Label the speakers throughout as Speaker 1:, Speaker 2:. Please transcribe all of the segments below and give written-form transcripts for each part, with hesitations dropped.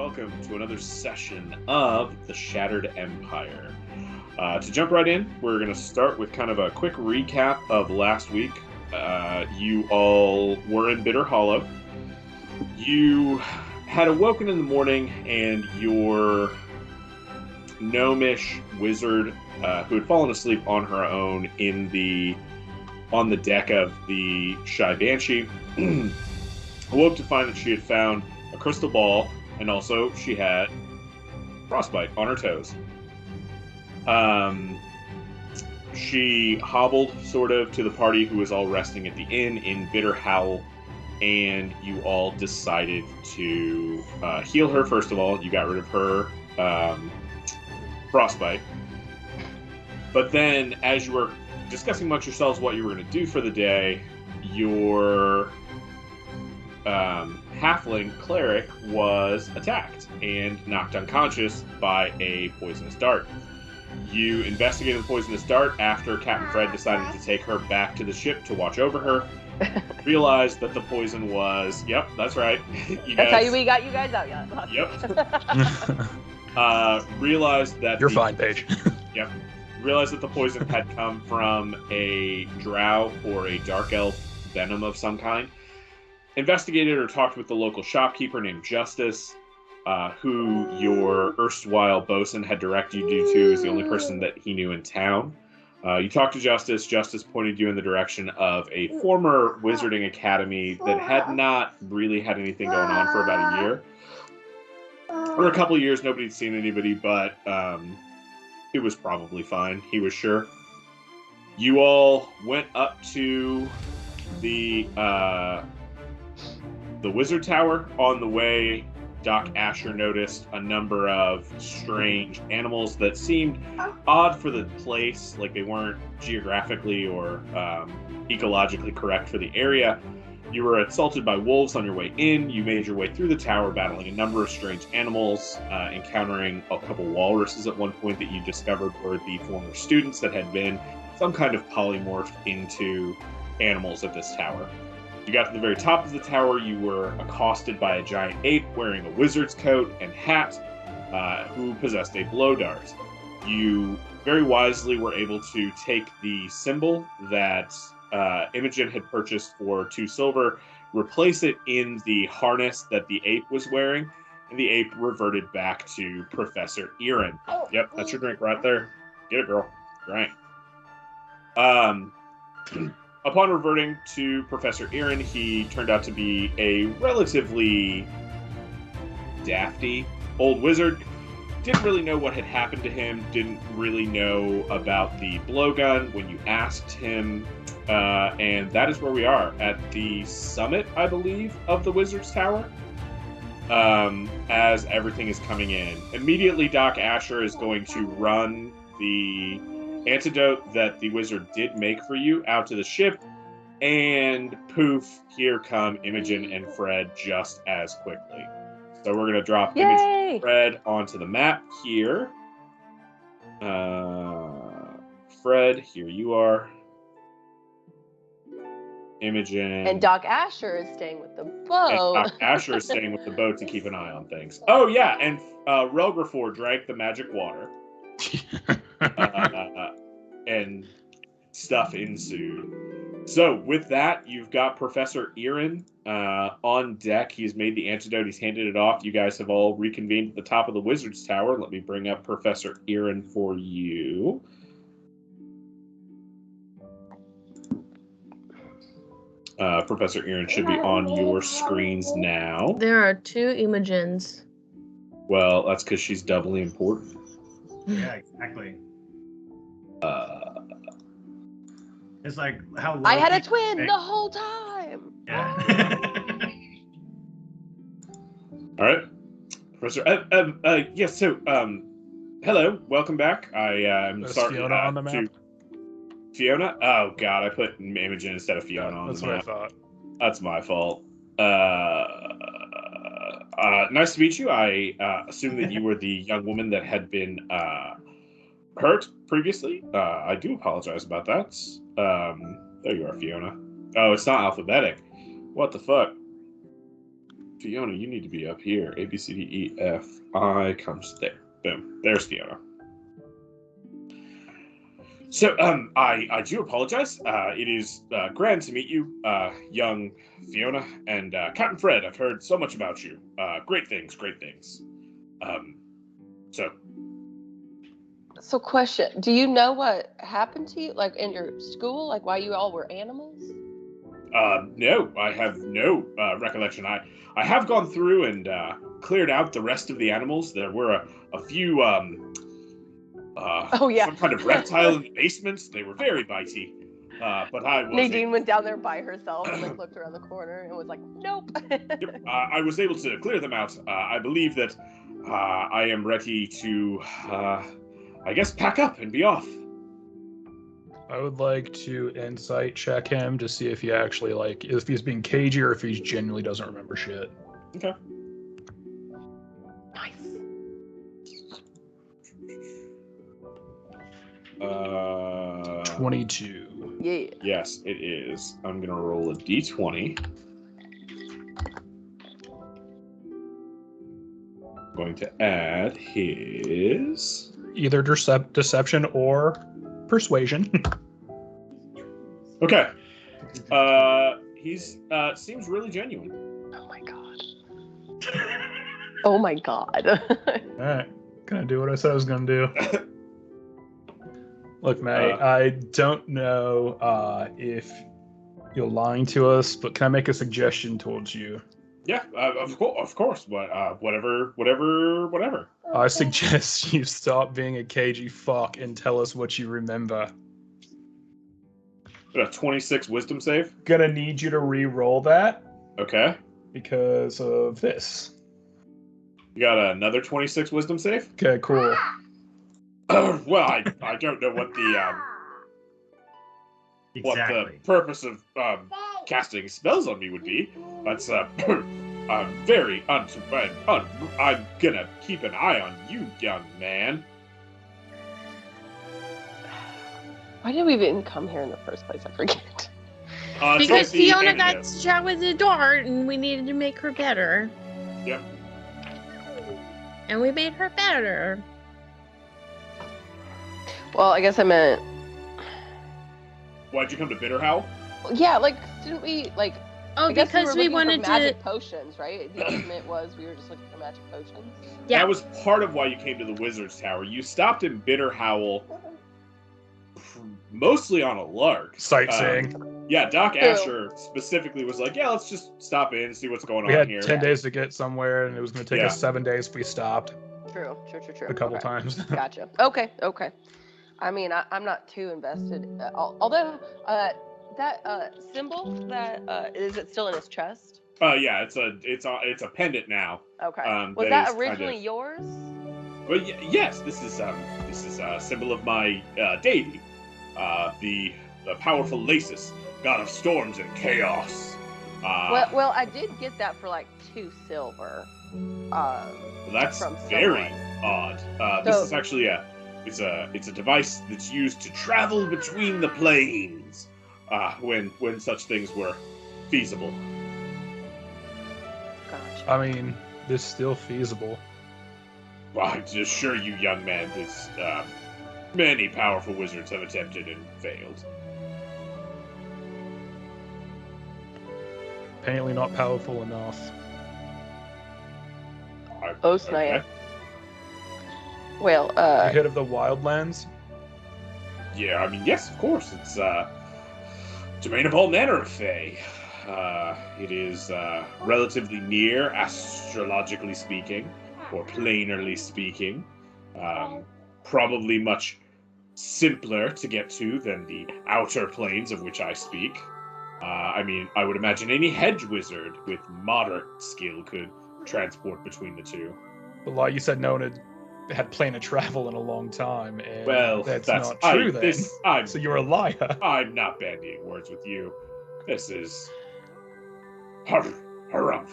Speaker 1: welcome to another session of The Shattered Empire. To jump right in, we're going to start with kind of a quick recap of last week. You all were in Bitterhowl. You had awoken in the morning, and your gnomish wizard, who had fallen asleep on her own on the deck of the Shy Banshee, awoke to find that she had found a crystal ball, and also she had frostbite on her toes. She hobbled sort of to the party who was all resting at the inn in Bitterhowl, and you all decided to heal her. First of all, you got rid of her frostbite. But then, as you were discussing amongst yourselves what you were going to do for the day, your halfling cleric was attacked and knocked unconscious by a poisonous dart. You investigated the poisonous dart after Captain Fred decided to take her back to the ship to watch over her. Realized that the poison was, yep, that's right.
Speaker 2: That's how we got you guys out, yeah.
Speaker 1: Yep. Realized that
Speaker 3: you're fine, Paige.
Speaker 1: Yep. Realized that the poison had come from a drow or a dark elf venom of some kind. Investigated or talked with the local shopkeeper named Justice, who your erstwhile bosun had directed you to as the only person that he knew in town. You talked to Justice. Justice pointed you in the direction of a former wizarding academy that had not really had anything going on for about a year. For a couple of years, nobody had seen anybody, but it was probably fine, he was sure. You all went up to the Wizard Tower. On the way, Doc Asher noticed a number of strange animals that seemed odd for the place, like they weren't geographically or ecologically correct for the area. You were assaulted by wolves on your way in. You made your way through the tower, battling a number of strange animals, encountering a couple walruses at one point that you discovered were the former students that had been some kind of polymorphed into animals at this tower. You got to the very top of the tower, you were accosted by a giant ape wearing a wizard's coat and hat, who possessed a blow dart. You very wisely were able to take the symbol that Imogen had purchased for 2 silver, replace it in the harness that the ape was wearing, and the ape reverted back to Professor Erin. Yep, that's your drink right there. Get it, girl. Right. Upon reverting to Professor Erin, he turned out to be a relatively dafty old wizard. Didn't really know what had happened to him, didn't really know about the blowgun when you asked him, and that is where we are, at the summit, I believe, of the Wizard's Tower, as everything is coming in. Immediately, Doc Asher is going to run the antidote that the wizard did make for you out to the ship, and poof, here come Imogen and Fred just as quickly. So we're going to drop
Speaker 2: Yay!
Speaker 1: Imogen and Fred onto the map here. Fred, here you are. Imogen.
Speaker 2: And Doc Asher is staying with the boat.
Speaker 1: And Doc Asher is staying with the boat to keep an eye on things. Oh, yeah, and Relgrafor drank the magic water. And stuff ensued. So with that, you've got Professor Erin on deck. He's made the antidote. He's handed it off. You guys have all reconvened at the top of the Wizard's Tower. Let me bring up Professor Erin for you. Professor Erin should be on your screens now.
Speaker 2: There are 2 Imogens.
Speaker 1: Well, that's because she's doubly important.
Speaker 4: Yeah, exactly. It's like how
Speaker 2: I had a twin the whole time.
Speaker 4: Yeah.
Speaker 1: All right, Professor. Yes. So, hello, welcome back. I'm sorry.
Speaker 3: Fiona on the map.
Speaker 1: Fiona? Oh God, I put Imogen instead of Fiona on the map.
Speaker 3: That's what I thought.
Speaker 1: That's my fault. Nice to meet you. I assume that you were the young woman that had been hurt previously. I do apologize about that. There you are, Fiona. Oh, it's not alphabetic. What the fuck? Fiona, you need to be up here. A, B, C, D, E, F, I comes there. Boom. There's Fiona. So, I do apologize. It is grand to meet you, young Fiona, and Captain Fred. I've heard so much about you. Great things, great things.
Speaker 2: So, question: do you know what happened to you, like in your school, like why you all were animals?
Speaker 1: No, I have no recollection. I have gone through and cleared out the rest of the animals. There were a few.
Speaker 2: Oh yeah,
Speaker 1: some kind of reptile in the basement. They were very bitey. But I was
Speaker 2: Nadine went down there by herself and like looked around the corner and was like, "Nope."
Speaker 1: Yep, I was able to clear them out. I believe that I am ready to, I guess, pack up and be off.
Speaker 3: I would like to insight check him to see if he actually, like, if he's being cagey or if he genuinely doesn't remember shit.
Speaker 1: Okay.
Speaker 2: Nice.
Speaker 3: 22.
Speaker 2: Yeah.
Speaker 1: Yes, it is. I'm going to roll a d20. Going to add his...
Speaker 3: Either deception or persuasion.
Speaker 1: Okay. He's seems really genuine.
Speaker 2: Oh my god. Oh my god.
Speaker 3: Alright. Gonna do what I said I was gonna do. Look, mate, I don't know if you're lying to us, but can I make a suggestion towards you?
Speaker 1: Yeah, of course. But whatever.
Speaker 3: I suggest you stop being a cagey fuck and tell us what you remember.
Speaker 1: A 26 wisdom save.
Speaker 3: Gonna need you to re-roll that
Speaker 1: Okay.
Speaker 3: because of this.
Speaker 1: You got another 26 wisdom save?
Speaker 3: Okay, cool.
Speaker 1: Well, I don't know what the
Speaker 4: Exactly.
Speaker 1: purpose of casting spells on me would be. That's I'm very I'm gonna keep an eye on you, young man.
Speaker 2: Why did we even come here in the first place? I forget.
Speaker 5: Because
Speaker 1: the
Speaker 5: Fiona
Speaker 1: antidote.
Speaker 5: got shot with a dart and we needed to make her better.
Speaker 1: Yep.
Speaker 5: And we made her better.
Speaker 2: Well, I guess I meant.
Speaker 1: Why'd you come to Bitterhowl?
Speaker 2: Yeah, like didn't we like?
Speaker 5: Oh,
Speaker 2: I guess
Speaker 5: because
Speaker 2: we
Speaker 5: we
Speaker 2: were looking
Speaker 5: wanted
Speaker 2: for
Speaker 5: to.
Speaker 2: magic potions, right? The ultimate was we were just looking for magic potions.
Speaker 5: Yeah.
Speaker 1: That was part of why you came to the Wizard's Tower. You stopped in Bitterhowl mostly on a lark.
Speaker 3: Sightseeing.
Speaker 1: Yeah, Doc
Speaker 2: True.
Speaker 1: Asher specifically was like, yeah, let's just stop in and see what's going
Speaker 3: We
Speaker 1: on
Speaker 3: had
Speaker 1: here.
Speaker 3: 10 days to get somewhere, and it was going to take
Speaker 1: Yeah.
Speaker 3: us 7 days if we stopped
Speaker 2: True.
Speaker 3: a couple
Speaker 2: Okay.
Speaker 3: times.
Speaker 2: Gotcha. Okay. I mean, I'm not too invested. Although that symbol that is it still in his chest?
Speaker 1: Yeah, it's a pendant now.
Speaker 2: Okay.
Speaker 1: that
Speaker 2: Was that
Speaker 1: is kind
Speaker 2: originally
Speaker 1: of-
Speaker 2: yours?
Speaker 1: Well, yes, this is a symbol of my deity, the powerful Lasis, god of storms and chaos.
Speaker 2: Well, I did get that for like 2 silver.
Speaker 1: Well, that's
Speaker 2: from
Speaker 1: very
Speaker 2: someone.
Speaker 1: odd. This
Speaker 2: So-
Speaker 1: is actually it's a device that's used to travel between the planes when such things were feasible.
Speaker 2: Gotcha.
Speaker 3: I mean, this is still feasible.
Speaker 1: Well, I assure you, young man, this many powerful wizards have attempted and failed.
Speaker 3: Apparently not powerful enough.
Speaker 2: Oh, snap. Well,
Speaker 3: You heard of the Wildlands?
Speaker 1: Yeah, I mean, yes, of course. It's domain of all manner of fae. It is relatively near, astrologically speaking, or planarly speaking. Probably much simpler to get to than the outer planes of which I speak. I mean, I would imagine any hedge wizard with moderate skill could transport between the two.
Speaker 3: But like you said, no one had planned to travel in a long time, and
Speaker 1: Well,
Speaker 3: that's not true then. So you're a liar.
Speaker 1: I'm not bandying words with you. This is harumph.
Speaker 2: harumph.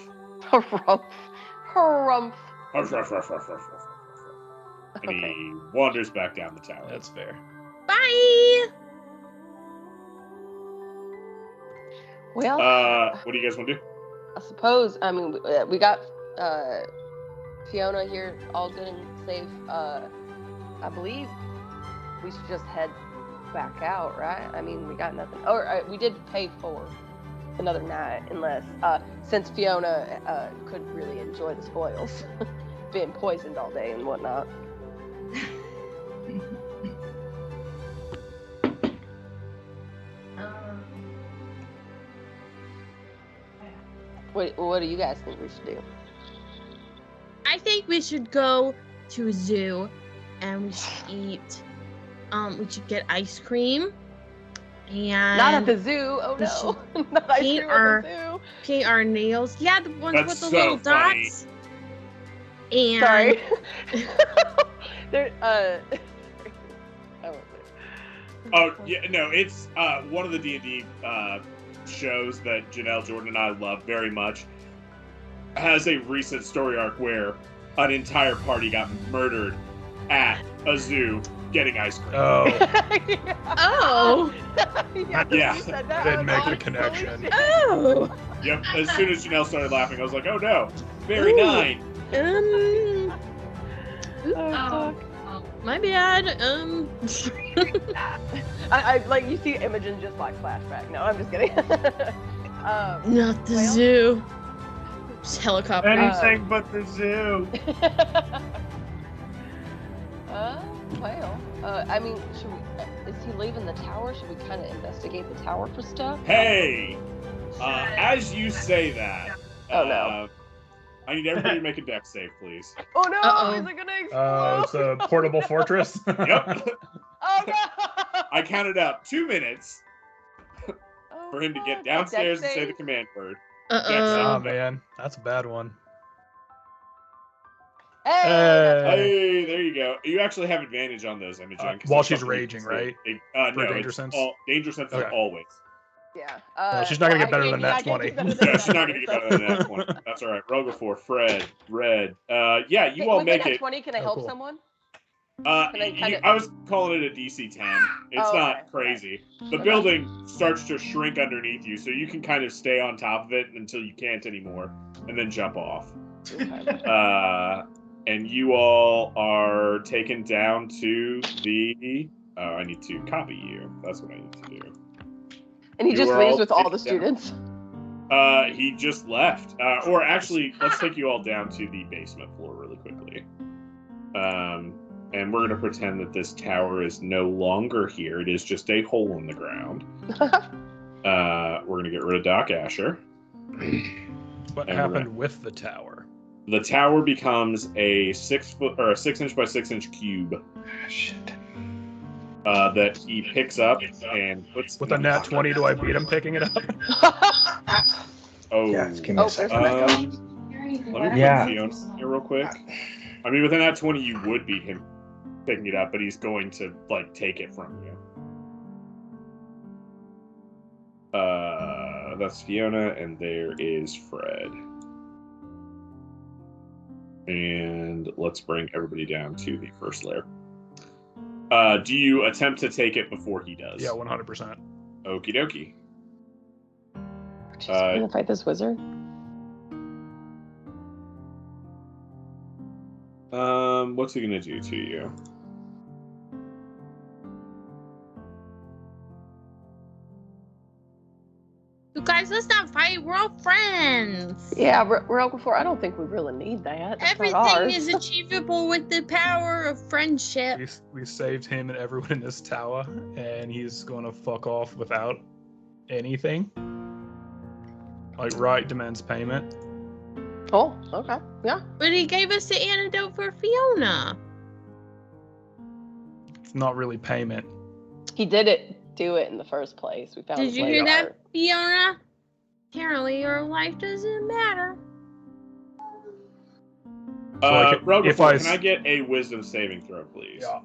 Speaker 1: And he wanders back down the tower.
Speaker 3: That's fair.
Speaker 5: Bye!
Speaker 2: Well,
Speaker 1: What do you guys want to do?
Speaker 2: I suppose. I mean, we got Fiona here, all good and safe. I believe we should just head back out, right? I mean, we got nothing. Or we did pay for another night, unless since Fiona could really enjoy the spoils, being poisoned all day and whatnot. What do you guys think we should do?
Speaker 5: I think we should go to a zoo and we should eat. We should get ice cream. And
Speaker 2: Not at the zoo. Oh no! Not ice cream at the zoo.
Speaker 5: Paint our nails. Yeah, the ones
Speaker 1: That's
Speaker 5: with the
Speaker 1: so
Speaker 5: little
Speaker 1: funny.
Speaker 5: dots. And
Speaker 2: Sorry. There. I won't say.
Speaker 1: Oh yeah, no, it's one of the D&D shows that Janelle, Jordan, and I love very much. Has a recent story arc where an entire party got murdered at a zoo getting ice cream.
Speaker 3: Oh,
Speaker 5: Oh.
Speaker 1: Yeah.
Speaker 2: You said that,
Speaker 3: didn't
Speaker 2: I
Speaker 3: make
Speaker 2: was
Speaker 3: the
Speaker 2: like,
Speaker 3: connection.
Speaker 2: holy shit.
Speaker 5: Oh.
Speaker 1: Yep. As soon as Janelle started laughing, I was like, "Oh no, very
Speaker 5: Ooh.
Speaker 1: nine."
Speaker 2: Oh,
Speaker 5: My bad.
Speaker 2: I like you see Imogen just like flashback. No, I'm just kidding.
Speaker 5: Not the
Speaker 2: Well.
Speaker 5: zoo. Just helicopter.
Speaker 4: Anything but the zoo.
Speaker 2: I mean, should we? Is he leaving the tower? Should we kind of investigate the tower for stuff?
Speaker 1: Hey, as you say that,
Speaker 2: Oh, no.
Speaker 1: I need everybody to make a dex save, please.
Speaker 2: Oh no!
Speaker 5: Uh-oh.
Speaker 2: Is it gonna explode?
Speaker 3: it's a portable fortress.
Speaker 1: Yep.
Speaker 2: Oh no!
Speaker 1: I counted out 2 minutes
Speaker 2: Oh,
Speaker 1: for him to get
Speaker 2: fuck.
Speaker 1: downstairs and
Speaker 2: Dex
Speaker 1: say the
Speaker 2: save?
Speaker 1: command word.
Speaker 3: Oh
Speaker 5: Uh-oh.
Speaker 3: man, that's a bad one.
Speaker 2: Hey!
Speaker 1: Hey, there you go. You actually have advantage on those, Imogen. 'cause
Speaker 3: While
Speaker 1: it's
Speaker 3: she's
Speaker 1: something you
Speaker 3: raging,
Speaker 1: can
Speaker 3: right?
Speaker 1: save.
Speaker 3: For
Speaker 1: No,
Speaker 3: danger
Speaker 1: it's
Speaker 3: sense?
Speaker 1: danger sense is
Speaker 3: Okay.
Speaker 1: always.
Speaker 2: Yeah.
Speaker 3: She's not gonna get better
Speaker 2: I
Speaker 3: than
Speaker 2: can't-
Speaker 3: that
Speaker 2: I can't get
Speaker 3: 20.
Speaker 2: better than
Speaker 1: Yeah, she's
Speaker 2: that
Speaker 1: not going to get
Speaker 2: 20,
Speaker 1: better than that 20. That's all right. Roll before Fred, Red. Yeah, you all
Speaker 2: With
Speaker 1: make
Speaker 2: that
Speaker 1: it.
Speaker 2: 20, can I
Speaker 3: Oh,
Speaker 2: help
Speaker 3: cool.
Speaker 2: someone?
Speaker 1: I
Speaker 2: kinda-
Speaker 1: was calling it a DC 10. It's
Speaker 2: Oh,
Speaker 1: not
Speaker 2: okay,
Speaker 1: crazy. The
Speaker 2: Okay.
Speaker 1: building starts to shrink underneath you, so you can kind of stay on top of it until you can't anymore, and then jump off.
Speaker 2: Okay.
Speaker 1: And you all are taken down to the. I need to copy you. That's what I need to do.
Speaker 2: And he
Speaker 1: You
Speaker 2: just
Speaker 1: are
Speaker 2: leaves
Speaker 1: all
Speaker 2: with all the
Speaker 1: taken down.
Speaker 2: students.
Speaker 1: He just left. Or actually, let's take you all down to the basement floor really quickly. And we're gonna pretend that this tower is no longer here. It is just a hole in the ground. We're gonna get rid of Doc Asher.
Speaker 3: What
Speaker 1: And
Speaker 3: happened with the tower?
Speaker 1: The tower becomes a 6 inch by 6 inch cube.
Speaker 6: Shit.
Speaker 1: That he picks up and puts
Speaker 3: With a nat 20, do I beat him picking it up?
Speaker 1: Oh,
Speaker 6: Yeah, give me
Speaker 2: Oh,
Speaker 6: a second.
Speaker 2: there's
Speaker 1: let me
Speaker 6: Yeah.
Speaker 1: put Fiona here real quick. I mean, with a nat 20, you would beat him picking it up, but he's going to like take it from you. That's Fiona, and there is Fred. And let's bring everybody down to the first layer. Do you attempt to take it before he does?
Speaker 3: Yeah, 100%.
Speaker 1: Okie dokie.
Speaker 2: Jeez, we're gonna fight this wizard?
Speaker 1: What's he gonna do to you?
Speaker 5: You guys, let's not fight. We're all friends.
Speaker 2: Yeah, we're Uncle Four. I don't think we really need that. That's not
Speaker 5: Everything
Speaker 2: ours.
Speaker 5: is achievable with the power of friendship.
Speaker 3: We saved him and everyone in this tower, and he's gonna fuck off without anything. Like, right demands payment.
Speaker 2: Oh, okay. Yeah.
Speaker 5: But he gave us the antidote for Fiona.
Speaker 3: It's not really payment.
Speaker 2: He did do it in the first place. We found
Speaker 5: Did
Speaker 2: his
Speaker 5: you
Speaker 2: way
Speaker 5: hear that,
Speaker 2: art.
Speaker 5: Fiona? Apparently your life doesn't matter.
Speaker 3: So, like,
Speaker 1: Rogue,
Speaker 3: if
Speaker 1: can I get a wisdom saving throw, please?
Speaker 3: Yeah.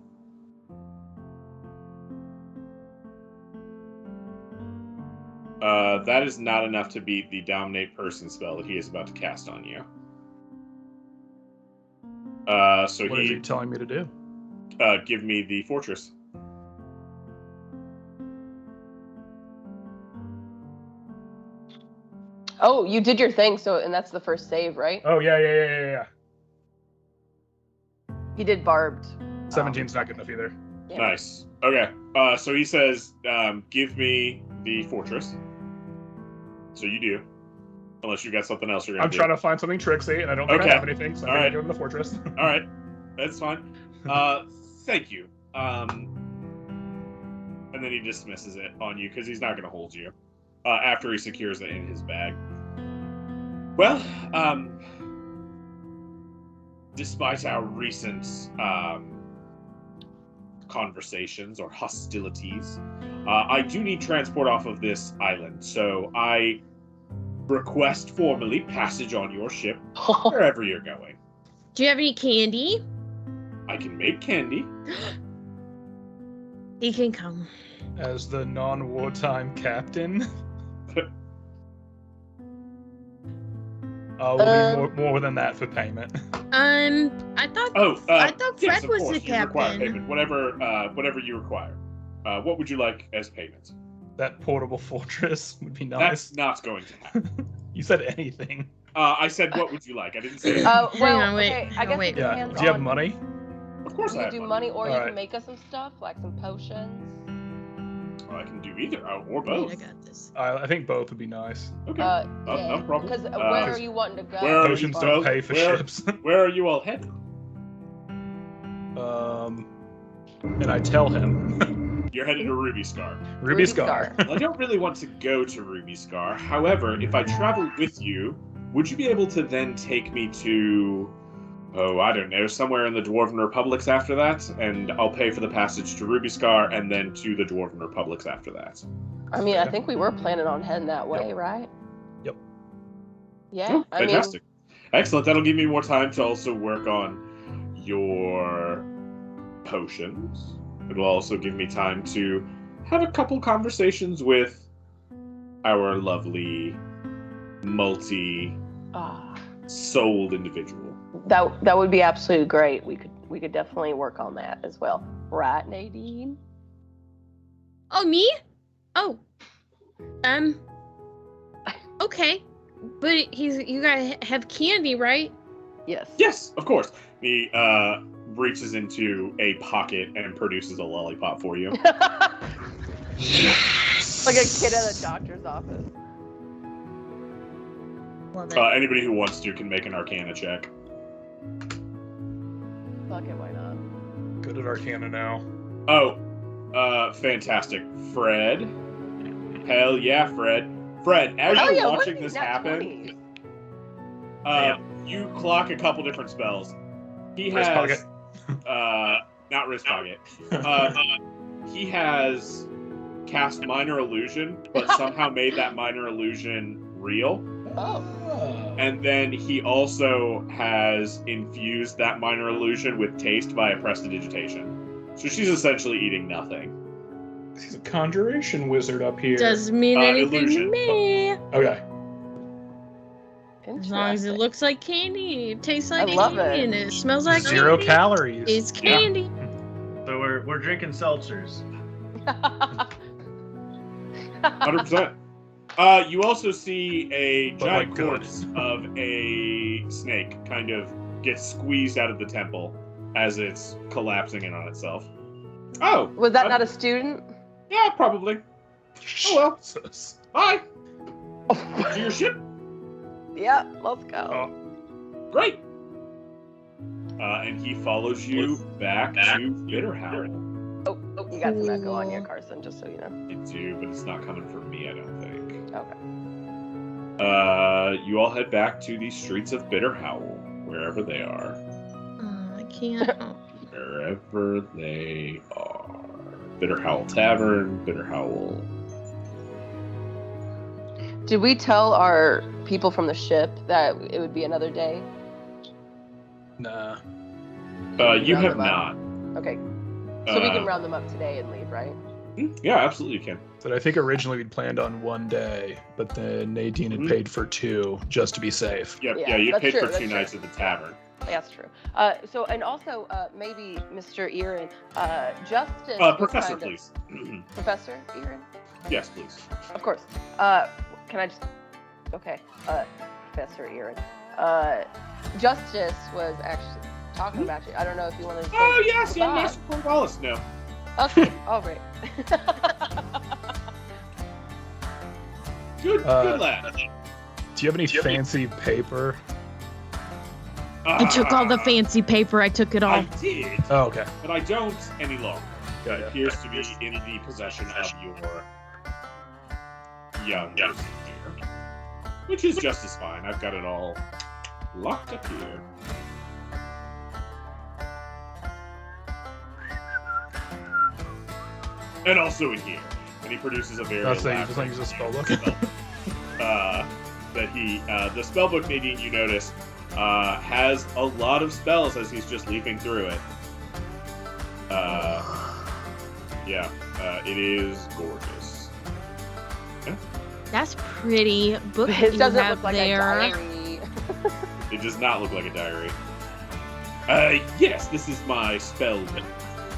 Speaker 1: That is not enough to beat the dominate person spell that he is about to cast on you. So
Speaker 3: What is he telling me to do?
Speaker 1: give me the fortress.
Speaker 2: Oh, you did your thing, and that's the first save, right?
Speaker 3: Oh, yeah.
Speaker 2: He did barbed.
Speaker 3: 17's not good enough either.
Speaker 2: Yeah.
Speaker 1: Nice. Okay. So he says, give me the fortress. So you do. Unless you got something else you're going to do.
Speaker 3: I'm trying to find something tricksy, and I don't think
Speaker 1: Okay.
Speaker 3: I have anything, so I'm going to give him the fortress.
Speaker 1: All right. That's fine. Thank you. And then he dismisses it on you because he's not going to hold you after he secures it in his bag. Well, despite our recent conversations or hostilities, I do need transport off of this island, so I request formally passage on your ship wherever you're going.
Speaker 5: Do you have any candy?
Speaker 1: I can make candy.
Speaker 5: He can come.
Speaker 3: As the non-wartime captain, we'll need more than that for payment.
Speaker 5: I thought
Speaker 1: Yes,
Speaker 5: Fred
Speaker 1: of
Speaker 5: was
Speaker 1: course,
Speaker 5: the
Speaker 1: you require
Speaker 5: captain.
Speaker 1: payment. Whatever you require. What would you like as payment?
Speaker 3: That portable fortress would be nice.
Speaker 1: That's not going to happen.
Speaker 3: You said anything.
Speaker 1: I said, what would you like? I didn't say.
Speaker 2: Well,
Speaker 5: Hang on, wait,
Speaker 2: okay,
Speaker 5: hang
Speaker 2: I
Speaker 5: on,
Speaker 2: guess
Speaker 5: wait.
Speaker 2: it
Speaker 3: Yeah.
Speaker 2: depends
Speaker 3: Do you have
Speaker 2: on-
Speaker 3: money?
Speaker 1: Of course, I
Speaker 2: You
Speaker 1: have
Speaker 2: do
Speaker 1: money.
Speaker 2: money, or you
Speaker 3: Alright.
Speaker 2: can make us some stuff, like some potions.
Speaker 1: I can do either, or
Speaker 5: Wait,
Speaker 1: both.
Speaker 5: I got this.
Speaker 3: I think both would be nice.
Speaker 1: Okay.
Speaker 2: Yeah.
Speaker 1: No problem.
Speaker 2: Because where are you wanting to go?
Speaker 1: where are
Speaker 3: Potions
Speaker 1: you-
Speaker 3: don't pay for
Speaker 1: where-
Speaker 3: ships.
Speaker 1: Where are you all headed?
Speaker 3: And I tell him,
Speaker 1: You're headed to Ruby Scar.
Speaker 3: Ruby Scar.
Speaker 1: I don't really want to go to Ruby Scar. However, if I travel with you, would you be able to then take me to, I don't know, somewhere in the Dwarven Republics after that? And I'll pay for the passage to Ruby Scar and then to the Dwarven Republics after that.
Speaker 2: I mean, I think we were planning on heading that way, right?
Speaker 3: Yep.
Speaker 2: Yeah.
Speaker 1: Oh,
Speaker 2: I mean,
Speaker 1: fantastic. Excellent. That'll give me more time to also work on your potions. It will also give me time to have a couple conversations with our lovely multi-souled individual.
Speaker 2: that would be absolutely great. We could definitely work on that as well, right, Nadine?
Speaker 5: Oh, me? Oh. Okay. But you guys have candy, right?
Speaker 2: Yes.
Speaker 1: Yes, of course. He reaches into a pocket and produces a lollipop for you.
Speaker 2: Like a kid at a doctor's office.
Speaker 5: Love it.
Speaker 1: Anybody who wants to can make an Arcana check.
Speaker 2: Fuck it, why not?
Speaker 3: Good at Arcana now.
Speaker 1: Oh, fantastic. Fred. Hell yeah, Fred. Fred, as
Speaker 2: Hell
Speaker 1: you're
Speaker 2: yeah, what
Speaker 1: watching
Speaker 2: are these
Speaker 1: this
Speaker 2: nat
Speaker 1: happen,
Speaker 2: 20s?
Speaker 1: you clock a couple different spells. He
Speaker 3: Wrist
Speaker 1: has,
Speaker 3: pocket.
Speaker 1: not wrist pocket. He has cast Minor Illusion, but somehow made that Minor Illusion real.
Speaker 2: Oh.
Speaker 1: And then he also has infused that Minor Illusion with taste via prestidigitation. So she's essentially eating nothing.
Speaker 3: He's a conjuration wizard up here.
Speaker 5: Doesn't mean anything
Speaker 1: illusion.
Speaker 5: to me.
Speaker 3: Okay.
Speaker 5: As long as it looks like candy, it tastes like
Speaker 2: I love
Speaker 5: candy,
Speaker 2: it.
Speaker 5: and it smells like
Speaker 3: 0
Speaker 5: candy.
Speaker 3: calories.
Speaker 5: It's candy.
Speaker 4: So we're drinking seltzers.
Speaker 1: 100%. You also see a
Speaker 3: But,
Speaker 1: giant
Speaker 3: like, good.
Speaker 1: corpse of a snake kind of get squeezed out of the temple as it's collapsing in on itself. Oh!
Speaker 2: Was that not a student?
Speaker 1: Yeah, probably. Oh well.
Speaker 3: Jesus.
Speaker 1: Bye! To your ship.
Speaker 2: Yeah, let's go.
Speaker 3: Oh.
Speaker 1: Great! And he follows you back to Bitterhowl.
Speaker 2: Oh, you got some echo on you, Carson, just so you know.
Speaker 1: I do, but it's not coming from me, I don't think.
Speaker 2: Okay.
Speaker 1: You all head back to the streets of Bitterhowl, wherever they are.
Speaker 5: I can't. Oh.
Speaker 1: Wherever they are. Bitterhowl Tavern, Bitterhowl.
Speaker 2: Did we tell our people from the ship that it would be another day?
Speaker 3: Nah.
Speaker 1: You
Speaker 2: Round
Speaker 1: have
Speaker 2: them up.
Speaker 1: not.
Speaker 2: Okay. So we can round them up today and leave, right?
Speaker 1: Yeah, absolutely you can.
Speaker 3: But I think originally we'd planned on 1 day, but then Nadine had paid for 2 just to be safe.
Speaker 1: Yep,
Speaker 2: Yeah,
Speaker 1: yeah, you
Speaker 2: that's
Speaker 1: paid
Speaker 2: true,
Speaker 1: for
Speaker 2: that's
Speaker 1: 2
Speaker 2: true.
Speaker 1: nights at the tavern.
Speaker 2: That's true. So, and also, maybe Mr. Erin, Justice.
Speaker 1: Professor,
Speaker 2: was kind
Speaker 1: please.
Speaker 2: of- Professor Erin?
Speaker 1: Yes, please.
Speaker 2: Of course. Can I just Okay, Professor Aaron. Justice was actually talking about you. I don't know if you wanted to.
Speaker 1: Oh yes, yes, Wallace. No.
Speaker 2: Okay, all right.
Speaker 1: Good lad.
Speaker 3: Do you have any fancy paper?
Speaker 5: I took all the fancy paper. I took it all.
Speaker 1: I did,
Speaker 3: Oh, okay.
Speaker 1: but I don't any longer.
Speaker 3: Got
Speaker 1: It
Speaker 3: it.
Speaker 1: appears to be in the possession of your young person here, which is just as fine. I've got it all locked up here. And also in here. And he produces a very
Speaker 3: I'll say you
Speaker 1: elaborate
Speaker 3: just like use a spell book.
Speaker 1: the spellbook, Nadine, you notice, has a lot of spells as he's just leaping through it. It is gorgeous.
Speaker 5: That's pretty book that
Speaker 2: His
Speaker 5: you
Speaker 2: doesn't
Speaker 5: have
Speaker 2: look like
Speaker 5: there.
Speaker 2: a diary.
Speaker 1: It does not look like a diary. Yes, this is my spell book.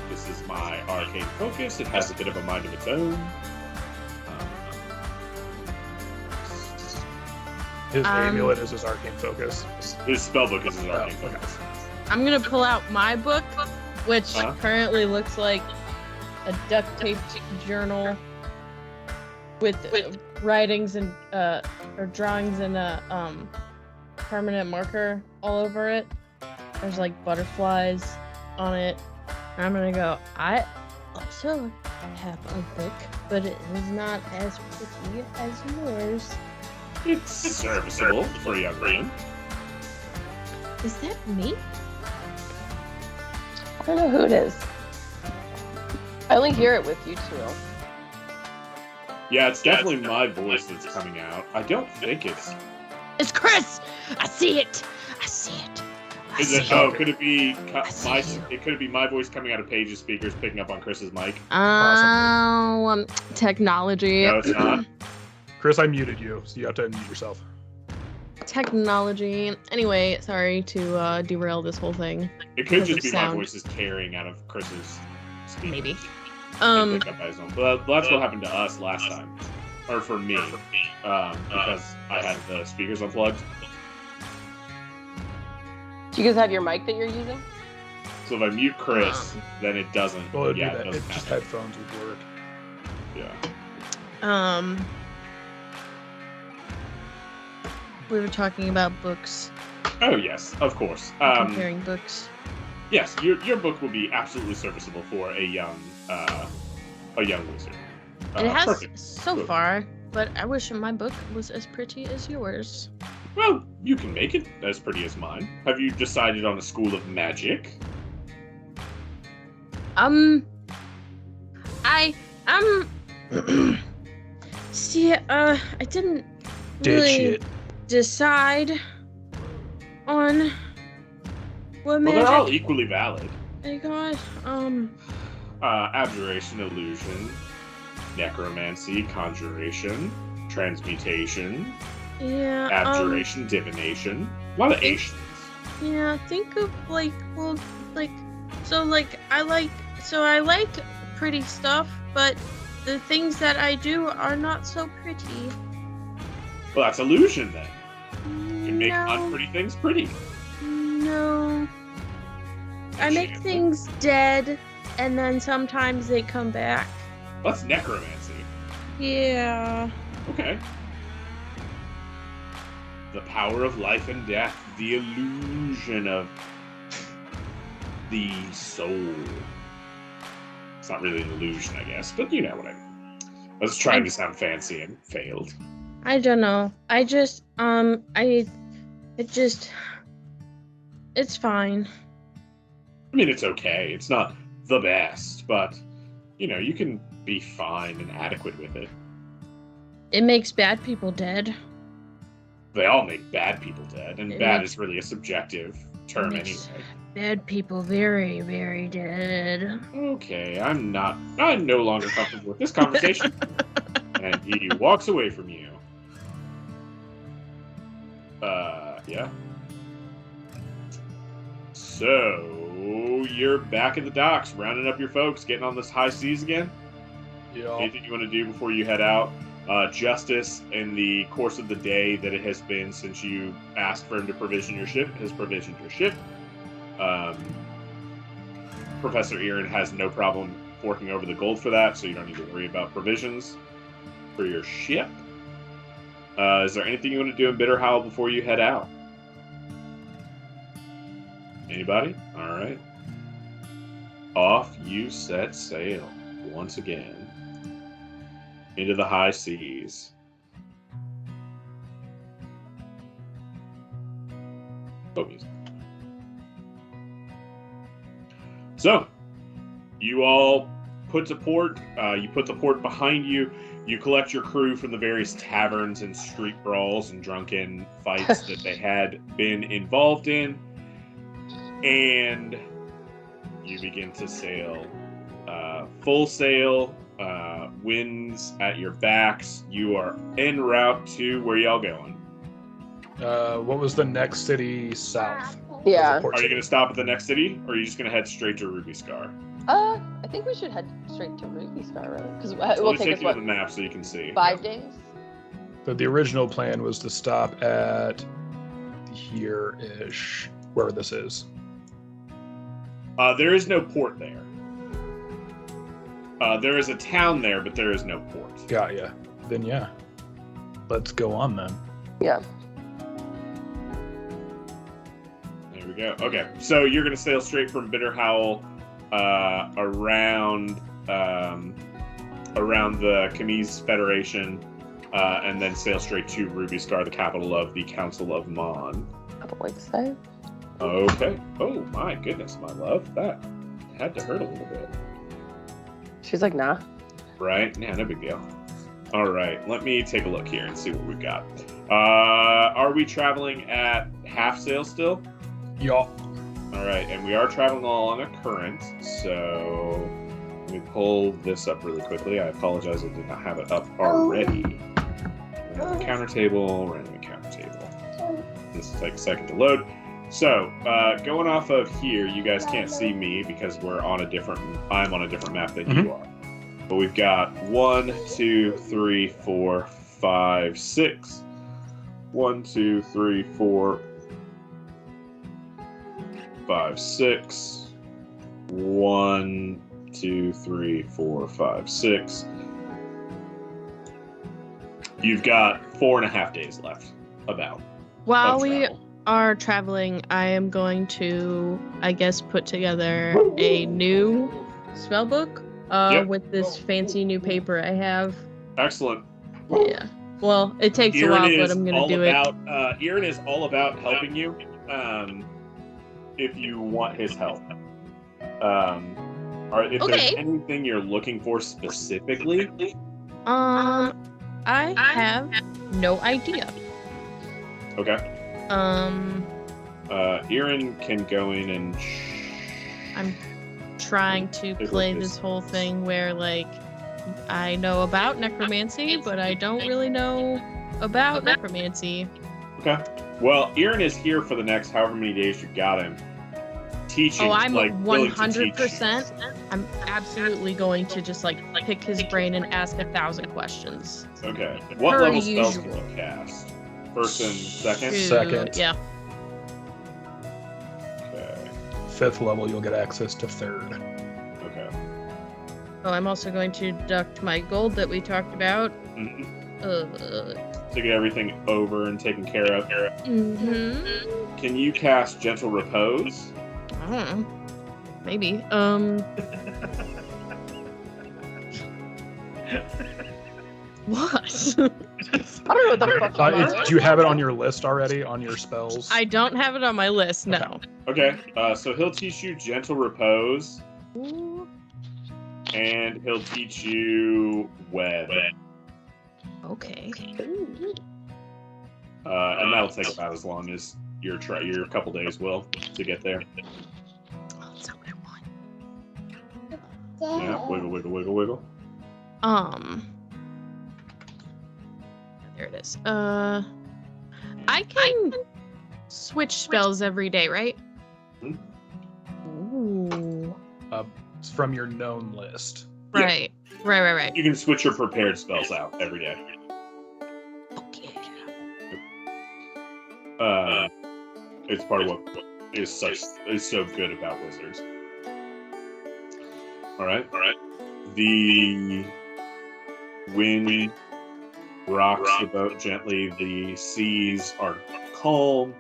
Speaker 1: This is my arcane focus. It has a bit of a mind of its own.
Speaker 3: His amulet is his arcane focus.
Speaker 1: His spellbook is his arcane
Speaker 3: okay.
Speaker 1: focus.
Speaker 5: I'm gonna pull out my book, which
Speaker 1: Huh?
Speaker 5: currently looks like a duct taped journal with writings and or drawings and a permanent marker all over it. There's like butterflies on it. And I'm gonna go. I also have a book, but it is not as pretty as yours.
Speaker 1: It's serviceable for a young man.
Speaker 5: Is that me?
Speaker 2: I don't know who it is. I only hear it with you two.
Speaker 1: Yeah, it's definitely my voice that's coming out. I don't think it's...
Speaker 5: It's Chris. I see it. I see it. I
Speaker 1: Is
Speaker 5: see
Speaker 1: it?
Speaker 5: it.
Speaker 1: Oh, could it be
Speaker 5: see
Speaker 1: my?
Speaker 5: you.
Speaker 1: It could be my voice coming out of Paige's speakers, picking up on Chris's mic.
Speaker 5: Technology.
Speaker 1: No, it's not.
Speaker 3: Chris, I muted you, so you have to unmute yourself.
Speaker 5: Technology. Anyway, sorry to derail this whole thing.
Speaker 1: It could
Speaker 5: Because
Speaker 1: just
Speaker 5: of
Speaker 1: be my
Speaker 5: sound.
Speaker 1: voice is carrying out of Chris's speakers.
Speaker 5: Maybe.
Speaker 1: And pick up by his own. But that's what happened to us last time, or for me, because I had the speakers unplugged.
Speaker 2: Do you guys have your mic that you're using?
Speaker 1: So if I mute Chris, then it doesn't.
Speaker 3: Well, it'd
Speaker 1: yeah,
Speaker 3: be
Speaker 1: it
Speaker 3: that.
Speaker 1: doesn't
Speaker 3: Just
Speaker 1: happen.
Speaker 3: headphones would work.
Speaker 1: Yeah.
Speaker 5: We were talking about books.
Speaker 1: Oh yes, of course.
Speaker 5: Comparing books.
Speaker 1: Yes, your book will be absolutely serviceable for a young wizard.
Speaker 5: And it has
Speaker 1: Perfect.
Speaker 5: so
Speaker 1: Good.
Speaker 5: far, but I wish my book was as pretty as yours.
Speaker 1: Well, you can make it as pretty as mine. Have you decided on a school of magic?
Speaker 5: See, I didn't really
Speaker 3: Shit.
Speaker 5: decide on what
Speaker 1: Well,
Speaker 5: magic
Speaker 1: they're all equally valid.
Speaker 5: I got.
Speaker 1: Abjuration, illusion, necromancy, conjuration, transmutation,
Speaker 5: Yeah.
Speaker 1: abjuration, divination. A lot of Asians.
Speaker 5: Yeah. Think of I like pretty stuff, but the things that I do are not so pretty.
Speaker 1: Well, that's illusion then. You can make
Speaker 5: No.
Speaker 1: unpretty things pretty.
Speaker 5: No. I make things dead, and then sometimes they come back.
Speaker 1: That's necromancy.
Speaker 5: Yeah.
Speaker 1: Okay. The power of life and death, the illusion of the soul. It's not really an illusion, I guess, but you know what I mean. I was trying to sound fancy and failed.
Speaker 5: I don't know. It's fine.
Speaker 1: I mean, it's okay. It's not the best, but, you know, you can be fine and adequate with it.
Speaker 5: It makes bad people dead.
Speaker 1: They all make bad people dead, and
Speaker 5: It
Speaker 1: bad
Speaker 5: makes-
Speaker 1: is really a subjective term
Speaker 5: makes-
Speaker 1: anyway.
Speaker 5: Bad people very, very dead.
Speaker 1: Okay, I'm no longer comfortable with this conversation. And he walks away from you. Yeah. So, you're back at the docks, rounding up your folks, getting on this high seas again?
Speaker 3: Yeah.
Speaker 1: Anything you want to do before you head out? Justice, in the course of the day that it has been since you asked for him to provision your ship, has provisioned your ship. Professor Erin has no problem forking over the gold for that, so you don't need to worry about provisions for your ship. Is there anything you want to do in Bitterhowl before you head out? Anybody? All right. Off you set sail once again into the high seas. Oh, music. So, you all put to port. You put the port behind you. You collect your crew from the various taverns and street brawls and drunken fights that they had been involved in. And you begin to sail. Full sail, winds at your backs. You are en route to where y'all going?
Speaker 3: What was the next city south?
Speaker 2: Yeah.
Speaker 3: Port
Speaker 1: Are you
Speaker 3: city?
Speaker 1: going to stop at the next city, or are you just going to head straight to Ruby Scar?
Speaker 2: I think we should head straight to Ruby Star, right? Because it
Speaker 1: So
Speaker 2: will
Speaker 1: let me
Speaker 2: take
Speaker 1: take
Speaker 2: us,
Speaker 1: you to
Speaker 2: what,
Speaker 1: the map so you can see.
Speaker 2: 5 days?
Speaker 3: So the original plan was to stop at here-ish, wherever this is.
Speaker 1: There is no port there. There is a town there, but there is no port.
Speaker 3: Got ya. Then yeah. Let's go on then.
Speaker 2: Yeah.
Speaker 1: There we go. Okay, so you're going to sail straight from Bitterhowl around the Camise Federation, and then sail straight to Ruby Scar, the capital of the Council of Mon.
Speaker 2: I don't like to say.
Speaker 1: Okay. Oh my goodness, my love. That had to hurt a little bit.
Speaker 2: She's like, nah.
Speaker 1: Right? Yeah, no big deal. All right, let me take a look here and see what we've got. Are we traveling at half sail still?
Speaker 3: Y'all.
Speaker 1: All right, and we are traveling along a current, so let me pull this up really quickly. I apologize, I did not have it up already. Random encounter table, random encounter table. This will take a second to load. So, going off of here, you guys can't see me because I'm on a different map than you are. But we've got 1, 2, 3, 4, 5, 6. 1, 2, 3, 4, 5, 6. 1, 2, 3, 4, 5, 6. You've got 4.5 days left.
Speaker 5: While
Speaker 1: of
Speaker 5: we
Speaker 1: travel.
Speaker 5: are traveling, I am going to, I guess, put together a new spell book
Speaker 1: Yep.
Speaker 5: with this fancy new paper I have.
Speaker 1: Excellent.
Speaker 5: Yeah. Well, it takes a while, but I'm gonna do it.
Speaker 1: Erin is all about helping you. If you want his help. Or if there's
Speaker 5: Okay.
Speaker 1: anything you're looking for specifically.
Speaker 5: I have no idea.
Speaker 1: Okay. Erin can go in and.
Speaker 5: I'm trying to
Speaker 1: Take a
Speaker 5: play
Speaker 1: look
Speaker 5: this
Speaker 1: this-
Speaker 5: whole thing where, like, I know about necromancy, but I don't really know about necromancy.
Speaker 1: Okay. Well, Erin is here for the next however many days you got him. Teaching.
Speaker 5: Oh, I'm
Speaker 1: like, willing to teach you.
Speaker 5: 100%. I'm absolutely going to just, like, pick his brain and ask 1,000 questions.
Speaker 1: Okay. What
Speaker 5: Per
Speaker 1: level spells can
Speaker 5: usual.
Speaker 1: you cast? First and second?
Speaker 5: Two-
Speaker 3: Second.
Speaker 5: Yeah.
Speaker 1: Okay.
Speaker 3: 5th level, you'll get access to 3rd.
Speaker 1: Okay.
Speaker 5: Oh, I'm also going to deduct my gold that we talked about.
Speaker 1: Mhm.
Speaker 5: Mm-hmm.
Speaker 1: To get everything over and taken care of. Can you cast Gentle Repose?
Speaker 5: I don't know. Maybe. What?
Speaker 2: I don't know what the fuck I'm on.
Speaker 3: Do you have it on your list already, on your spells?
Speaker 5: I don't have it on my list, no.
Speaker 1: Okay. So he'll teach you Gentle Repose,
Speaker 5: Ooh.
Speaker 1: and he'll teach you Web.
Speaker 5: Okay.
Speaker 1: And that'll take about as long as your couple days will to get there.
Speaker 5: Oh, that's not what I want.
Speaker 1: Yeah, wiggle, wiggle, wiggle, wiggle.
Speaker 5: There it is. I can switch spells every day, right?
Speaker 1: Hmm.
Speaker 5: Ooh.
Speaker 3: It's from your known list.
Speaker 5: Right. Right.
Speaker 1: You can switch your prepared spells out every day.
Speaker 5: Okay.
Speaker 1: It's part of what is so good about wizards. All right. The wind rocks the boat gently. The seas are calm,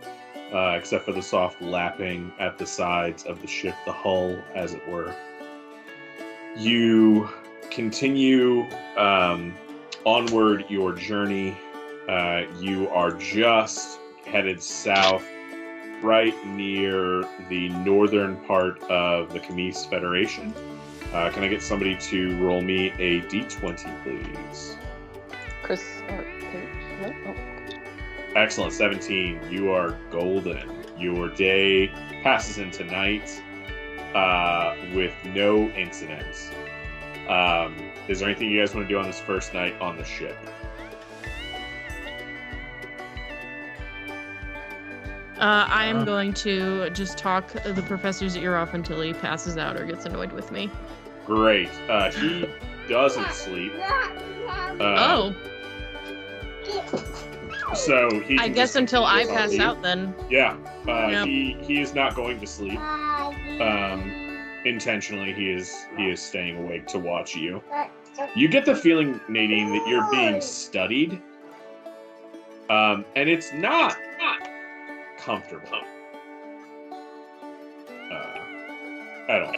Speaker 1: except for the soft lapping at the sides of the ship, the hull, as it were. You continue onward your journey. You are just headed south, right near the northern part of the Camise Federation. Can I get somebody to roll me a d20, please?
Speaker 2: Chris or Paige? No? Oh.
Speaker 1: Excellent, 17. You are golden. Your day passes into night with no incidents. Is there anything you guys want to do on this first night on the ship?
Speaker 5: I am going to just talk the professor's ear off until he passes out or gets annoyed with me.
Speaker 1: Great. He doesn't sleep.
Speaker 5: Oh.
Speaker 1: So he.
Speaker 5: I guess until I pass out then.
Speaker 1: Yeah.
Speaker 5: Yep.
Speaker 1: He is not going to sleep. Intentionally, he is staying awake to watch you. You get the feeling, Nadine, that you're being studied, and it's not comfortable at all.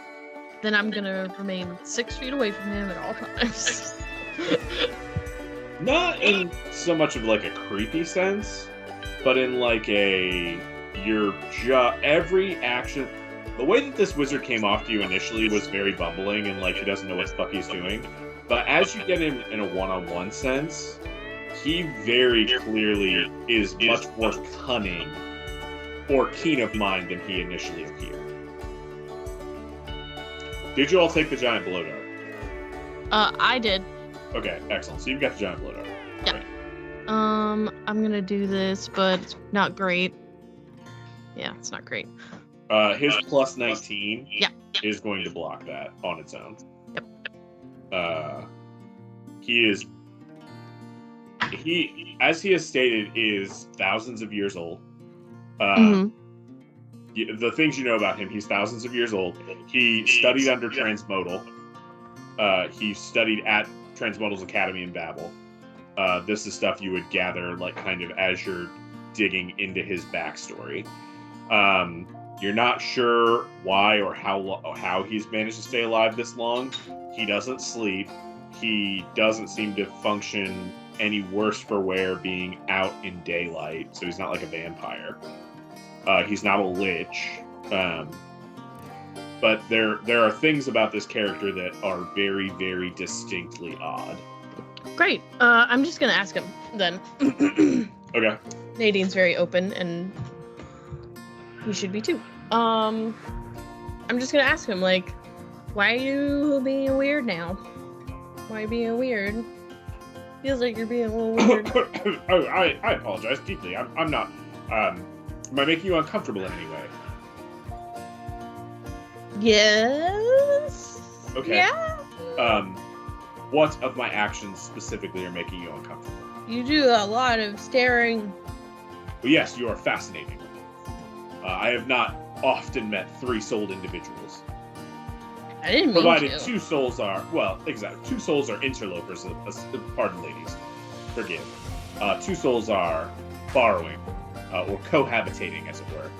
Speaker 5: Then I'm gonna remain 6 feet away from him at all times.
Speaker 1: Not in so much of like a creepy sense, but in like a every action. The way that this wizard came off to you initially was very bumbling and like he doesn't know what the fuck he's doing. But as you get him in a one-on-one sense, he very clearly is much more cunning or keen of mind than he initially appeared. Did you all take the giant blow dart?
Speaker 5: I did.
Speaker 1: Okay, excellent. So you've got the giant blow dart.
Speaker 5: Yeah.
Speaker 1: Right.
Speaker 5: I'm gonna do this, but it's not great. Yeah, it's not great.
Speaker 1: His plus 19
Speaker 5: Yeah.
Speaker 1: is going to block that on its own.
Speaker 5: Yep.
Speaker 1: He, as he has stated, is thousands of years old. The things you know about him, he's thousands of years old. He studied under Transmodal. He studied at Transmodal's Academy in Babel. This is stuff you would gather, like, kind of as you're digging into his backstory. You're not sure why or how he's managed to stay alive this long. He doesn't sleep. He doesn't seem to function any worse for wear being out in daylight, so he's not like a vampire. He's not a lich. But there are things about this character that are very, very distinctly odd.
Speaker 5: Great. I'm just gonna ask him then.
Speaker 1: Okay.
Speaker 5: Nadine's very open, and he should be too. I'm just gonna ask him, like, why are you being weird now? Why are you being weird? Feels like you're being a little weird.
Speaker 1: Oh, I apologize deeply. I'm not. Am I making you uncomfortable in any way?
Speaker 5: Yes.
Speaker 1: Okay.
Speaker 5: Yeah.
Speaker 1: What of my actions specifically are making you uncomfortable?
Speaker 5: You do a lot of staring.
Speaker 1: Well, yes, you are fascinating. I have not often met three-souled individuals.
Speaker 5: I didn't mean
Speaker 1: Provided
Speaker 5: to.
Speaker 1: two souls are, well, exactly. Two souls are interlopers. Pardon, ladies. Forgive. Two souls are borrowing, or cohabitating, as it were.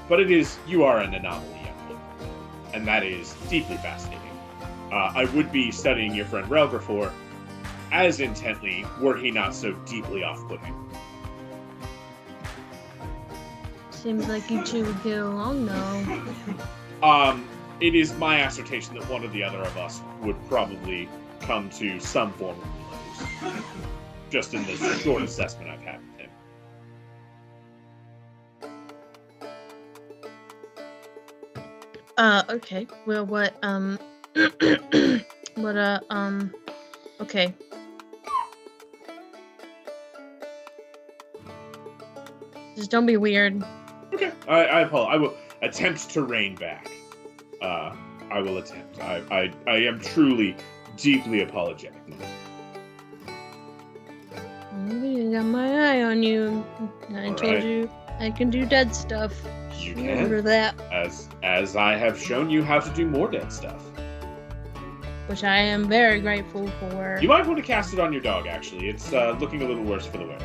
Speaker 1: But you are an anomaly, young woman. And that is deeply fascinating. I would be studying your friend Relgrafor as intently were he not so deeply off-putting.
Speaker 5: Seems like you two would get along, though.
Speaker 1: It is my assertion that one or the other of us would probably come to some form of blows. Just in the short assessment I've had with him.
Speaker 5: Okay. Well, what, okay. Just don't be weird.
Speaker 1: Okay, I apologize. I will attempt to rein back. I will attempt. I am truly, deeply apologetic.
Speaker 5: I got my eye on you. I
Speaker 1: All
Speaker 5: told
Speaker 1: right.
Speaker 5: you I can do dead stuff.
Speaker 1: You
Speaker 5: Remember
Speaker 1: can,
Speaker 5: that.
Speaker 1: as I have shown you how to do more dead stuff.
Speaker 5: Which I am very grateful for.
Speaker 1: You might want to cast it on your dog. Actually, it's looking a little worse for the wear.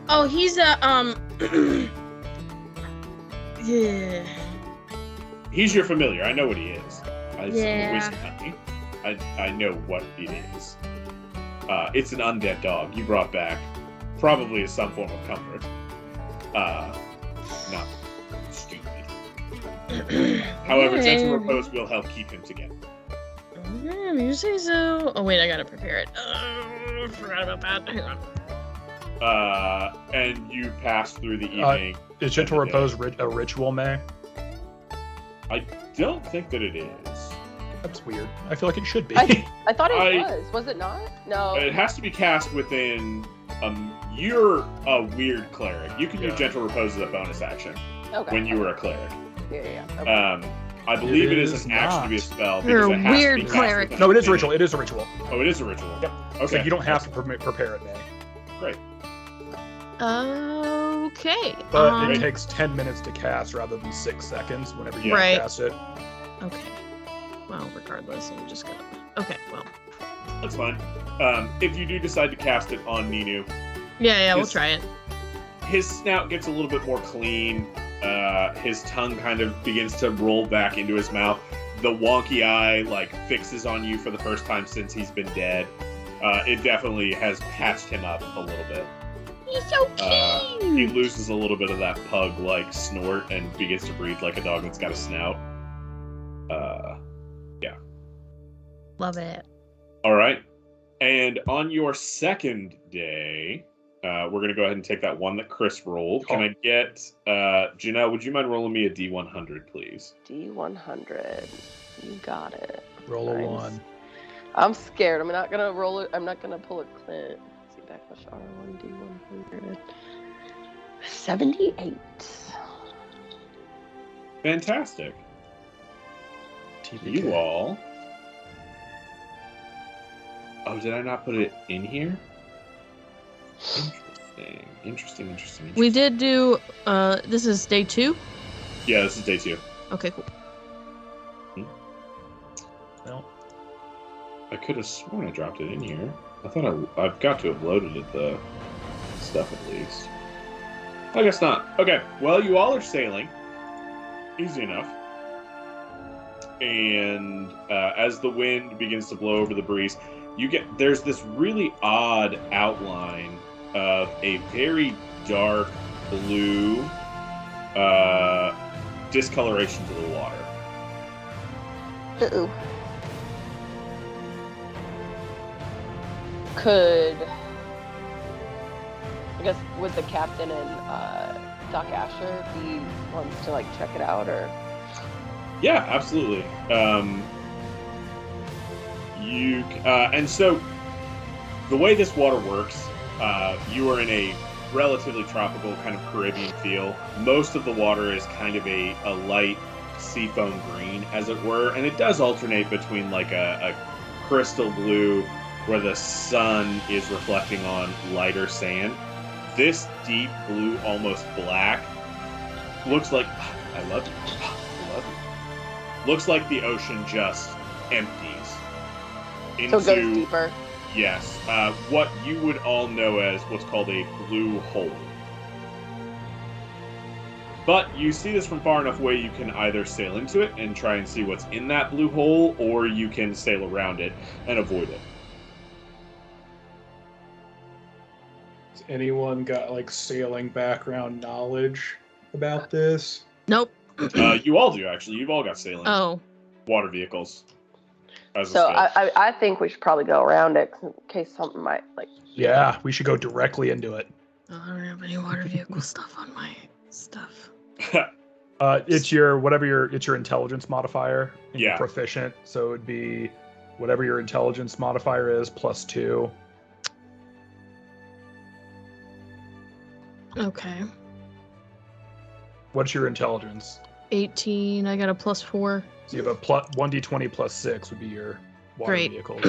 Speaker 5: Oh, he's yeah.
Speaker 1: He's your familiar. I know what he is.
Speaker 5: Yeah.
Speaker 1: I know what it is. It's an undead dog you brought back, probably as some form of comfort. Not stupid. However, gentle repose will help keep him together.
Speaker 5: You say so. Oh wait, I gotta prepare it. I forgot about that. Hang on.
Speaker 1: And you pass through the evening.
Speaker 3: Is gentle repose a ritual, May?
Speaker 1: I don't think that it is.
Speaker 3: That's weird. I feel like it should be.
Speaker 2: I thought it was. Was it not? No.
Speaker 1: It has to be cast within. You're a weird cleric. You can use gentle repose as a bonus action when you were a cleric.
Speaker 2: Yeah. Okay.
Speaker 1: I believe it is an action to be a spell.
Speaker 5: You're
Speaker 1: because
Speaker 5: a
Speaker 1: it has to
Speaker 5: weird
Speaker 1: be cast
Speaker 5: cleric.
Speaker 1: within
Speaker 3: No, it is a
Speaker 1: minute.
Speaker 3: ritual. It is a ritual.
Speaker 1: Oh, it is a ritual.
Speaker 3: Yep.
Speaker 1: Okay.
Speaker 3: So you don't have to prepare it, May.
Speaker 1: Great.
Speaker 5: Okay.
Speaker 3: But it takes 10 minutes to cast rather than 6 seconds whenever you
Speaker 5: Right.
Speaker 3: cast it.
Speaker 5: Okay. Well, regardless, I'm just gonna. Okay. Well.
Speaker 1: That's fine. If you do decide to cast it on Ninu,
Speaker 5: Yeah. We'll try it.
Speaker 1: his snout gets a little bit more clean. His tongue kind of begins to roll back into his mouth. The wonky eye fixes on you for the first time since he's been dead. It definitely has patched him up a little bit.
Speaker 5: He's so cute.
Speaker 1: He loses a little bit of that pug-like snort and begins to breathe like a dog that's got a snout. Yeah.
Speaker 5: Love it.
Speaker 1: All right. And on your second day, we're going to go ahead and take that one that Chris rolled. Can I get, Janelle, would you mind rolling me a D100, please?
Speaker 2: D100. You got it.
Speaker 3: Roll a 1.
Speaker 2: I'm scared. I'm not gonna roll it. I'm not gonna pull a Clint. Let's see, backlash R1 D100. 78.
Speaker 1: Fantastic.
Speaker 3: TPK.
Speaker 1: You all. Oh, did I not put it in here? Interesting.
Speaker 5: We did do. This is day 2.
Speaker 1: Yeah, this is day 2.
Speaker 5: Okay, cool.
Speaker 3: Well,
Speaker 1: I could have sworn I dropped it in here. I thought I've got to have loaded it, the stuff at least. I guess not. Okay, well, you all are sailing. Easy enough. And as the wind begins to blow over the breeze, there's this really odd outline of a very dark blue discoloration to the water.
Speaker 2: Uh-oh. I guess with the captain and Doc Asher, he wants to check it out, or?
Speaker 1: Yeah, absolutely. And so the way this water works, you are in a relatively tropical kind of Caribbean feel. Most of the water is kind of a light seafoam green, as it were, and it does alternate between a crystal blue where the sun is reflecting on lighter sand. This deep blue, almost black, looks like I love you. Looks like the ocean just empties into,
Speaker 2: So it goes deeper.
Speaker 1: Yes, what you would all know as what's called a blue hole. But you see this from far enough away, you can either sail into it and try and see what's in that blue hole, or you can sail around it and avoid it.
Speaker 3: has anyone got sailing background knowledge about this?
Speaker 5: Nope.
Speaker 1: You all do, actually. You've all got sailing water vehicles.
Speaker 2: So I think we should probably go around it in case something might
Speaker 3: Yeah, we should go directly into it.
Speaker 5: I don't have any water vehicle stuff on my stuff.
Speaker 3: It's your intelligence modifier. And
Speaker 1: Yeah.
Speaker 3: You're proficient, so it would be whatever your intelligence modifier is +2.
Speaker 5: Okay.
Speaker 3: What's your intelligence?
Speaker 5: 18. I got a +4.
Speaker 3: So you have a 1d20 plus 6 would be your water
Speaker 5: Great.
Speaker 3: vehicles.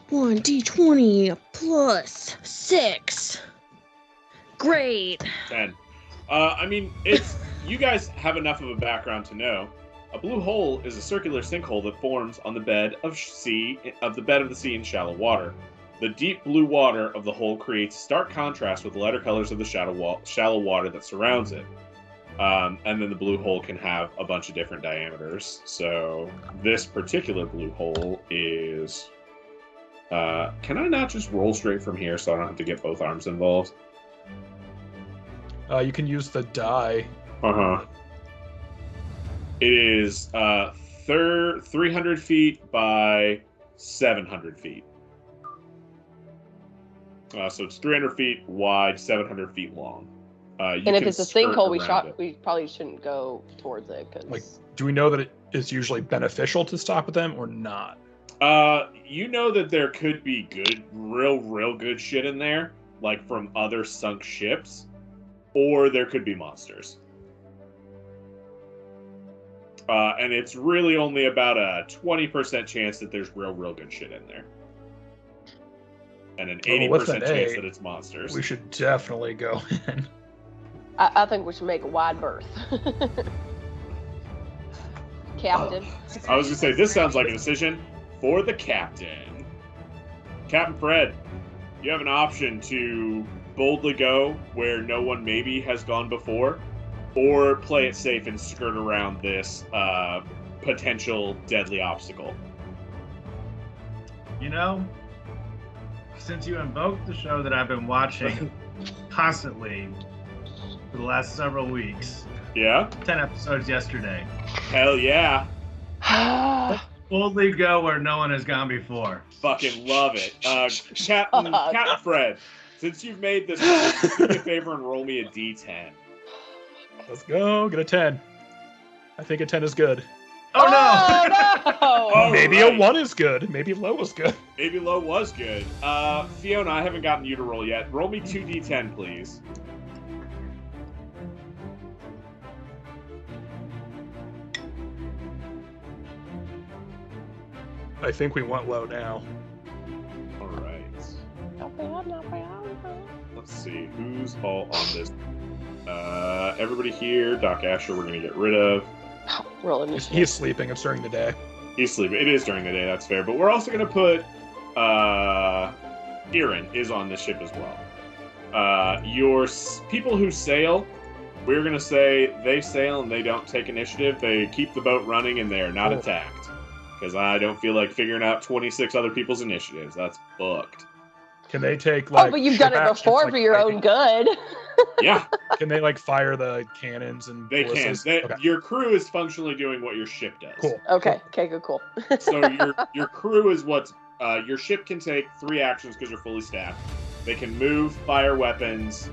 Speaker 5: 1d20 plus 6. Great.
Speaker 1: 10. I mean, it's you guys have enough of a background to know. A blue hole is a circular sinkhole that forms on the bed of the sea in shallow water. The deep blue water of the hole creates stark contrast with the lighter colors of the shallow water that surrounds it. And then the blue hole can have a bunch of different diameters. So this particular blue hole is... can I not just roll straight from here so I don't have to get both arms involved?
Speaker 3: You can use the die.
Speaker 1: Uh-huh. It is 300 feet by 700 feet. So it's 300 feet wide, 700 feet long.
Speaker 2: And if it's a sinkhole, we probably shouldn't go towards it. Cause...
Speaker 3: Like, do we know that it is usually beneficial to stop with them or not?
Speaker 1: You know that there could be good, real good shit in there, like from other sunk ships, or there could be monsters. And it's really only about a 20% chance that there's real good shit in there. And an 80% chance that it's monsters.
Speaker 3: We should definitely go in.
Speaker 2: I think we should make a wide berth. Captain.
Speaker 1: I was going to say, this sounds like a decision for the captain. Captain Fred, you have an option to boldly go where no one maybe has gone before, or play it safe and skirt around this potential deadly obstacle.
Speaker 4: You know, since you invoked the show that I've been watching constantly for the last several weeks.
Speaker 1: Yeah?
Speaker 4: 10 episodes yesterday.
Speaker 1: Hell yeah.
Speaker 4: Boldly go where no one has gone before.
Speaker 1: Fucking love it. Captain Fred, since you've made this, do me a favor and roll me a d10.
Speaker 3: Let's go. Get a 10. I think a 10 is good.
Speaker 4: Oh no!
Speaker 1: Oh,
Speaker 3: Maybe
Speaker 1: right.
Speaker 3: a 1 is good. Maybe low was good.
Speaker 1: Maybe low was good. Fiona, I haven't gotten you to roll yet. Roll me 2d10, please.
Speaker 3: I think we want low now.
Speaker 1: All right. Let's see who's all on this. Everybody here. Doc Asher, we're gonna get rid of.
Speaker 2: Rolling.
Speaker 3: He's sleeping. It's during the day.
Speaker 1: He's sleeping. It is during the day. That's fair. But we're also gonna put. Irin is on this ship as well. Your people who sail, we're gonna say they sail and they don't take initiative. They keep the boat running and they are not attacked. Because I don't feel like figuring out 26 other people's initiatives. That's booked.
Speaker 3: Can they take like?
Speaker 2: Oh, but you've done it before for your own good.
Speaker 1: Yeah.
Speaker 3: Can they like fire the cannons and?
Speaker 1: They can.
Speaker 3: Okay.
Speaker 1: Your crew is functionally doing what your ship does.
Speaker 3: Cool.
Speaker 2: Okay. Okay. Cool.
Speaker 1: So your crew is what's your ship can take 3 actions because you're fully staffed. They can move, fire weapons,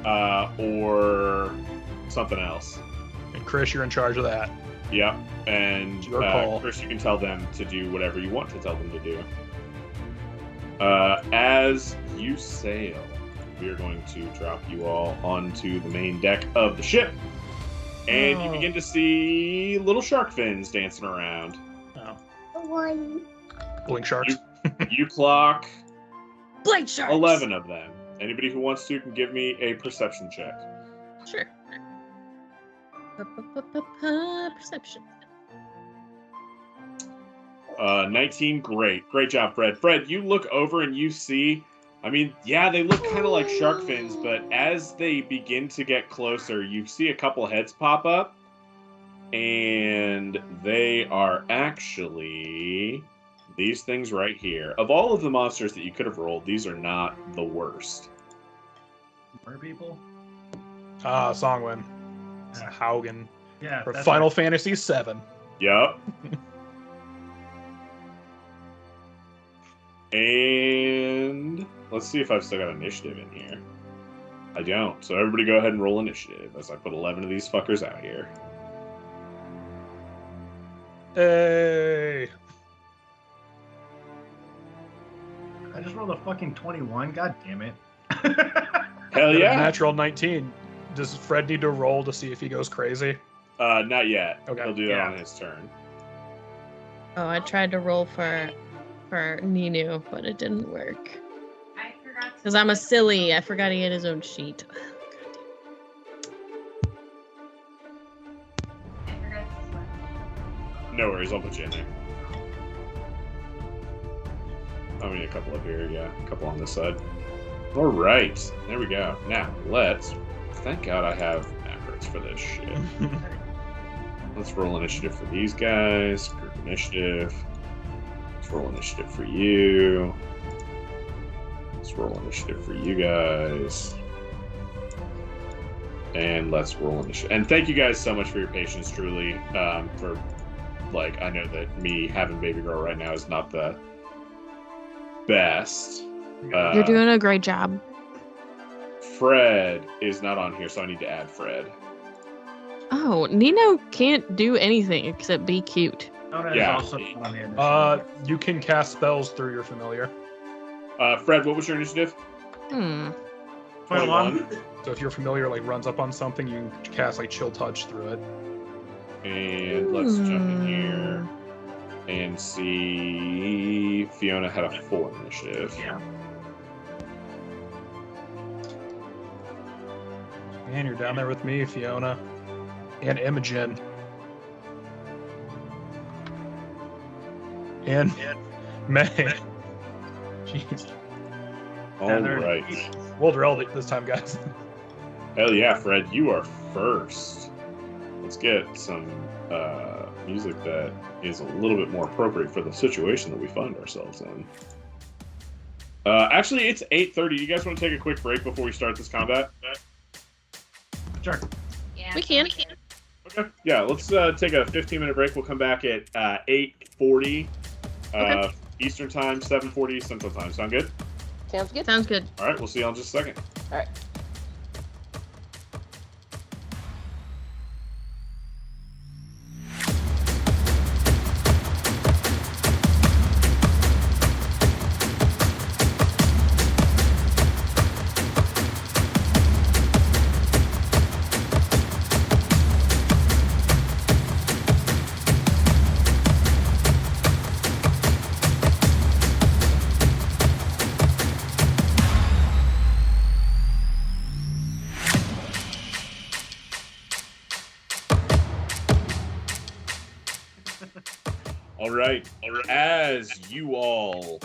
Speaker 1: or something else.
Speaker 3: And Chris, you're in charge of that.
Speaker 1: Yep. And
Speaker 3: Your call.
Speaker 1: Chris, you can tell them to do whatever you want to tell them to do. As you sail, we are going to drop you all onto the main deck of the ship. And you begin to see little shark fins dancing around.
Speaker 3: Oh. Blink sharks.
Speaker 1: You clock
Speaker 5: Blink sharks.
Speaker 1: 11 of them. Anybody who wants to can give me a perception check.
Speaker 5: Sure. Perception.
Speaker 1: 19, great job, Fred. Fred, you look over and you see, I mean, yeah, they look kind of like shark fins, but as they begin to get closer, you see a couple heads pop up, and they are actually these things right here. Of all of the monsters that you could have rolled, these are not the worst.
Speaker 4: Mer people?
Speaker 3: Songwin.
Speaker 4: Yeah.
Speaker 3: Haugen.
Speaker 4: Yeah.
Speaker 3: For
Speaker 4: that's
Speaker 3: Final
Speaker 4: right.
Speaker 3: Fantasy VII.
Speaker 1: Yep. And let's see if I've still got initiative in here. I don't. So everybody go ahead and roll initiative as I put 11 of these fuckers out here.
Speaker 3: Hey.
Speaker 4: I just rolled a fucking 21. God damn it.
Speaker 1: Hell yeah.
Speaker 3: Natural 19. Does Fred need to roll to see if he goes crazy?
Speaker 1: Not yet.
Speaker 3: Okay.
Speaker 1: He'll do that on his turn.
Speaker 5: Oh, I tried to roll for Ninu, but it didn't work. Because I'm a silly. I forgot he had his own sheet.
Speaker 1: No worries, I'll put you in there. I mean, a couple up here, yeah. A couple on this side. All right, there we go. Now, let's... Thank God I have macros for this shit. Let's roll initiative for these guys. Group initiative. Let's roll initiative for you. Let's roll initiative for you guys. And let's roll initiative. And thank you guys so much for your patience, truly. For, like, I know that me having baby girl right now is not the best.
Speaker 5: You're doing a great job.
Speaker 1: Fred is not on here, so I need to add Fred.
Speaker 5: Oh, Nino can't do anything except be cute.
Speaker 4: Nona
Speaker 1: Yeah.
Speaker 4: is also on the initiative.
Speaker 3: You can cast spells through your familiar.
Speaker 1: Fred, what was your initiative?
Speaker 4: 21.
Speaker 3: So if your familiar like runs up on something, you can cast like chill touch through it.
Speaker 1: And let's jump in here and see. Fiona had a 4 initiative.
Speaker 4: Yeah.
Speaker 3: And you're down there with me, Fiona, and Imogen, and May. Jeez.
Speaker 1: All
Speaker 4: Heather.
Speaker 1: right.
Speaker 3: We'll drill it this time, guys.
Speaker 1: Hell yeah, Fred, you are first. Let's get some music that is a little bit more appropriate for the situation that we find ourselves in. Actually, it's 8:30. You guys want to take a quick break before we start this combat?
Speaker 4: Sure.
Speaker 2: Yeah,
Speaker 5: We can.
Speaker 1: Okay. Yeah, let's take a 15-minute break. We'll come back at 8:40
Speaker 5: Okay.
Speaker 1: Eastern Time, 7:40 Central Time. Sound good?
Speaker 2: Sounds good.
Speaker 5: Sounds good.
Speaker 1: All right, we'll see you in just a second.
Speaker 2: All right.
Speaker 1: All right. As you all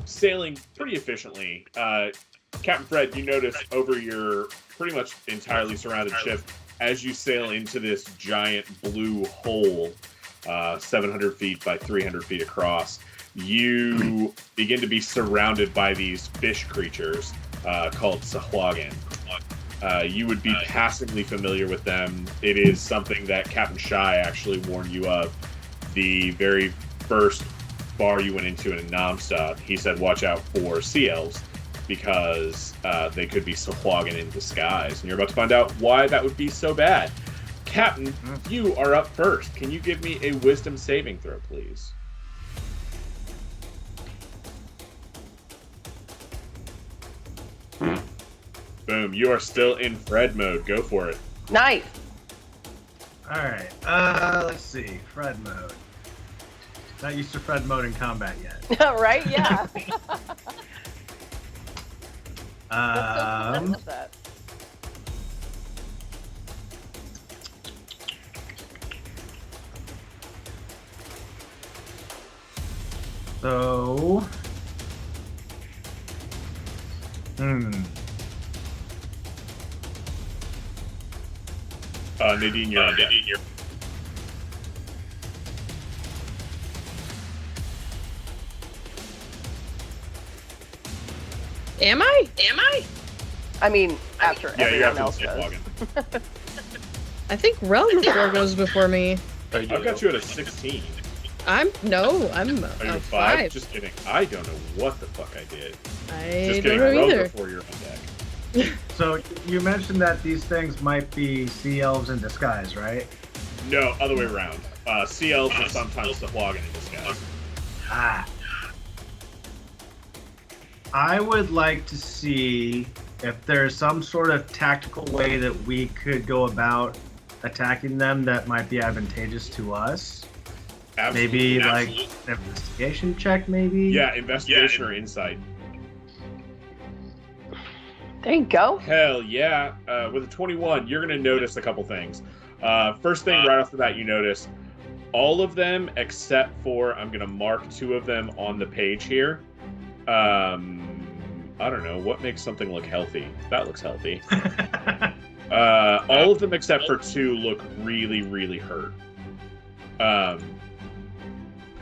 Speaker 1: sailing pretty efficiently, Captain Fred, you notice over your pretty much entirely surrounded ship, as you sail into this giant blue hole, 700 feet by 300 feet across, you begin to be surrounded by these fish creatures called Sahuagin. You would be passively familiar with them. It is something that Captain Shy actually warned you of the very first bar you went into in Namstad. He said, watch out for sea elves because they could be Sahuagin in disguise. And you're about to find out why that would be so bad. Captain, you are up first. Can you give me a wisdom saving throw, please? Boom. You are still in Fred mode. Go for it.
Speaker 2: Nice.
Speaker 4: All right. Let's see. Fred mode. Not used to Fred mode in combat yet.
Speaker 2: Right? Yeah.
Speaker 4: Um,
Speaker 2: That.
Speaker 4: so.
Speaker 1: Nadine, you're on deck.
Speaker 5: Am I?
Speaker 2: I mean, after
Speaker 1: Yeah, you're
Speaker 2: everyone
Speaker 1: after
Speaker 2: else
Speaker 1: the
Speaker 2: goes.
Speaker 1: Sahuagin.
Speaker 5: I think Realm before goes before me.
Speaker 1: I've got you at a 16.
Speaker 5: I'm
Speaker 1: Are you
Speaker 5: a
Speaker 1: a 5?
Speaker 5: 5.
Speaker 1: Just kidding. I don't know what the fuck I did.
Speaker 5: I
Speaker 1: Just
Speaker 5: don't
Speaker 1: kidding.
Speaker 5: know
Speaker 1: Roll
Speaker 5: either.
Speaker 1: before you're on deck.
Speaker 4: So you mentioned that these things might be sea elves in disguise, right?
Speaker 1: No, other way around. Sea elves are sometimes Sahuagin in disguise.
Speaker 4: I would like to see if there's some sort of tactical way that we could go about attacking them that might be advantageous to us. Maybe like an investigation check, maybe?
Speaker 1: Yeah, investigation or insight.
Speaker 2: There you go.
Speaker 1: Hell yeah. With a 21, you're going to notice a couple things. First thing right off the bat, you notice all of them except for, I'm going to mark 2 of them on the page here. I don't know. What makes something look healthy? That looks healthy. All of them except for 2 look really, really hurt.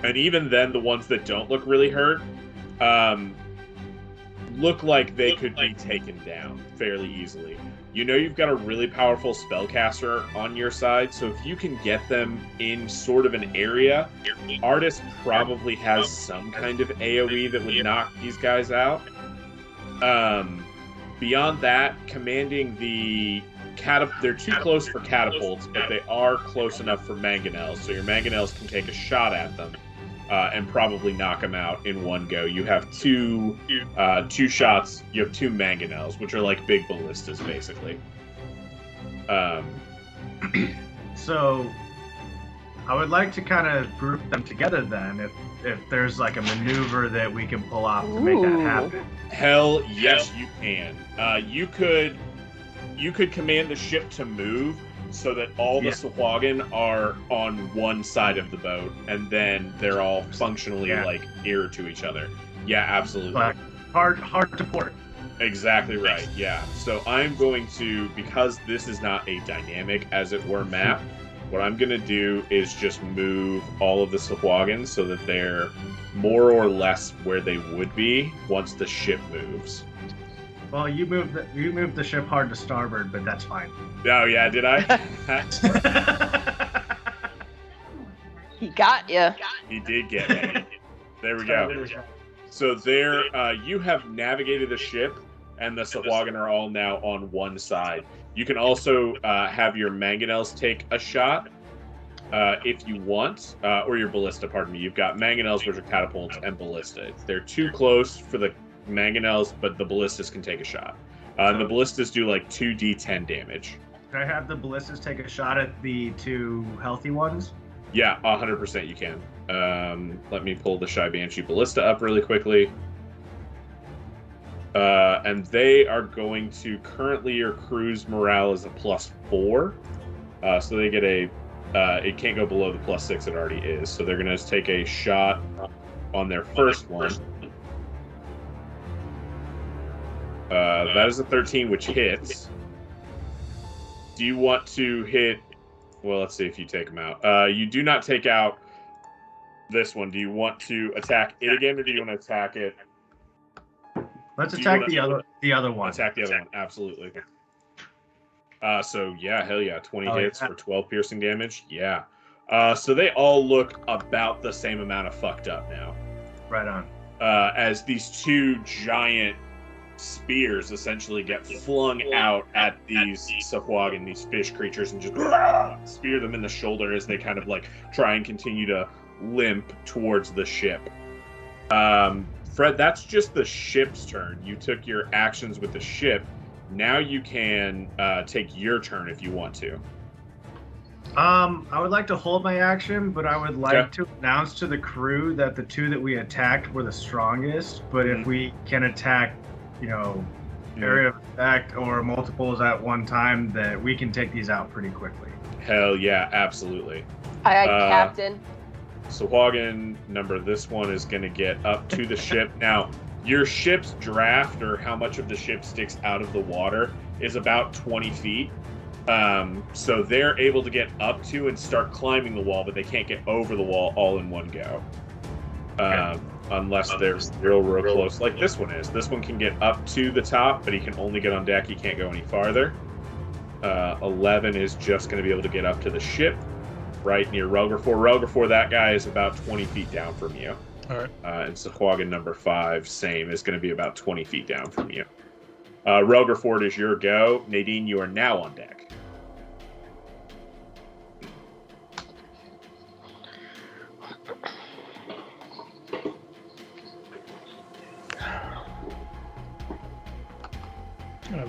Speaker 1: And even then, the ones that don't look really hurt look like they could be taken down fairly easily. You know you've got a really powerful spellcaster on your side, so if you can get them in sort of an area, Artist probably has some kind of AoE that would knock these guys out. Beyond that, commanding the they're too close for catapults, but they are close enough for mangonels, so your mangonels can take a shot at them and probably knock them out in one go. You have two shots. You have 2 mangonels, which are like big ballistas, basically.
Speaker 4: So, I would like to kind of group them together then, if there's like a maneuver that we can pull off to make that happen.
Speaker 1: Hell yes, you can. You could command the ship to move so that all the Sahuagin are on one side of the boat, and then they're all functionally like nearer to each other. Yeah, absolutely.
Speaker 4: But hard to port.
Speaker 1: Exactly right. Yeah. So I'm going to, because this is not a dynamic, as it were, map. What I'm going to do is just move all of the Sahuagins so that they're more or less where they would be once the ship moves.
Speaker 4: Well, you moved the ship hard to starboard, but that's fine.
Speaker 1: Oh yeah, did I?
Speaker 2: He got you.
Speaker 1: He did get me. There we go. So there, you have navigated the ship, and the Sahuagin are all now on one side. You can also have your mangonels take a shot if you want, or your ballista, pardon me. You've got mangonels, which are catapults, and ballista. They're too close for the mangonels, but the ballistas can take a shot. And the ballistas do like 2d10 damage.
Speaker 4: Can I have the ballistas take a shot at the 2 healthy ones?
Speaker 1: Yeah, 100% you can. Let me pull the Shy Banshee Ballista up really quickly. And they are going to, currently your crew's morale is a +4. So they get a, it can't go below the +6 it already is. So they're going to take a shot on their first one. That is a 13, which hits. Do you want to hit... Well, let's see if you take them out. You do not take out this one. Do you want to attack it again, or do you want to attack it?
Speaker 4: Let's attack the other one.
Speaker 1: Attack the other one, absolutely. So, yeah, hell yeah. 20 hits for 12 piercing damage. Yeah. So they all look about the same amount of fucked up now.
Speaker 4: Right on.
Speaker 1: As these 2 giant spears essentially get flung out at these Sahuagin, these fish creatures, and just spear them in the shoulder as they kind of like try and continue to limp towards the ship. Fred, that's just the ship's turn. You took your actions with the ship. Now you can take your turn if you want to.
Speaker 4: I would like to hold my action, but I would like to announce to the crew that the 2 that we attacked were the strongest. But if we can attack, area of effect or multiples at one time, that we can take these out pretty quickly.
Speaker 1: Hell yeah, absolutely.
Speaker 2: Aye, Captain.
Speaker 1: Sahuagin number this one is going to get up to the ship. Now, your ship's draft, or how much of the ship sticks out of the water, is about 20 feet. So they're able to get up to and start climbing the wall, but they can't get over the wall all in one go. Unless they're real close, like this one is. This one can get up to the top, but he can only get on deck. He can't go any farther. 11 is just going to be able to get up to the ship, right near Rogerfor. Rogerfor, that guy is about 20 feet down from you.
Speaker 3: All right.
Speaker 1: And Sahuagin number 5, same, is going to be about 20 feet down from you. Rogerford is your go. Nadine, you are now on deck.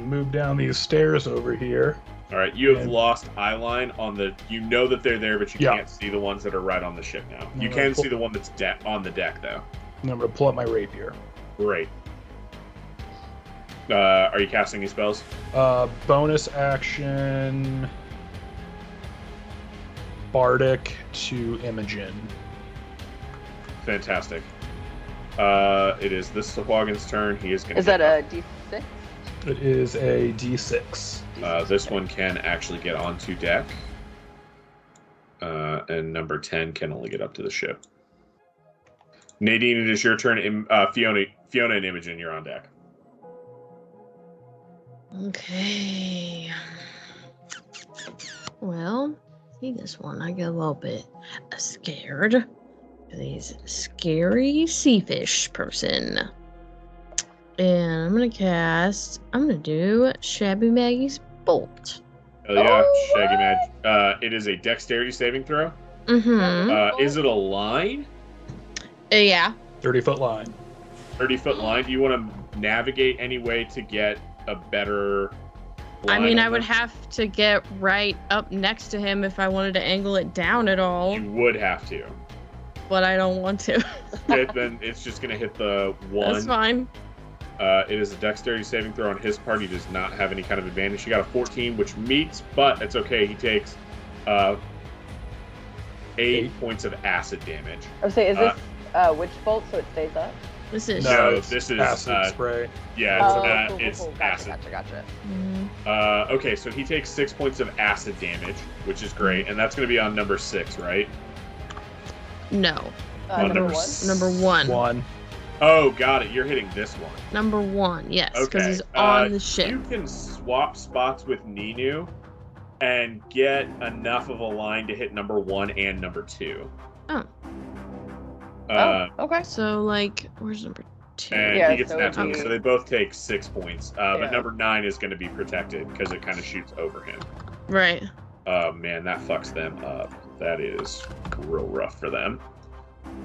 Speaker 3: move down these stairs over here.
Speaker 1: All right, you have
Speaker 3: And-
Speaker 1: lost eyeline on the. You know that they're there, but you
Speaker 3: Yeah.
Speaker 1: can't see the ones that are right on the ship now. You
Speaker 3: No,
Speaker 1: can
Speaker 3: pull-
Speaker 1: see the one that's on the deck, though.
Speaker 3: And I'm gonna pull up my rapier.
Speaker 1: Great. Are you casting any spells?
Speaker 3: Bonus action. Bardic to Imogen.
Speaker 1: Fantastic. It is this Sahuagin's turn. He is going to.
Speaker 2: Is that a D6?
Speaker 3: It is a D6.
Speaker 1: This one can actually get onto deck. And number 10 can only get up to the ship. Nadine, it is your turn. Fiona and Imogen, you're on deck.
Speaker 5: Okay. Well, see this one. I get a little bit scared. He's a scary sea fish person. And I'm gonna do Shabby Maggie's Bolt.
Speaker 1: Oh yeah,
Speaker 2: Oh,
Speaker 1: Shaggy Mag. It is a dexterity saving throw.
Speaker 5: Mm-hmm.
Speaker 1: Is it a line?
Speaker 5: Yeah.
Speaker 3: 30-foot line.
Speaker 1: 30-foot line? Do you want to navigate any way to get a better
Speaker 5: I
Speaker 1: line
Speaker 5: mean,
Speaker 1: on
Speaker 5: I would
Speaker 1: them?
Speaker 5: have to get right up next to him if I wanted to angle it down at all,
Speaker 1: You would have to.
Speaker 5: but I don't want to.
Speaker 1: Okay, then it's just going to hit the one.
Speaker 5: That's fine.
Speaker 1: It is a dexterity saving throw on his part. He does not have any kind of advantage. He got a 14, which meets, but it's okay. He takes 8 points of acid damage.
Speaker 2: I would say, is this witch bolt so it stays up?
Speaker 5: This is.
Speaker 1: No,
Speaker 3: it's
Speaker 1: this is,
Speaker 3: acid spray.
Speaker 1: Yeah,
Speaker 2: Cool,
Speaker 1: it's
Speaker 2: cool.
Speaker 1: acid.
Speaker 2: Gotcha.
Speaker 5: Mhm.
Speaker 1: Okay, so he takes 6 points of acid damage, which is great, and that's going to be on number 6, right?
Speaker 5: No.
Speaker 1: On
Speaker 2: Number
Speaker 1: number
Speaker 2: one?
Speaker 1: s-
Speaker 5: Number one.
Speaker 3: One.
Speaker 1: Oh, got it. You're hitting this one.
Speaker 5: Number one, yes, because
Speaker 1: Okay.
Speaker 5: he's on the ship.
Speaker 1: You can swap spots with Ninu and get enough of a line to hit number 1 and number 2.
Speaker 5: Oh.
Speaker 2: Okay.
Speaker 5: So, like, where's number 2?
Speaker 1: And
Speaker 2: Yeah,
Speaker 1: he gets
Speaker 2: so
Speaker 1: that
Speaker 2: it'd
Speaker 1: 20,
Speaker 2: be-
Speaker 1: so they both take 6 points.
Speaker 2: Yeah.
Speaker 1: But number 9 is going to be protected because it kind of shoots over him.
Speaker 5: Right.
Speaker 1: Oh man, that fucks them up. That is real rough for them.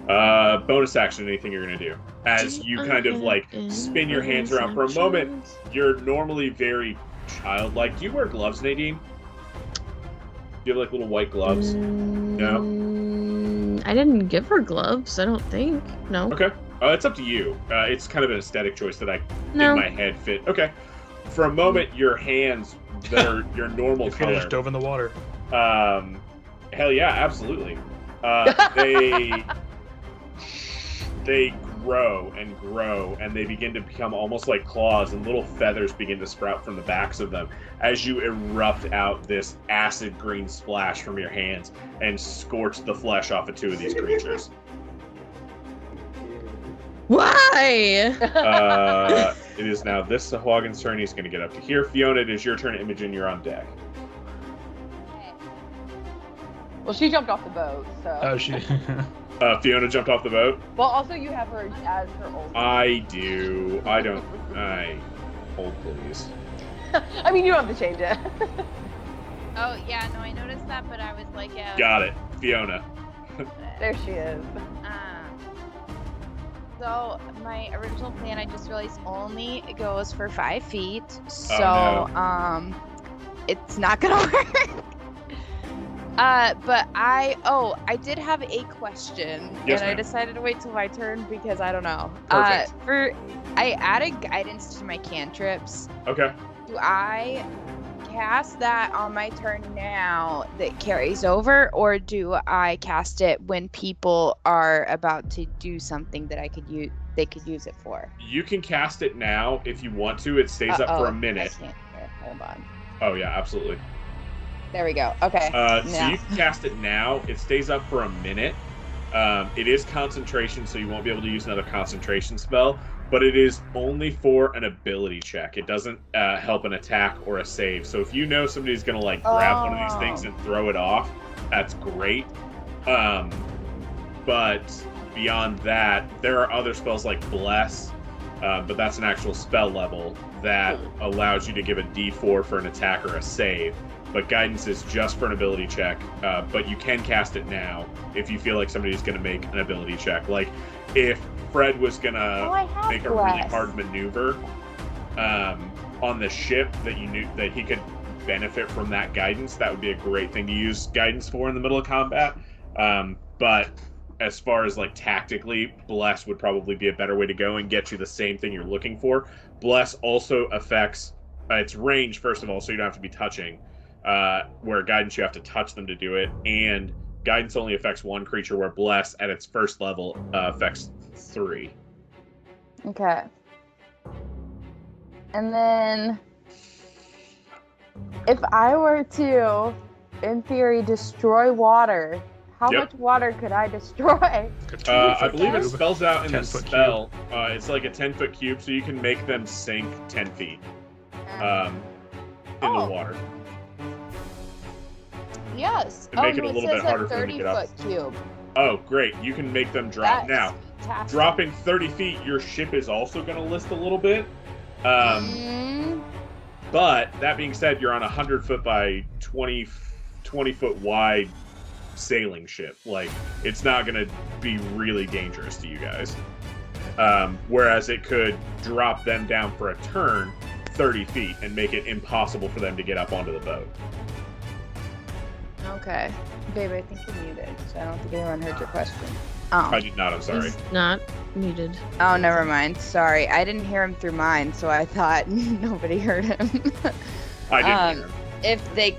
Speaker 1: Bonus action, anything you're gonna do. As you kind of like spin your hands around for a moment, you're normally very childlike. Do you wear gloves, Nadine? Do you have like little white gloves?
Speaker 5: I didn't give her gloves, I don't think. No.
Speaker 1: Okay. It's up to you. It's kind of an aesthetic choice that I
Speaker 5: No.
Speaker 1: in my head fit. Okay. For a moment, your hands that are your normal
Speaker 3: You finished,
Speaker 1: color.
Speaker 3: dove in the water.
Speaker 1: Hell yeah, absolutely. They grow and grow, and they begin to become almost like claws, and little feathers begin to sprout from the backs of them as you erupt out this acid green splash from your hands and scorch the flesh off of 2 of these creatures.
Speaker 5: Why?
Speaker 1: It is now this Sahuagin's turn. He's going to get up to here. Fiona, it is your turn. Imogen, you're on deck.
Speaker 2: Well, she jumped off the boat, so.
Speaker 3: Oh, she.
Speaker 1: Fiona jumped off the boat.
Speaker 2: Well, also you have her as her old.
Speaker 1: I do. I don't. Hold, please.
Speaker 2: I mean, you don't have to change it.
Speaker 6: Oh, yeah, no, I noticed that, but I was like,
Speaker 1: Got it. Fiona.
Speaker 2: There she is.
Speaker 6: So, my original plan, I just realized only goes for 5 feet. So,
Speaker 1: no.
Speaker 6: It's not gonna work. But I did have a question,
Speaker 1: Yes,
Speaker 6: and I
Speaker 1: ma'am.
Speaker 6: decided to wait till my turn because I don't know.
Speaker 1: Perfect.
Speaker 6: I added guidance to my cantrips.
Speaker 1: Okay.
Speaker 6: Do I cast that on my turn now that carries over, or do I cast it when people are about to do something that they could use it for?
Speaker 1: You can cast it now if you want to. It stays up for a minute.
Speaker 6: I can't hear. Hold on.
Speaker 1: Oh yeah, absolutely.
Speaker 6: There we go. Okay.
Speaker 1: So
Speaker 6: Yeah.
Speaker 1: you can cast it now. It stays up for a minute. It is concentration, so you won't be able to use another concentration spell. But it is only for an ability check. It doesn't help an attack or a save. So if you know somebody's gonna like grab one of these things and throw it off, that's great. But beyond that, there are other spells like Bless, but that's an actual spell level that allows you to give a D4 for an attack or a save. But guidance is just for an ability check. But you can cast it now if you feel like somebody's going to make an ability check. Like if Fred was going to
Speaker 6: I have
Speaker 1: make a really
Speaker 6: Bless.
Speaker 1: hard maneuver, on the ship that you knew that he could benefit from that guidance, that would be a great thing to use guidance for in the middle of combat. But as far as like tactically, Bless would probably be a better way to go and get you the same thing you're looking for. Bless also affects its range, first of all, so you don't have to be touching. Where guidance, you have to touch them to do it, and guidance only affects one creature, where Bless at its first level affects 3.
Speaker 6: Okay. And then, if I were to, in theory, destroy water, how much water could I destroy?
Speaker 1: I believe it spells out in the
Speaker 3: 10-foot
Speaker 1: spell. It's like a 10-foot cube, so you can make them sink 10 feet in the water.
Speaker 6: Yes.
Speaker 1: To make it a little bit harder for them to get up.
Speaker 6: 30-foot cube.
Speaker 1: Oh, great. You can make them drop.
Speaker 6: That's
Speaker 1: Now,
Speaker 6: fantastic.
Speaker 1: dropping 30 feet, your ship is also going to list a little bit. But, that being said, you're on a 100-foot by 20-foot wide sailing ship. Like, it's not going to be really dangerous to you guys. Whereas it could drop them down for a turn 30 feet and make it impossible for them to get up onto the boat.
Speaker 6: Okay. Babe, I think you're muted, so I don't think anyone heard your question. Oh.
Speaker 1: I did not, I'm sorry.
Speaker 5: He's not muted.
Speaker 6: Oh, never mind. Sorry. I didn't hear him through mine, so I thought nobody heard him.
Speaker 1: I didn't hear him.
Speaker 6: If they...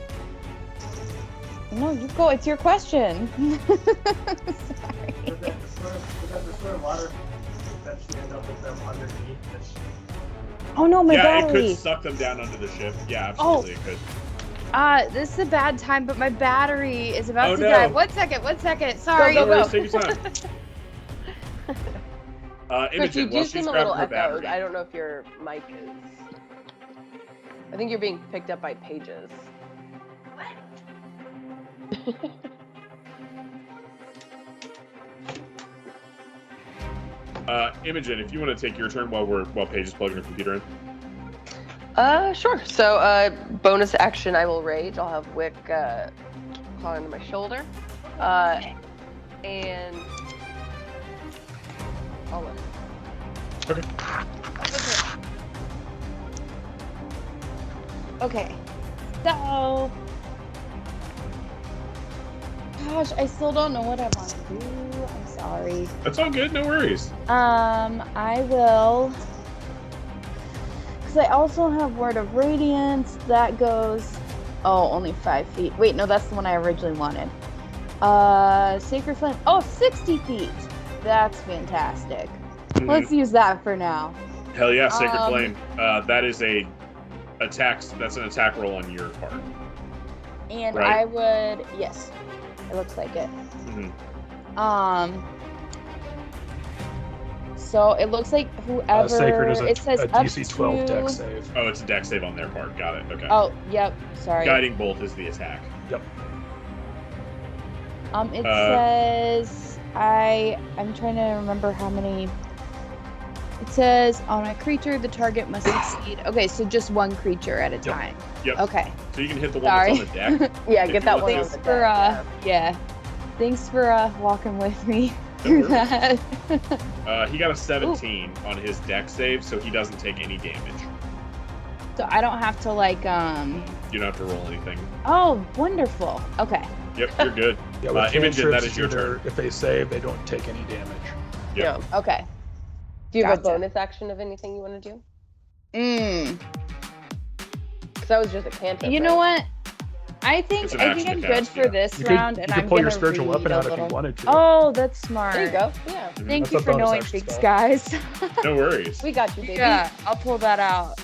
Speaker 6: No, you go. It's your question. Sorry.
Speaker 4: Would that destroy water eventually end up with them underneath?
Speaker 6: Oh no, my
Speaker 1: Yeah,
Speaker 6: battery.
Speaker 1: it could suck them down under the ship. Yeah, absolutely, it could.
Speaker 6: This is a bad time, but my battery is about to
Speaker 1: no.
Speaker 6: die. One second. Sorry.
Speaker 1: No worries, take your time.
Speaker 2: Chris,
Speaker 1: Imogen,
Speaker 2: you
Speaker 1: while
Speaker 2: do
Speaker 1: she's
Speaker 2: seem a
Speaker 1: grabbing
Speaker 2: little
Speaker 1: her
Speaker 2: echoed.
Speaker 1: battery.
Speaker 2: I don't know if your mic is. I think you're being picked up by pages.
Speaker 1: Imogen, if you want to take your turn while Paige is plugging her computer in.
Speaker 2: Sure. So, bonus action, I will rage. I'll have Wick claw onto my shoulder. And I'll let
Speaker 6: Okay. So, gosh, I still don't know what I want to do. I'm sorry.
Speaker 1: That's all good, no worries.
Speaker 6: I will, because I also have Word of Radiance. That goes, only 5 feet. Wait, no, that's the one I originally wanted. Sacred Flame. 60 feet. That's fantastic.
Speaker 1: Mhm.
Speaker 6: Let's use that for now.
Speaker 1: Hell yeah, Sacred Flame. That is a attack. That's an attack roll on your part.
Speaker 6: And
Speaker 1: Right.
Speaker 6: I would, yes, it looks like it.
Speaker 1: Mm-hmm.
Speaker 6: So it looks like whoever,
Speaker 3: Sacred is
Speaker 6: it says
Speaker 3: a
Speaker 6: up
Speaker 3: DC 12
Speaker 6: to...
Speaker 3: dex save.
Speaker 1: Oh, it's a dex save on their part. Got it. Okay.
Speaker 6: Oh, yep, sorry.
Speaker 1: Guiding Bolt is the attack.
Speaker 3: Yep.
Speaker 6: It says, I'm trying to remember how many. It says, on a creature, the target must succeed. Okay, so just one creature at a time.
Speaker 1: Yep.
Speaker 6: Okay.
Speaker 1: So you can hit the one that's on the deck.
Speaker 2: Yeah,
Speaker 1: If
Speaker 2: get
Speaker 1: you
Speaker 2: that
Speaker 1: want
Speaker 2: one
Speaker 1: to.
Speaker 2: on the
Speaker 6: Thanks
Speaker 2: deck.
Speaker 6: for, yeah. Thanks for walking with me
Speaker 1: No
Speaker 6: through
Speaker 1: worries.
Speaker 6: that.
Speaker 1: He got a 17 on his deck save, so he doesn't take any damage.
Speaker 6: So I don't have to, like,
Speaker 1: You don't have to roll anything.
Speaker 6: Oh, wonderful. Okay.
Speaker 1: Yep, you're good.
Speaker 3: Yeah, with
Speaker 1: Imogen, that
Speaker 3: cantrips,
Speaker 1: is your
Speaker 3: either-
Speaker 1: turn.
Speaker 3: If they save, they don't take any damage.
Speaker 1: Yep.
Speaker 2: Yeah.
Speaker 6: Okay.
Speaker 2: Do you have a
Speaker 6: Gotcha.
Speaker 2: bonus action of anything you want to do? Because that was just a cantrip.
Speaker 6: You know
Speaker 2: right?
Speaker 6: what? I think
Speaker 1: It's an
Speaker 6: I'm
Speaker 1: action to
Speaker 6: good
Speaker 1: cast,
Speaker 6: for
Speaker 1: yeah.
Speaker 6: this
Speaker 3: You
Speaker 6: round,
Speaker 3: could,
Speaker 6: and
Speaker 3: you
Speaker 6: I'm
Speaker 3: could pull your
Speaker 6: gonna
Speaker 3: spiritual
Speaker 6: read
Speaker 3: weapon
Speaker 6: a
Speaker 3: out if
Speaker 6: little.
Speaker 3: you wanted to.
Speaker 6: Oh, that's smart.
Speaker 2: There you go. Yeah.
Speaker 6: Thank
Speaker 3: That's
Speaker 6: you
Speaker 3: a
Speaker 6: for
Speaker 3: bonus
Speaker 6: knowing
Speaker 3: action
Speaker 6: things,
Speaker 3: spell.
Speaker 6: guys.
Speaker 1: No worries.
Speaker 2: We got you, baby.
Speaker 6: Yeah, I'll pull that out.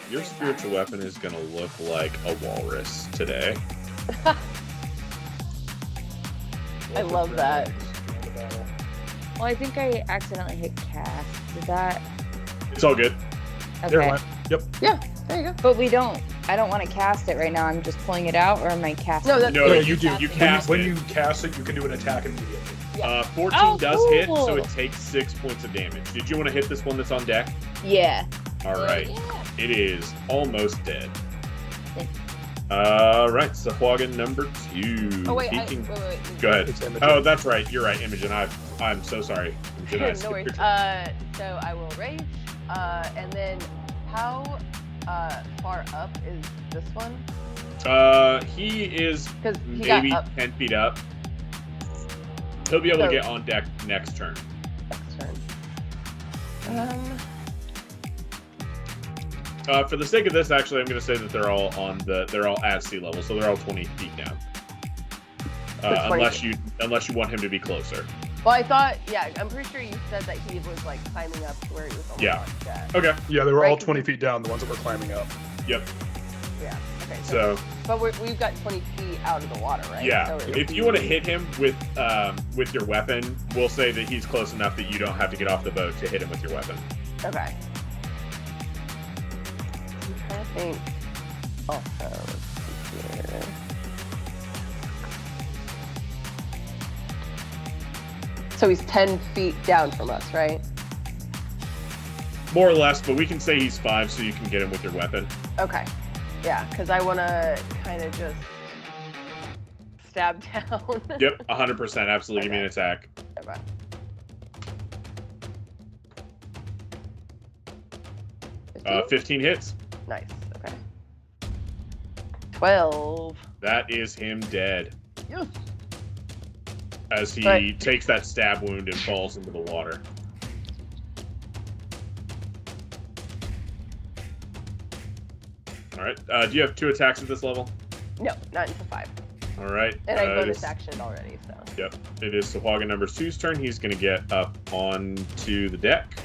Speaker 1: Your spiritual weapon is going to look like a walrus today.
Speaker 2: I love that.
Speaker 6: Well, I think I accidentally hit cast. Did that?
Speaker 1: It's all good.
Speaker 3: There
Speaker 6: Okay.
Speaker 3: it went. Yep.
Speaker 2: There you go.
Speaker 6: But we don't. I don't want to cast it right now. I'm just pulling it out, or am I casting?
Speaker 2: No, that's
Speaker 1: No,
Speaker 3: Yeah,
Speaker 1: you
Speaker 3: you do.
Speaker 1: You
Speaker 3: When
Speaker 1: cast
Speaker 3: when
Speaker 1: it.
Speaker 3: you cast it, you can do an attack immediately.
Speaker 1: 14
Speaker 6: Oh,
Speaker 1: does hit, so
Speaker 6: cool.
Speaker 1: it takes 6 points of damage. Did you want to hit this one that's on deck?
Speaker 6: Yeah.
Speaker 1: All right. It is almost dead.
Speaker 6: Thank
Speaker 1: All right, Sahuagin number 2.
Speaker 2: Oh, wait.
Speaker 1: He
Speaker 2: Wait.
Speaker 1: can-
Speaker 2: Wait.
Speaker 1: Go ahead.
Speaker 3: It's Imogen.
Speaker 1: Oh, that's right. You're right, Imogen. I'm so sorry. Imogen, I
Speaker 2: No
Speaker 1: skipped
Speaker 2: worries.
Speaker 1: your turn.
Speaker 2: So I will rage. And then how far up is this one?
Speaker 1: He is
Speaker 2: 'Cause he got
Speaker 1: maybe
Speaker 2: up.
Speaker 1: 10 feet up. He'll be able to
Speaker 2: So-
Speaker 1: get on deck next turn.
Speaker 2: Next turn.
Speaker 1: For the sake of this, actually, I'm going to say that they're all at sea level, so they're all 20 feet down.
Speaker 2: So 20
Speaker 1: Unless you want him to be closer.
Speaker 2: Well, I thought, yeah, I'm pretty sure you said that he was like climbing up to where he was on
Speaker 1: Yeah.
Speaker 2: the deck.
Speaker 1: Okay.
Speaker 3: Yeah, they were all
Speaker 2: Right.
Speaker 3: 20 feet down, the ones that were climbing up.
Speaker 1: Yep.
Speaker 2: Yeah. Okay.
Speaker 1: So
Speaker 2: But we've got 20 feet out of the water, right?
Speaker 1: yeah,
Speaker 2: So
Speaker 1: if you want to hit him with your weapon, we'll say that he's close enough that you don't have to get off the boat to hit him with your weapon.
Speaker 2: Okay. I'm trying to think. Also, let's see here. So he's 10 feet down from us, right?
Speaker 1: More or less, but we can say he's 5 so you can get him with your weapon.
Speaker 2: Okay. Yeah, because I want to kind of just stab down.
Speaker 1: Yep, 100%. Absolutely. Give me an attack.
Speaker 2: Okay.
Speaker 1: Uh, 15 hits.
Speaker 2: Nice. Okay. 12.
Speaker 1: That is him dead.
Speaker 2: Yes.
Speaker 1: As he
Speaker 2: But-
Speaker 1: takes that stab wound and falls into the water. All right. Do you have 2 attacks at this level?
Speaker 2: No, not until 5.
Speaker 1: All right.
Speaker 2: And I
Speaker 1: it
Speaker 2: bonus
Speaker 1: is-
Speaker 2: action already, so.
Speaker 1: Yep. It is Sahuagin number 2's turn. He's going to get up onto the deck.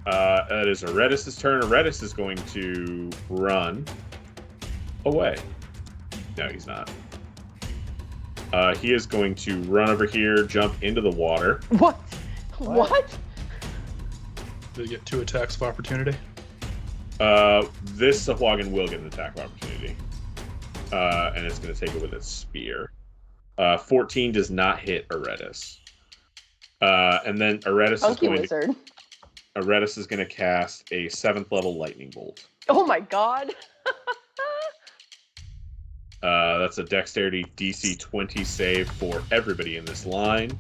Speaker 1: That is Aretis' turn. Aretis is going to run away. No, he's not. He is going to run over here, jump into the water.
Speaker 2: What? What?
Speaker 3: They get 2 attacks of opportunity.
Speaker 1: This Sahuagin will get an attack of opportunity. And it's going to take it with its spear. 14 does not hit Aretis. And then Aretis
Speaker 2: Funky
Speaker 1: is
Speaker 2: wizard.
Speaker 1: going to cast a 7th level lightning bolt.
Speaker 2: Oh my god.
Speaker 1: That's a dexterity DC 20 save for everybody in this line.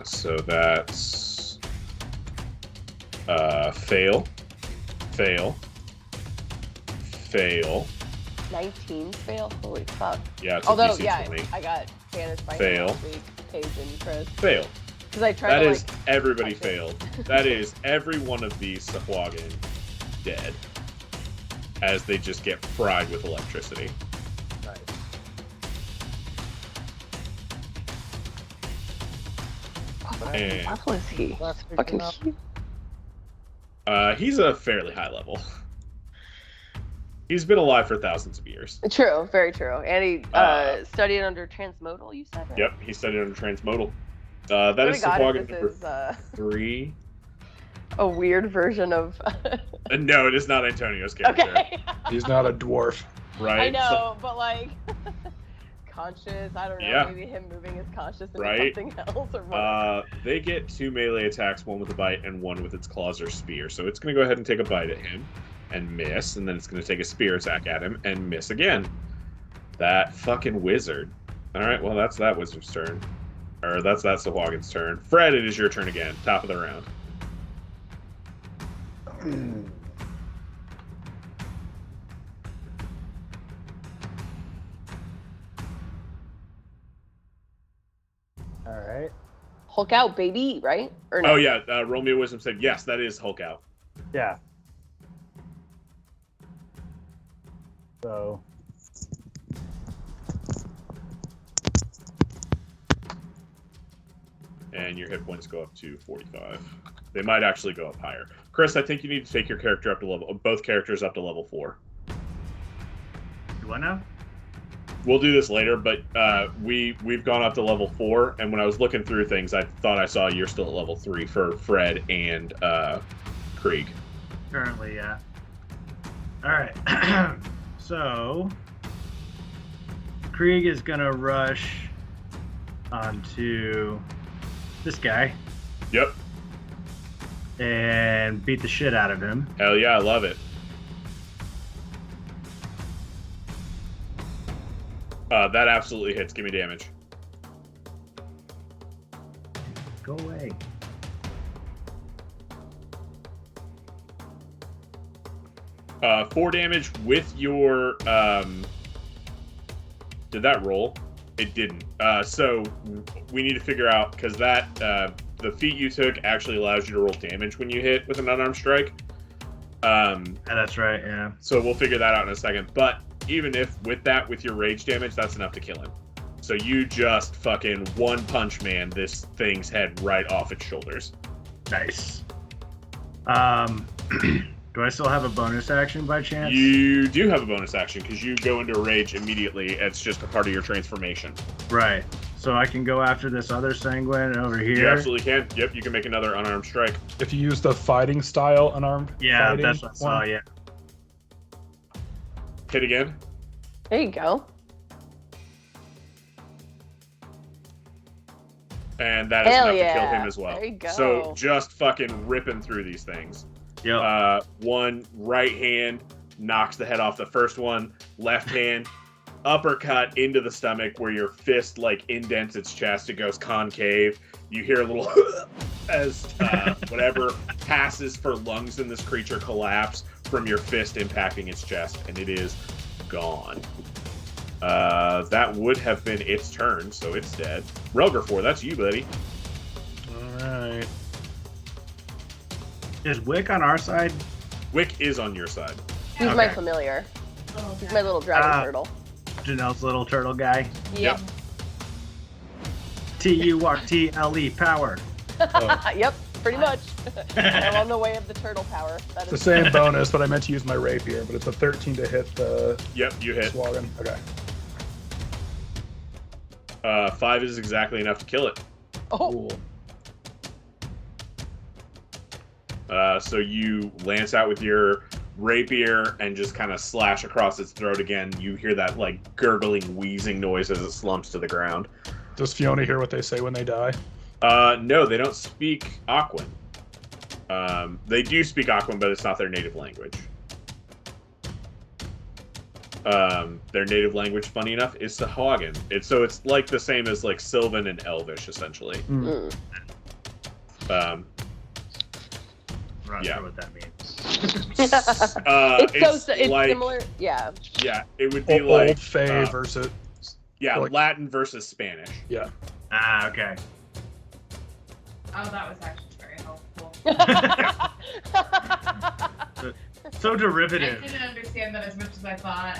Speaker 1: So that's fail, fail, fail.
Speaker 2: 19 fail? Holy fuck.
Speaker 1: Yeah, it's a
Speaker 2: Although,
Speaker 1: DC
Speaker 2: yeah,
Speaker 1: 20.
Speaker 2: I got banished by
Speaker 1: Fail.
Speaker 2: last week, Paige and Chris.
Speaker 1: Fail.
Speaker 2: Because I tried
Speaker 1: That
Speaker 2: to,
Speaker 1: is everybody
Speaker 2: type it.
Speaker 1: failed. That is every one of these Sahuagin dead. As they just get fried with electricity. And
Speaker 2: What level is he?
Speaker 7: Last
Speaker 2: Fucking
Speaker 7: freaking up.
Speaker 2: huge.
Speaker 1: he's a fairly high level. He's been alive for thousands of years.
Speaker 2: True, very true. And he studied under transmodal, you said, right?
Speaker 1: Yep, he studied under transmodal. That
Speaker 2: Swear
Speaker 1: is
Speaker 2: to God,
Speaker 1: Sahuagin
Speaker 2: if
Speaker 1: number
Speaker 2: this is
Speaker 1: 3.
Speaker 2: a weird version of.
Speaker 1: No, it is not Antonio's character.
Speaker 2: Okay.
Speaker 3: He's not a dwarf.
Speaker 1: Right?
Speaker 2: I know, but like conscious. I don't know.
Speaker 1: Yeah.
Speaker 2: Maybe him moving his conscious into
Speaker 1: Right.
Speaker 2: something else or what.
Speaker 1: They get 2 melee attacks, one with a bite and one with its claws or spear. So it's going to go ahead and take a bite at him and miss, and then it's going to take a spear attack at him and miss again. That fucking wizard. All right, well, that's that wizard's turn. Or that's Sahuagin's turn. Fred, it is your turn again. Top of the round.
Speaker 7: All right.
Speaker 2: Hulk out, baby, right? Or no?
Speaker 1: Oh, yeah, roll me a wisdom save. Yes, that is Hulk out.
Speaker 7: Yeah. So.
Speaker 1: And your hit points go up to 45. They might actually go up higher. Chris, I think you need to take your character up to both characters up to level 4.
Speaker 4: Do what now?
Speaker 1: We'll do this later, but we've gone up to level 4, and when I was looking through things, I thought I saw you're still at level 3 for Fred and Krieg.
Speaker 4: Currently, yeah. All right. So, Krieg is gonna rush onto this guy
Speaker 1: Yep.
Speaker 4: and beat the shit out of him.
Speaker 1: Hell yeah, I love it. That absolutely hits. Give me damage.
Speaker 4: Go away.
Speaker 1: 4 damage with your... Did that roll? It didn't. So we need to figure out, because that the feat you took actually allows you to roll damage when you hit with an unarmed strike.
Speaker 4: Yeah, that's right, yeah.
Speaker 1: So we'll figure that out in a second. But even if with your rage damage, that's enough to kill him. So you just fucking one punch man this thing's head right off its shoulders.
Speaker 4: Nice. Do I still have a bonus action by chance?
Speaker 1: You do have a bonus action because you go into a rage immediately. It's just a part of your transformation.
Speaker 4: Right. So I can go after this other sanguine over here.
Speaker 1: You absolutely can. Yep, you can make another unarmed strike.
Speaker 3: If you use the fighting style unarmed.
Speaker 4: Yeah,
Speaker 3: fighting
Speaker 4: that's what I saw, yeah.
Speaker 1: Hit again.
Speaker 2: There you go.
Speaker 1: And that is
Speaker 2: Hell
Speaker 1: enough
Speaker 2: yeah.
Speaker 1: to kill him as well.
Speaker 2: There you go.
Speaker 1: So just fucking ripping through these things.
Speaker 4: Yep.
Speaker 1: One right hand knocks the head off the first one. Left hand uppercut into the stomach where your fist like indents its chest. It goes concave. You hear a little as whatever passes for lungs in this creature collapse from your fist impacting its chest, and it is gone. That would have been its turn, so it's dead. Relgerfor, that's you, buddy.
Speaker 3: Alright.
Speaker 4: Is Wick on our side?
Speaker 1: Wick is on your side.
Speaker 2: He's my familiar. He's my little dragon turtle.
Speaker 4: Janelle's little turtle guy.
Speaker 1: Yep.
Speaker 4: Turtle power.
Speaker 2: Yep, pretty much. I'm on the way of the turtle power. That
Speaker 3: It's the same bonus, but I meant to use my rapier, but it's a 13 to hit the
Speaker 1: Yep, you hit.
Speaker 3: Swaggin. Okay.
Speaker 1: 5 is exactly enough to kill it.
Speaker 2: Oh,
Speaker 3: Cool.
Speaker 1: So you lance out with your rapier and just kind of slash across its throat again. You hear that like gurgling, wheezing noise as it slumps to the ground.
Speaker 3: Does Fiona hear what they say when they die?
Speaker 1: No, they don't speak Aquan. They do speak Aquan, but it's not their native language. Their native language, funny enough, is Sahuagin. It's like the same as like Sylvan and Elvish, essentially.
Speaker 3: Mm.
Speaker 1: Um,
Speaker 4: I'm not
Speaker 1: Yeah.
Speaker 4: sure what that means.
Speaker 2: it's
Speaker 1: like,
Speaker 2: similar. Yeah.
Speaker 1: Yeah, it would be
Speaker 3: Old
Speaker 1: like
Speaker 3: Fae versus.
Speaker 1: yeah,
Speaker 3: like-
Speaker 1: Latin versus Spanish.
Speaker 3: Yeah.
Speaker 4: Ah, okay.
Speaker 8: Oh, that was actually very helpful.
Speaker 4: So
Speaker 8: I
Speaker 4: derivative.
Speaker 8: didn't understand that as much as I thought.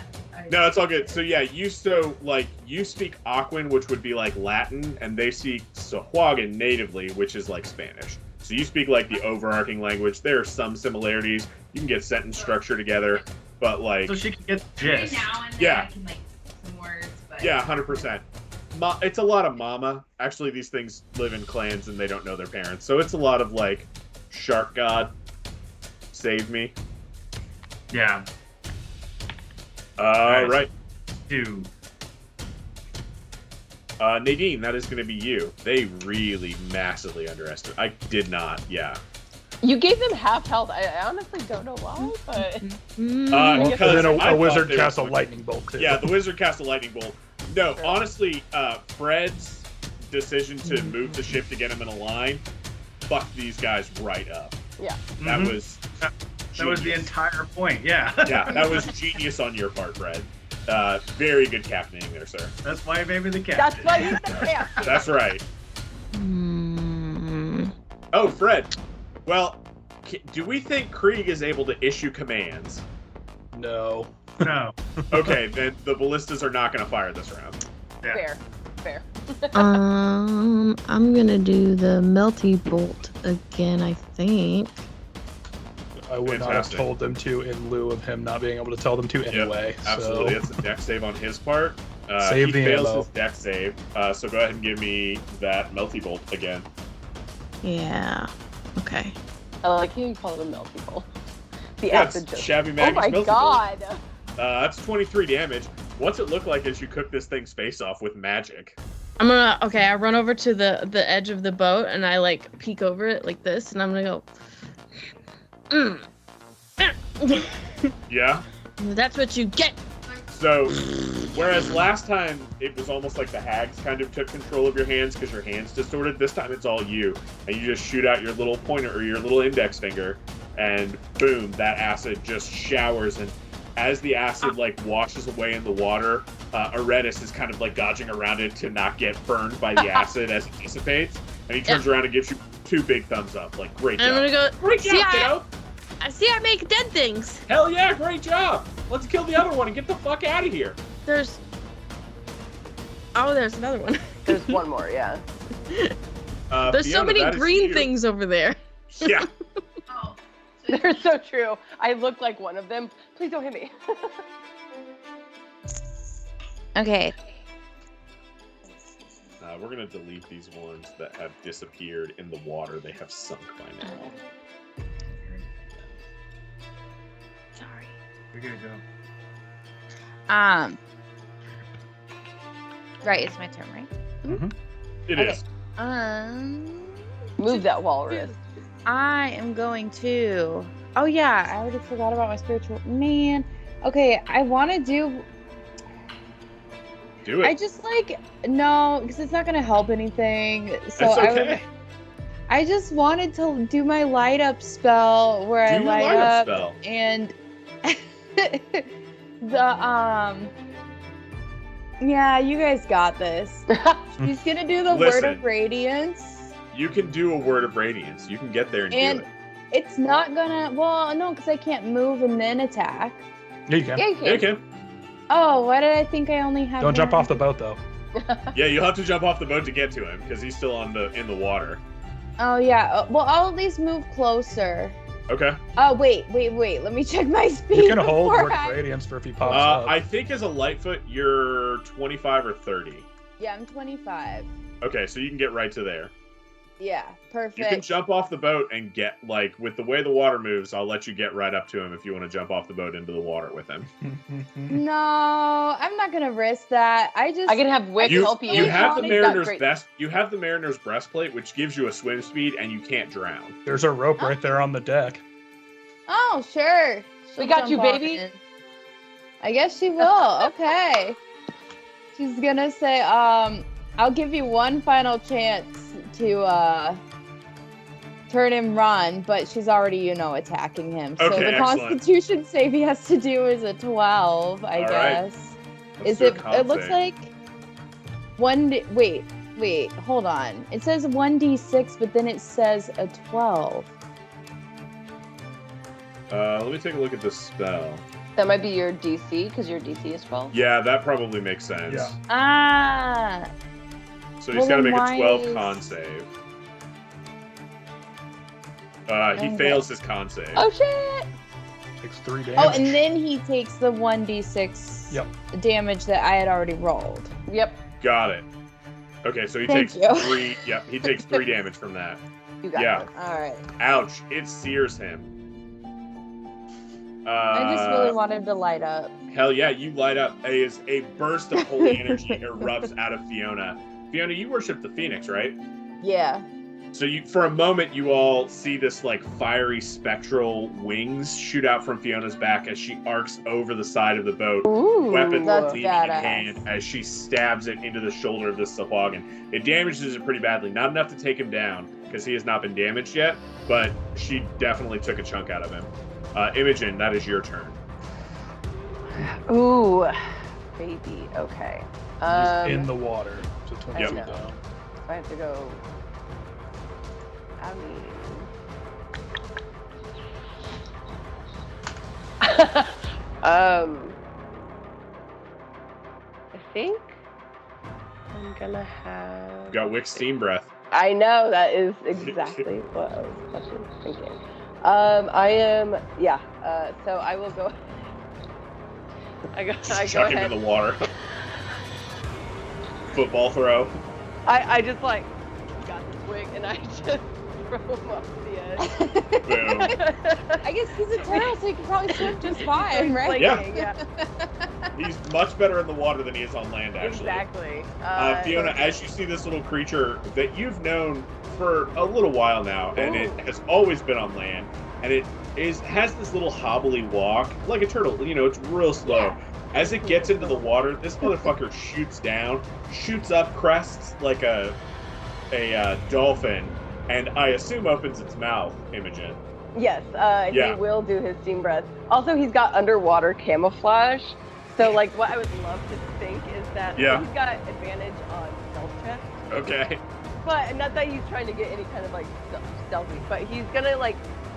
Speaker 1: No, it's all good. So yeah, you speak Aquan, which would be like Latin, and they speak Sahuagin natively, which is like Spanish. So you speak like the overarching language. There are some similarities. You can get sentence structure together, but like
Speaker 4: So she can get
Speaker 8: Every
Speaker 4: gist.
Speaker 8: now and then
Speaker 1: Yeah.
Speaker 8: I can like some words, but
Speaker 1: yeah, 100%. It's a lot of mama. Actually, these things live in clans and they don't know their parents, so it's a lot of like shark god, save me.
Speaker 4: Yeah.
Speaker 1: Right.
Speaker 4: 2.
Speaker 1: Nadine, that is going to be you. They really massively underestimated. I did not. Yeah.
Speaker 2: You gave them half health. I honestly don't know why, but
Speaker 3: And
Speaker 1: Because
Speaker 3: then
Speaker 1: I
Speaker 3: a
Speaker 1: thought
Speaker 3: wizard
Speaker 1: they
Speaker 3: casts a
Speaker 1: were-
Speaker 3: lightning bolt too.
Speaker 1: Yeah, the wizard cast a lightning bolt. No,
Speaker 2: Sure.
Speaker 1: honestly, Fred's decision to move the ship to get him in a line fucked these guys right up.
Speaker 2: yeah.
Speaker 1: That
Speaker 4: Mhm.
Speaker 1: was
Speaker 4: That was the
Speaker 1: genius.
Speaker 4: entire point, yeah.
Speaker 1: Yeah, that was genius on your part, Fred. Very good captaining there, sir.
Speaker 4: That's why I made me the
Speaker 2: That's
Speaker 4: captain.
Speaker 2: why he's the camp.
Speaker 1: That's right.
Speaker 5: Mm.
Speaker 1: Oh, Fred. Well, do we think Krieg is able to issue commands?
Speaker 3: No.
Speaker 4: No.
Speaker 1: Okay, then the ballistas are not going to fire this round.
Speaker 4: Yeah.
Speaker 2: Fair.
Speaker 5: I'm gonna do the melty bolt again, I think.
Speaker 3: I would not have
Speaker 1: Fantastic.
Speaker 3: told them to in lieu of him not being able to tell them to anyway.
Speaker 1: Absolutely,
Speaker 3: So.
Speaker 1: that's a dex save on his part.
Speaker 3: Save
Speaker 1: he
Speaker 3: the
Speaker 1: fails
Speaker 3: ammo.
Speaker 1: his dex save, so go ahead and give me that melty bolt again.
Speaker 5: Yeah. Okay.
Speaker 2: I like how you call it a melty bolt. The
Speaker 1: Yeah,
Speaker 2: acid
Speaker 1: it's
Speaker 2: joke.
Speaker 1: Shabby
Speaker 2: Oh
Speaker 1: Maggie's
Speaker 2: my
Speaker 1: melty bolt.
Speaker 2: god.
Speaker 1: That's 23 damage. What's it look like as you cook this thing's face off with magic?
Speaker 5: I run over to the edge of the boat and I like peek over it like this and I'm gonna go
Speaker 1: Yeah?
Speaker 5: That's what you get.
Speaker 1: So, whereas last time it was almost like the hags kind of took control of your hands because your hands distorted, this time it's all you. And you just shoot out your little pointer or your little index finger, and boom, that acid just showers. And as the acid like washes away in the water, Aretis is kind of like dodging around it to not get burned by the acid as it dissipates. And he turns around and gives you 2 big thumbs up. Like, great job.
Speaker 5: I'm gonna go.
Speaker 1: Great job, kiddo.
Speaker 5: I make dead things.
Speaker 1: Hell yeah, great job. Let's kill the other one and get the fuck out of here.
Speaker 5: There's another one.
Speaker 2: There's one more, yeah.
Speaker 5: There's so
Speaker 1: Fiona,
Speaker 5: many
Speaker 1: that is
Speaker 5: green
Speaker 1: you.
Speaker 5: things over there.
Speaker 1: Yeah.
Speaker 8: Oh.
Speaker 2: They're so true. I look like one of them. Please don't hit me.
Speaker 6: Okay.
Speaker 1: We're going to delete these ones that have disappeared in the water. They have sunk by now.
Speaker 6: Sorry.
Speaker 4: You're good, Joe.
Speaker 6: Right, it's my turn, right?
Speaker 1: It
Speaker 2: Okay.
Speaker 1: is.
Speaker 2: Move that walrus.
Speaker 6: I am going to. Oh yeah, I already forgot about my spiritual man. Okay, I want to do.
Speaker 1: Do it.
Speaker 6: I just no, because it's not gonna help anything. So
Speaker 1: That's okay.
Speaker 6: I just wanted to do my light up spell where I
Speaker 1: Do your
Speaker 6: light
Speaker 1: light-up
Speaker 6: up
Speaker 1: spell.
Speaker 6: and yeah, you guys got this. He's gonna do the word
Speaker 1: Listen.
Speaker 6: of radiance.
Speaker 1: You can do a word of radiance. You can get there and
Speaker 6: And
Speaker 1: do it.
Speaker 6: it's not gonna. Well, no, because I can't move and then attack.
Speaker 3: Yeah, you can.
Speaker 2: Yeah, you
Speaker 1: Yeah, you
Speaker 2: can.
Speaker 1: can.
Speaker 6: Oh, why did I think I only have?
Speaker 3: Don't jump
Speaker 6: one?
Speaker 3: off the boat though.
Speaker 1: Yeah, you'll have to jump off the boat to get to him because he's still in the water.
Speaker 6: Oh yeah. Well, I'll at least move closer.
Speaker 1: Okay.
Speaker 6: Oh wait. Let me check my speed.
Speaker 3: You can hold
Speaker 6: before
Speaker 3: word of
Speaker 6: I-
Speaker 3: radiance for if he pops up.
Speaker 1: I think as a Lightfoot, you're 25 or 30.
Speaker 6: Yeah, I'm 25.
Speaker 1: Okay, so you can get right to there.
Speaker 6: Yeah, perfect.
Speaker 1: You can jump off the boat and get, like, with the way the water moves, I'll let you get right up to him if you want to jump off the boat into the water with him.
Speaker 6: No, I'm not gonna risk that. I
Speaker 2: can have Wick help you.
Speaker 1: You have the
Speaker 2: He's got
Speaker 1: Mariner's
Speaker 2: great-
Speaker 1: You have the Mariner's breastplate, which gives you a swim speed, and you can't drown.
Speaker 3: There's a rope right there on the deck.
Speaker 6: Oh, sure.
Speaker 2: We
Speaker 6: She'll
Speaker 2: got
Speaker 6: jump
Speaker 2: you,
Speaker 6: off
Speaker 2: baby.
Speaker 6: in. I guess she will. Okay. She's gonna say, I'll give you one final chance to turn him run, but she's already, attacking him. So
Speaker 1: Okay,
Speaker 6: the
Speaker 1: excellent.
Speaker 6: Constitution save he has to do is a 12, I
Speaker 1: All right.
Speaker 6: guess.
Speaker 1: Let's
Speaker 6: Is
Speaker 1: do a
Speaker 6: it?
Speaker 1: con
Speaker 6: It looks
Speaker 1: save.
Speaker 6: like wait, hold on. It says 1d6, but then it says a 12.
Speaker 1: Let me take a look at this spell.
Speaker 2: That might be your DC, because your DC is 12.
Speaker 1: Yeah, that probably makes sense.
Speaker 3: Yeah.
Speaker 6: Ah.
Speaker 1: So he's
Speaker 6: Well,
Speaker 1: got to
Speaker 6: then
Speaker 1: make a
Speaker 6: why
Speaker 1: 12
Speaker 6: is-
Speaker 1: con save. He
Speaker 6: Okay.
Speaker 1: fails his con save.
Speaker 2: Oh shit!
Speaker 3: Takes 3 damage.
Speaker 6: Oh, and then he takes the 1d6
Speaker 3: Yep.
Speaker 6: damage that I had already rolled.
Speaker 2: Yep,
Speaker 1: Got it. Okay, so he
Speaker 6: Thank
Speaker 1: takes
Speaker 6: you.
Speaker 1: 3. Yep, he takes 3 damage from that.
Speaker 2: you got
Speaker 1: Yeah.
Speaker 2: it.
Speaker 6: All right.
Speaker 1: Ouch! It sears him.
Speaker 6: I just really wanted to light up.
Speaker 1: Hell yeah, you light up. A burst of holy energy erupts out of Fiona. Fiona, you worship the Phoenix, right?
Speaker 6: Yeah.
Speaker 1: So for a moment, you all see this like fiery spectral wings shoot out from Fiona's back as she arcs over the side of the boat,
Speaker 2: Ooh,
Speaker 1: weapon
Speaker 6: that's
Speaker 1: leading in
Speaker 6: badass.
Speaker 1: hand, as she stabs it into the shoulder of this Sahuagin. It damages it pretty badly, not enough to take him down because he has not been damaged yet, but she definitely took a chunk out of him. Imogen, that is your turn.
Speaker 2: Ooh, baby. Okay.
Speaker 3: He's in the water. So 22
Speaker 2: I know.
Speaker 3: down.
Speaker 2: I have to go. I think I'm gonna have.
Speaker 1: You got Wick Steam Breath.
Speaker 2: I know that is exactly what I was actually thinking. I am. Yeah. So I will go. I go
Speaker 1: Chuck him
Speaker 2: ahead.
Speaker 1: in the water. Football throw.
Speaker 2: I just like got this wig and I just throw him off the edge.
Speaker 1: Boom.
Speaker 6: I guess he's a turtle, so he can probably swim just fine, right?
Speaker 2: Like,
Speaker 1: Yeah. He's much better in the water than he is on land, actually.
Speaker 2: Exactly.
Speaker 1: Fiona, as you see this little creature that you've known for a little while now, and it has always been on land, and it has this little hobbly walk, like a turtle, it's real slow.
Speaker 2: Yeah.
Speaker 1: As it gets into the water, this motherfucker shoots down, shoots up, crests like a dolphin, and I assume opens its mouth, Imogen.
Speaker 2: Yes,
Speaker 1: Yeah.
Speaker 2: he will do his steam breath. Also, he's got underwater camouflage. So, like, what I would love to think is that so he's got advantage on stealth checks.
Speaker 1: Okay.
Speaker 2: But not that he's trying to get any kind of like stealthy, but he's gonna like,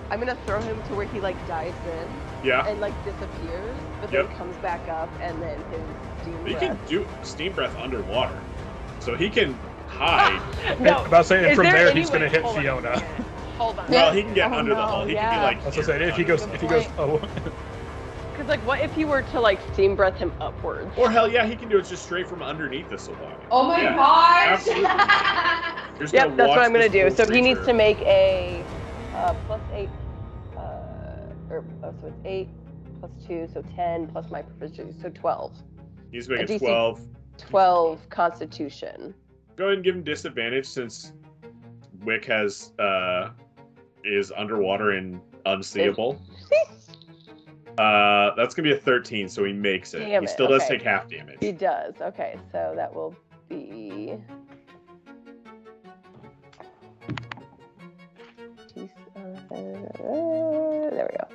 Speaker 2: I'm gonna throw him to where he like dives in.
Speaker 1: Yeah.
Speaker 2: And like disappears, but then comes back up, and then his steam breath.
Speaker 1: He can do steam breath underwater, so he can hide.
Speaker 2: No,
Speaker 3: I'm about to say, and from there he's
Speaker 2: way-
Speaker 3: gonna hit
Speaker 2: hold on.
Speaker 3: Fiona.
Speaker 2: Hold on.
Speaker 1: Well, he can get
Speaker 2: Oh,
Speaker 1: under the
Speaker 2: no,
Speaker 1: hull. He
Speaker 2: yeah.
Speaker 1: can be like.
Speaker 3: That's what I said. If he goes,
Speaker 2: Because like, what if he were to like steam breath him upwards?
Speaker 1: Or hell yeah, he can do it just straight from underneath the Sylvain.
Speaker 8: Oh my gosh!
Speaker 1: Absolutely. Just
Speaker 2: Yep,
Speaker 1: gonna
Speaker 2: that's what
Speaker 1: watch
Speaker 2: I'm gonna
Speaker 1: this
Speaker 2: do. So
Speaker 1: whole
Speaker 2: he needs
Speaker 1: creature.
Speaker 2: to make a +8, so it's 8 + 2, so 10 plus my proficiency, so 12.
Speaker 1: He's making
Speaker 2: DC
Speaker 1: 12.
Speaker 2: 12 Constitution.
Speaker 1: Go ahead and give him disadvantage since Wick has is underwater and unseeable. That's gonna be a 13, so he makes it.
Speaker 2: Damn
Speaker 1: He
Speaker 2: it,
Speaker 1: still does
Speaker 2: okay.
Speaker 1: take half damage.
Speaker 2: He does. Okay, so that will be. There we go.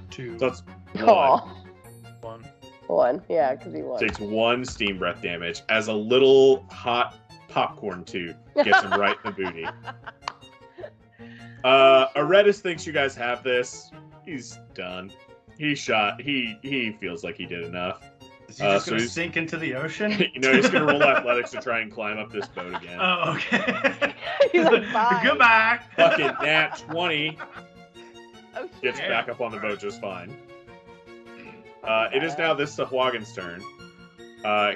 Speaker 3: 2,
Speaker 1: So that's
Speaker 2: Aw.
Speaker 3: 1.
Speaker 2: 1, yeah, because he won.
Speaker 1: takes 1 steam breath damage as a little hot popcorn tube gets him right in the booty. Aretis thinks you guys have this. He's done. He shot. He feels like he did enough.
Speaker 4: Is he just
Speaker 1: so
Speaker 4: gonna
Speaker 1: he's-
Speaker 4: sink into the ocean?
Speaker 1: He's gonna roll athletics to try and climb up this boat again.
Speaker 4: Oh, okay.
Speaker 2: He's like, bye.
Speaker 4: Goodbye.
Speaker 1: Fucking nat 20
Speaker 2: Oh,
Speaker 1: gets
Speaker 2: shit.
Speaker 1: back up on the boat just fine. It is now this Sahuagin's turn.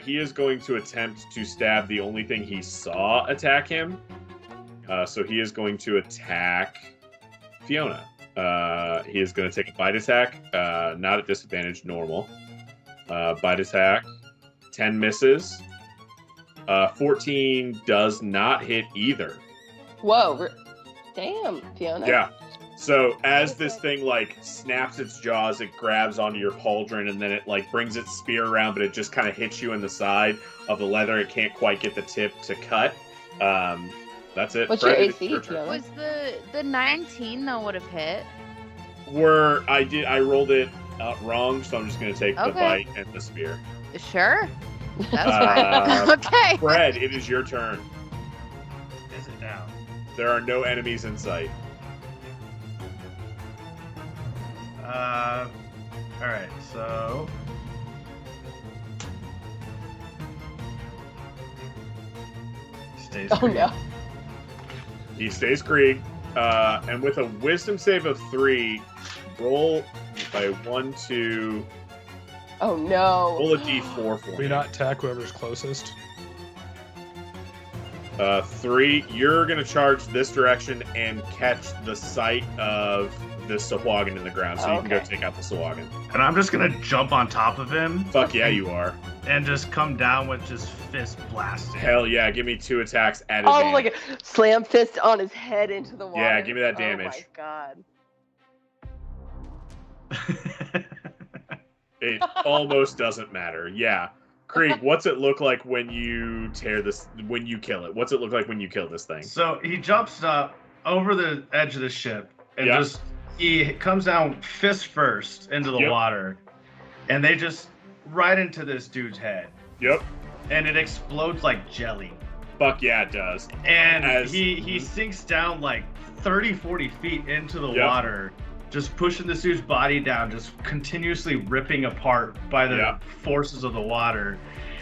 Speaker 1: He is going to attempt to stab the only thing he saw attack him. So he is going to attack Fiona. He is going to take a bite attack, not at disadvantage, normal. Bite attack, 10 misses. 14 does not hit either.
Speaker 2: Whoa. Damn, Fiona.
Speaker 1: Yeah. So as this thing like snaps its jaws, it grabs onto your pauldron and then it like brings its spear around, but it just kind of hits you in the side of the leather. It can't quite get the tip to cut. That's it.
Speaker 2: What's
Speaker 1: Fred,
Speaker 2: your
Speaker 1: it's
Speaker 2: AC,
Speaker 1: turn.
Speaker 2: Fiona?
Speaker 6: Was the 19 though would have hit?
Speaker 1: I rolled it out wrong, so I'm just gonna take the
Speaker 6: Okay.
Speaker 1: bite and the spear.
Speaker 6: Sure. That's fine. Okay.
Speaker 1: Fred, it is your turn.
Speaker 4: Is it now?
Speaker 1: There are no enemies in sight.
Speaker 4: All right. So. Stays.
Speaker 2: Oh no.
Speaker 1: He stays Krieg, and with a wisdom save of 3, roll by 1, 2,
Speaker 2: Oh no.
Speaker 1: roll a d4 for
Speaker 3: We
Speaker 1: me.
Speaker 3: not attack whoever's closest.
Speaker 1: 3, you're going to charge this direction and catch the sight of the Sahuagin in the ground, so you can go
Speaker 2: Okay.
Speaker 1: take out the Sahuagin.
Speaker 4: And I'm just gonna jump on top of him
Speaker 1: Fuck yeah, you are.
Speaker 4: and just come down with just fist blasting.
Speaker 1: Hell yeah, give me 2 attacks at
Speaker 2: Oh,
Speaker 1: advantage.
Speaker 2: like a slam fist on his head into the water.
Speaker 1: Yeah, give me that
Speaker 2: Oh
Speaker 1: damage.
Speaker 2: my god.
Speaker 1: It almost doesn't matter. Yeah. Krieg, what's it look like when you when you kill it? What's it look like when you kill this thing?
Speaker 4: So he jumps up over the edge of the ship and
Speaker 1: Yeah.
Speaker 4: he comes down fist first into the
Speaker 1: Yep.
Speaker 4: water, and they just right into this dude's head,
Speaker 1: Yep.
Speaker 4: and it explodes like jelly.
Speaker 1: Fuck yeah, it does.
Speaker 4: And
Speaker 1: As-
Speaker 4: he sinks down like 30-40 feet into the
Speaker 1: Yep.
Speaker 4: water, just pushing this dude's body down, just continuously ripping apart by the
Speaker 1: Yep.
Speaker 4: forces of the water.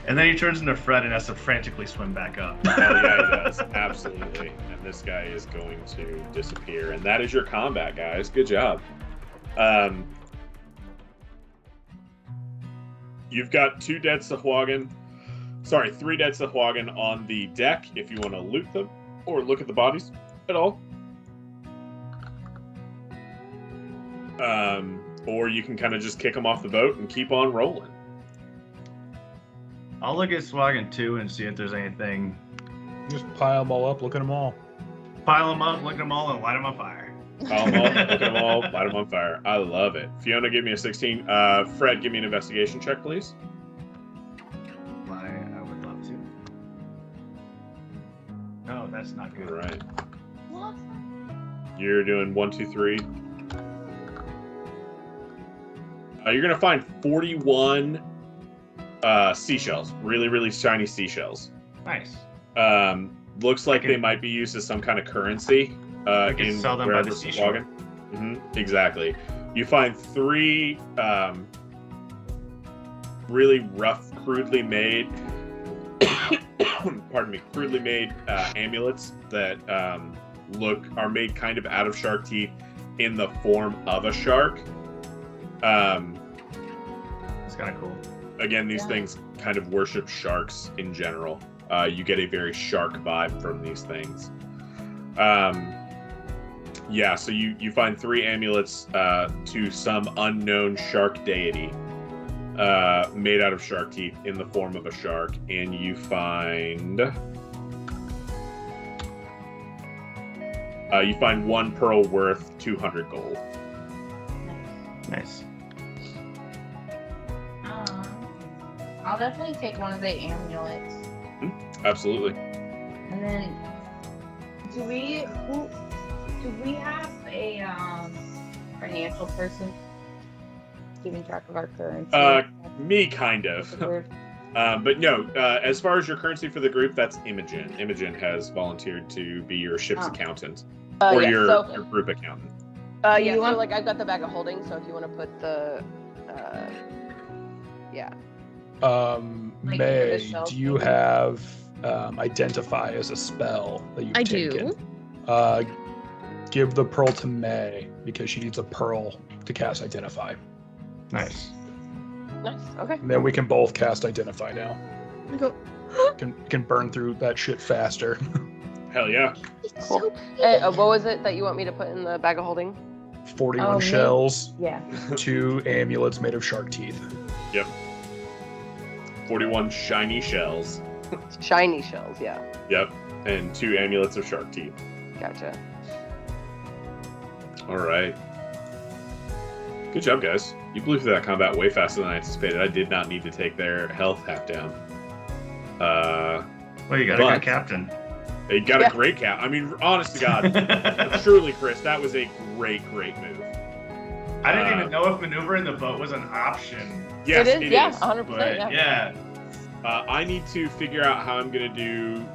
Speaker 4: And then he turns into Fred and has to frantically swim back up.
Speaker 1: Hell yeah, he does. Absolutely. And this guy is going to disappear. And that is your combat, guys. Good job. You've got 2 dead Sahuagin. Sorry, 3 dead Sahuagin on the deck if you want to loot them or look at the bodies at all. Or you can kind of just kick them off the boat and keep on rolling.
Speaker 4: I'll look at Swaggin 2 and see if there's anything.
Speaker 3: Just pile them all up, look at them all.
Speaker 4: Pile them up, look at them all, and light them on fire.
Speaker 1: Call them all, look at them all, light them on fire. I love it. Fiona, give me a 16. Fred, give me an investigation check, please.
Speaker 4: I would love to. No, that's not good.
Speaker 1: All right.
Speaker 8: last time?
Speaker 1: You're doing 1, 2, 3. You're gonna find 41 seashells, really, really shiny seashells.
Speaker 4: Nice.
Speaker 1: Looks like they might be used as some kind of currency.
Speaker 4: I can
Speaker 1: in
Speaker 4: sell them by
Speaker 1: wherever
Speaker 4: the
Speaker 1: it's
Speaker 4: seashore.
Speaker 1: logging. Exactly. You find 3 really rough, crudely made, crudely made amulets that are made kind of out of shark teeth in the form of a shark.
Speaker 4: That's kind of cool.
Speaker 1: Again, these things kind of worship sharks in general. You get a very shark vibe from these things. So you find 3 amulets to some unknown shark deity made out of shark teeth in the form of a shark, and you find 1 pearl worth 200 gold.
Speaker 4: Nice.
Speaker 8: I'll definitely take one of the amulets.
Speaker 1: Absolutely.
Speaker 8: And then, do we have a financial person keeping track of our currency?
Speaker 1: Me, kind of. But no, as far as your currency for the group, that's Imogen. Imogen has volunteered to be your ship's accountant. Or your group accountant.
Speaker 2: So I've got the bag of holding, so if you want to put the
Speaker 3: May, do you have identify as a spell that you've taken?
Speaker 5: I do.
Speaker 3: Give the pearl to May because she needs a pearl to cast identify.
Speaker 4: Nice.
Speaker 2: Nice. Okay.
Speaker 3: And then we can both cast identify now.
Speaker 5: Go.
Speaker 3: Can burn through that shit faster.
Speaker 1: Hell yeah.
Speaker 2: Cool. What was it that you want me to put in the bag of holding?
Speaker 3: 41 shells.
Speaker 8: Yeah.
Speaker 3: 2 amulets made of shark teeth.
Speaker 1: Yep. 41 shiny shells.
Speaker 2: Shiny shells, yeah.
Speaker 1: Yep. And 2 amulets of shark teeth.
Speaker 2: Gotcha.
Speaker 1: All right. Good job, guys. You blew through that combat way faster than I anticipated. I did not need to take their health half down.
Speaker 4: Well, you got a good captain.
Speaker 1: They got a great cap. I mean, honest to God, truly, Chris, that was a great move.
Speaker 4: I didn't even know if maneuvering the boat was an option.
Speaker 1: Yes,
Speaker 2: it is. Yeah,
Speaker 1: is.
Speaker 2: 100%.
Speaker 4: Yeah.
Speaker 1: I need to figure out how I'm gonna do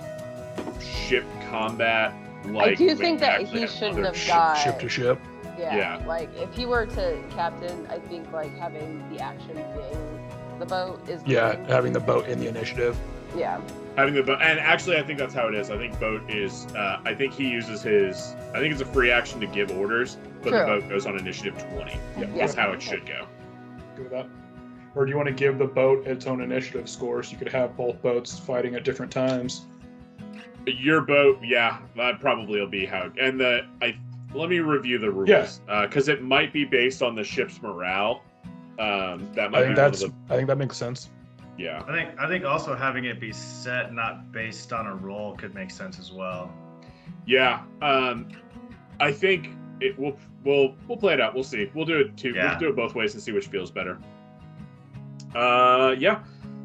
Speaker 1: ship combat.
Speaker 2: I do think that he shouldn't have got
Speaker 3: ship to ship.
Speaker 2: Yeah. Like if he were to captain, I think like having the action being the boat is.
Speaker 3: Having the boat in the initiative.
Speaker 2: Yeah.
Speaker 1: Having the boat, and actually, I think that's how it is. I think boat is. I think he uses his. I think it's a free action to give orders, but the boat goes on initiative 20. That's how it should go.
Speaker 3: Good with that. Or do you want to give the boat its own initiative score so you could have both boats fighting at different times?
Speaker 1: Your boat, that probably will be how. And let me review the rules, because it might be based on the ship's morale. That might
Speaker 3: I think that makes sense.
Speaker 1: Yeah.
Speaker 4: I think also having it be set not based on a roll could make sense as well.
Speaker 1: Yeah. I think we'll play it out. We'll see. We'll do it too.
Speaker 4: Yeah.
Speaker 1: We'll do it both ways and see which feels better.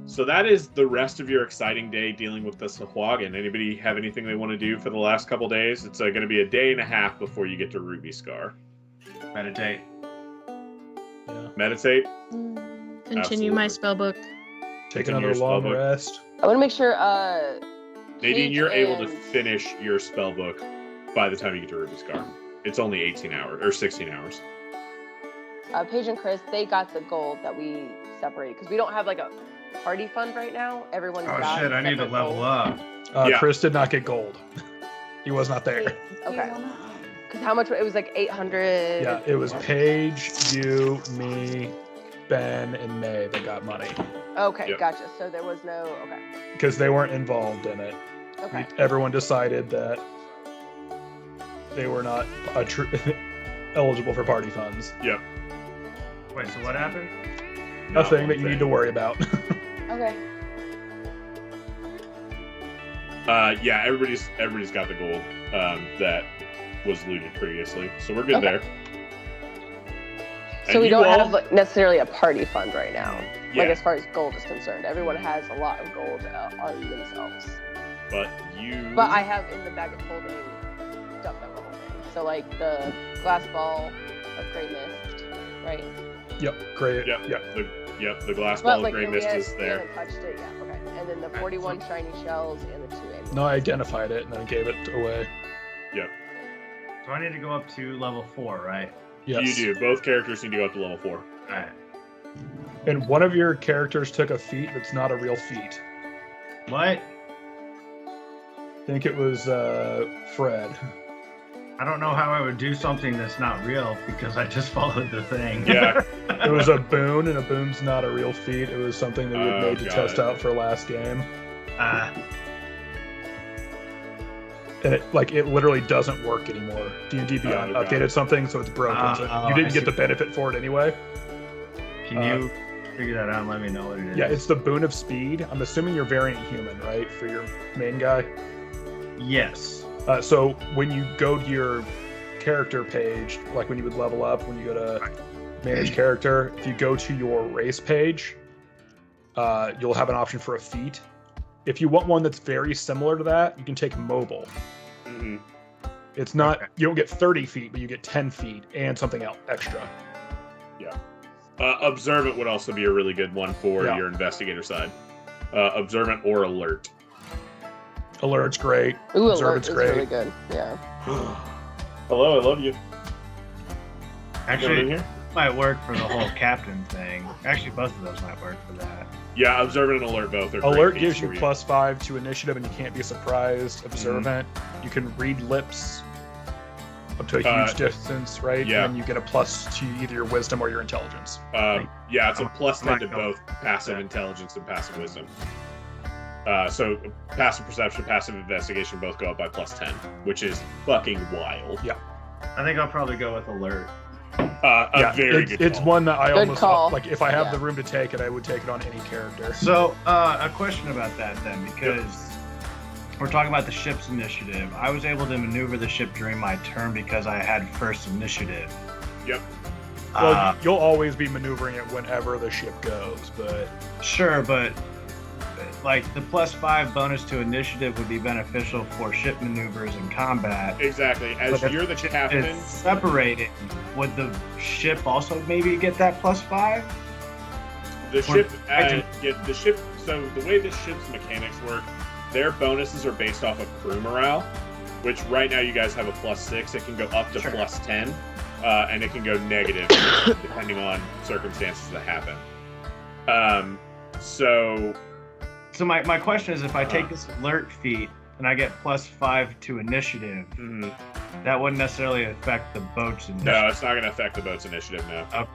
Speaker 1: So that is the rest of your exciting day dealing with the Sahuagin. Anybody have anything they want to do for the last couple days? It's going to be a day and a half before you get to Ruby Scar.
Speaker 4: Meditate.
Speaker 3: Yeah.
Speaker 1: Meditate.
Speaker 5: Continue my spell book.
Speaker 3: Take another long rest.
Speaker 2: I want to make sure.
Speaker 1: Nadine, you're
Speaker 2: Paige
Speaker 1: able to finish your spell book by the time you get to Ruby Scar. It's only 18 hours or 16 hours.
Speaker 2: Paige and Chris, they got the gold that we separated because we don't have like a party fund right now. Everyone's got
Speaker 4: shit! I need to level
Speaker 2: gold.
Speaker 4: up.
Speaker 3: Chris did not get gold. He was not there.
Speaker 2: Okay. Because how much? It was like 800.
Speaker 3: Yeah, it was Paige, you, me, Ben, and May that got money.
Speaker 2: Okay, gotcha. So there was no. Okay.
Speaker 3: Because they weren't involved in it.
Speaker 2: Okay.
Speaker 3: Everyone decided that they were not eligible for party funds.
Speaker 1: Yep.
Speaker 4: Wait, so what happened?
Speaker 3: Nothing that you need to worry about.
Speaker 2: Okay.
Speaker 1: Everybody's got the gold that was looted previously, so we're good there.
Speaker 2: So we don't have like, necessarily a party fund right now, like as far as gold is concerned. Everyone has a lot of gold on themselves.
Speaker 1: But
Speaker 2: I have in the bag of holding talking about the whole thing. So like the glass ball of gray mist, right?
Speaker 3: Yep. Great.
Speaker 1: Yep. The glass
Speaker 2: But
Speaker 1: ball of gray mist is
Speaker 2: we
Speaker 1: there.
Speaker 2: haven't touched it yet. Okay. And then the 41 shiny shells and the 2 amulets.
Speaker 3: No, I identified it and then gave it away.
Speaker 1: Yep.
Speaker 4: So I need to go up to level 4, right?
Speaker 3: Yes.
Speaker 1: You do. Both characters need to go up to level 4.
Speaker 4: Alright.
Speaker 3: And one of your characters took a feat that's not a real feat.
Speaker 4: What?
Speaker 3: I think it was Fred.
Speaker 4: I don't know how I would do something that's not real because I just followed the thing.
Speaker 1: Yeah.
Speaker 3: It was a boon, and a boon's not a real feat. It was something that we had made to
Speaker 1: got
Speaker 3: test
Speaker 1: it.
Speaker 3: out for last game.
Speaker 4: Ah,
Speaker 3: And it literally doesn't work anymore. D&D Beyond
Speaker 1: got
Speaker 3: updated
Speaker 1: it.
Speaker 3: something, so it's broken. So
Speaker 4: oh,
Speaker 3: you
Speaker 4: I
Speaker 3: didn't get
Speaker 4: see.
Speaker 3: the benefit for it anyway.
Speaker 4: can you figure that out and let me know what it is?
Speaker 3: Yeah, it's the boon of speed. I'm assuming you're variant human, right, for your main guy?
Speaker 4: Yes.
Speaker 3: So when you go to your character page, like when you would level up, when you go to manage character, if you go to your race page, you'll have an option for a feat. If you want one that's very similar to that, you can take mobile.
Speaker 1: Mm-hmm.
Speaker 3: It's not,
Speaker 4: Okay.
Speaker 3: you don't get 30 feet, but you get 10 feet and something else extra.
Speaker 1: Observant would also be a really good one for
Speaker 3: Yeah.
Speaker 1: your investigator side. Observant or alert.
Speaker 3: Alert's great.
Speaker 2: Ooh, alert
Speaker 3: Observant's
Speaker 2: is
Speaker 3: great.
Speaker 2: really good. Yeah.
Speaker 1: Hello, I love you.
Speaker 4: Actually,
Speaker 1: in here?
Speaker 4: might work for the whole captain thing. Actually, both of those might work for that.
Speaker 1: Yeah, observant and alert both are great
Speaker 3: Alert
Speaker 1: feats
Speaker 3: gives you
Speaker 1: for
Speaker 3: +5 to initiative, and you can't be surprised. Observant, you can read lips up to a huge distance, right?
Speaker 1: yeah.
Speaker 3: And then you get a plus to either your wisdom or your intelligence.
Speaker 1: Yeah, it's a +10 to
Speaker 4: Might go.
Speaker 1: both passive intelligence and passive wisdom. So passive perception, passive investigation both go up by +10, which is fucking wild.
Speaker 4: I think I'll probably go with alert.
Speaker 1: Very
Speaker 3: it's,
Speaker 1: good.
Speaker 3: it's
Speaker 1: call.
Speaker 3: one that I
Speaker 2: Good
Speaker 3: almost
Speaker 2: call.
Speaker 3: like. If I have
Speaker 2: Yeah.
Speaker 3: the room to take it, I would take it on any character.
Speaker 4: So, a question about that then, because we're talking about the ship's initiative. I was able to maneuver the ship during my turn because I had first initiative.
Speaker 1: Yep.
Speaker 3: Well, you'll always be maneuvering it whenever the ship goes, but
Speaker 4: Sure, but like the +5 bonus to initiative would be beneficial for ship maneuvers in combat.
Speaker 1: Exactly. As
Speaker 4: But if
Speaker 1: you're the
Speaker 4: ship
Speaker 1: captain,
Speaker 4: is separated, would the ship also maybe get that +5?
Speaker 1: the
Speaker 4: Or-
Speaker 1: ship,
Speaker 4: I do-
Speaker 1: the ship. So the way the ship's mechanics work, their bonuses are based off of crew morale, which right now you guys have a +6. It can go up to
Speaker 4: Sure.
Speaker 1: +10, and it can go negative depending on circumstances that happen.
Speaker 4: So my question is, if I take this alert feat and I get +5 to initiative,
Speaker 1: Mhm.
Speaker 4: that wouldn't necessarily affect the boat's initiative.
Speaker 1: No, it's not going to affect the boat's initiative now.
Speaker 4: Okay.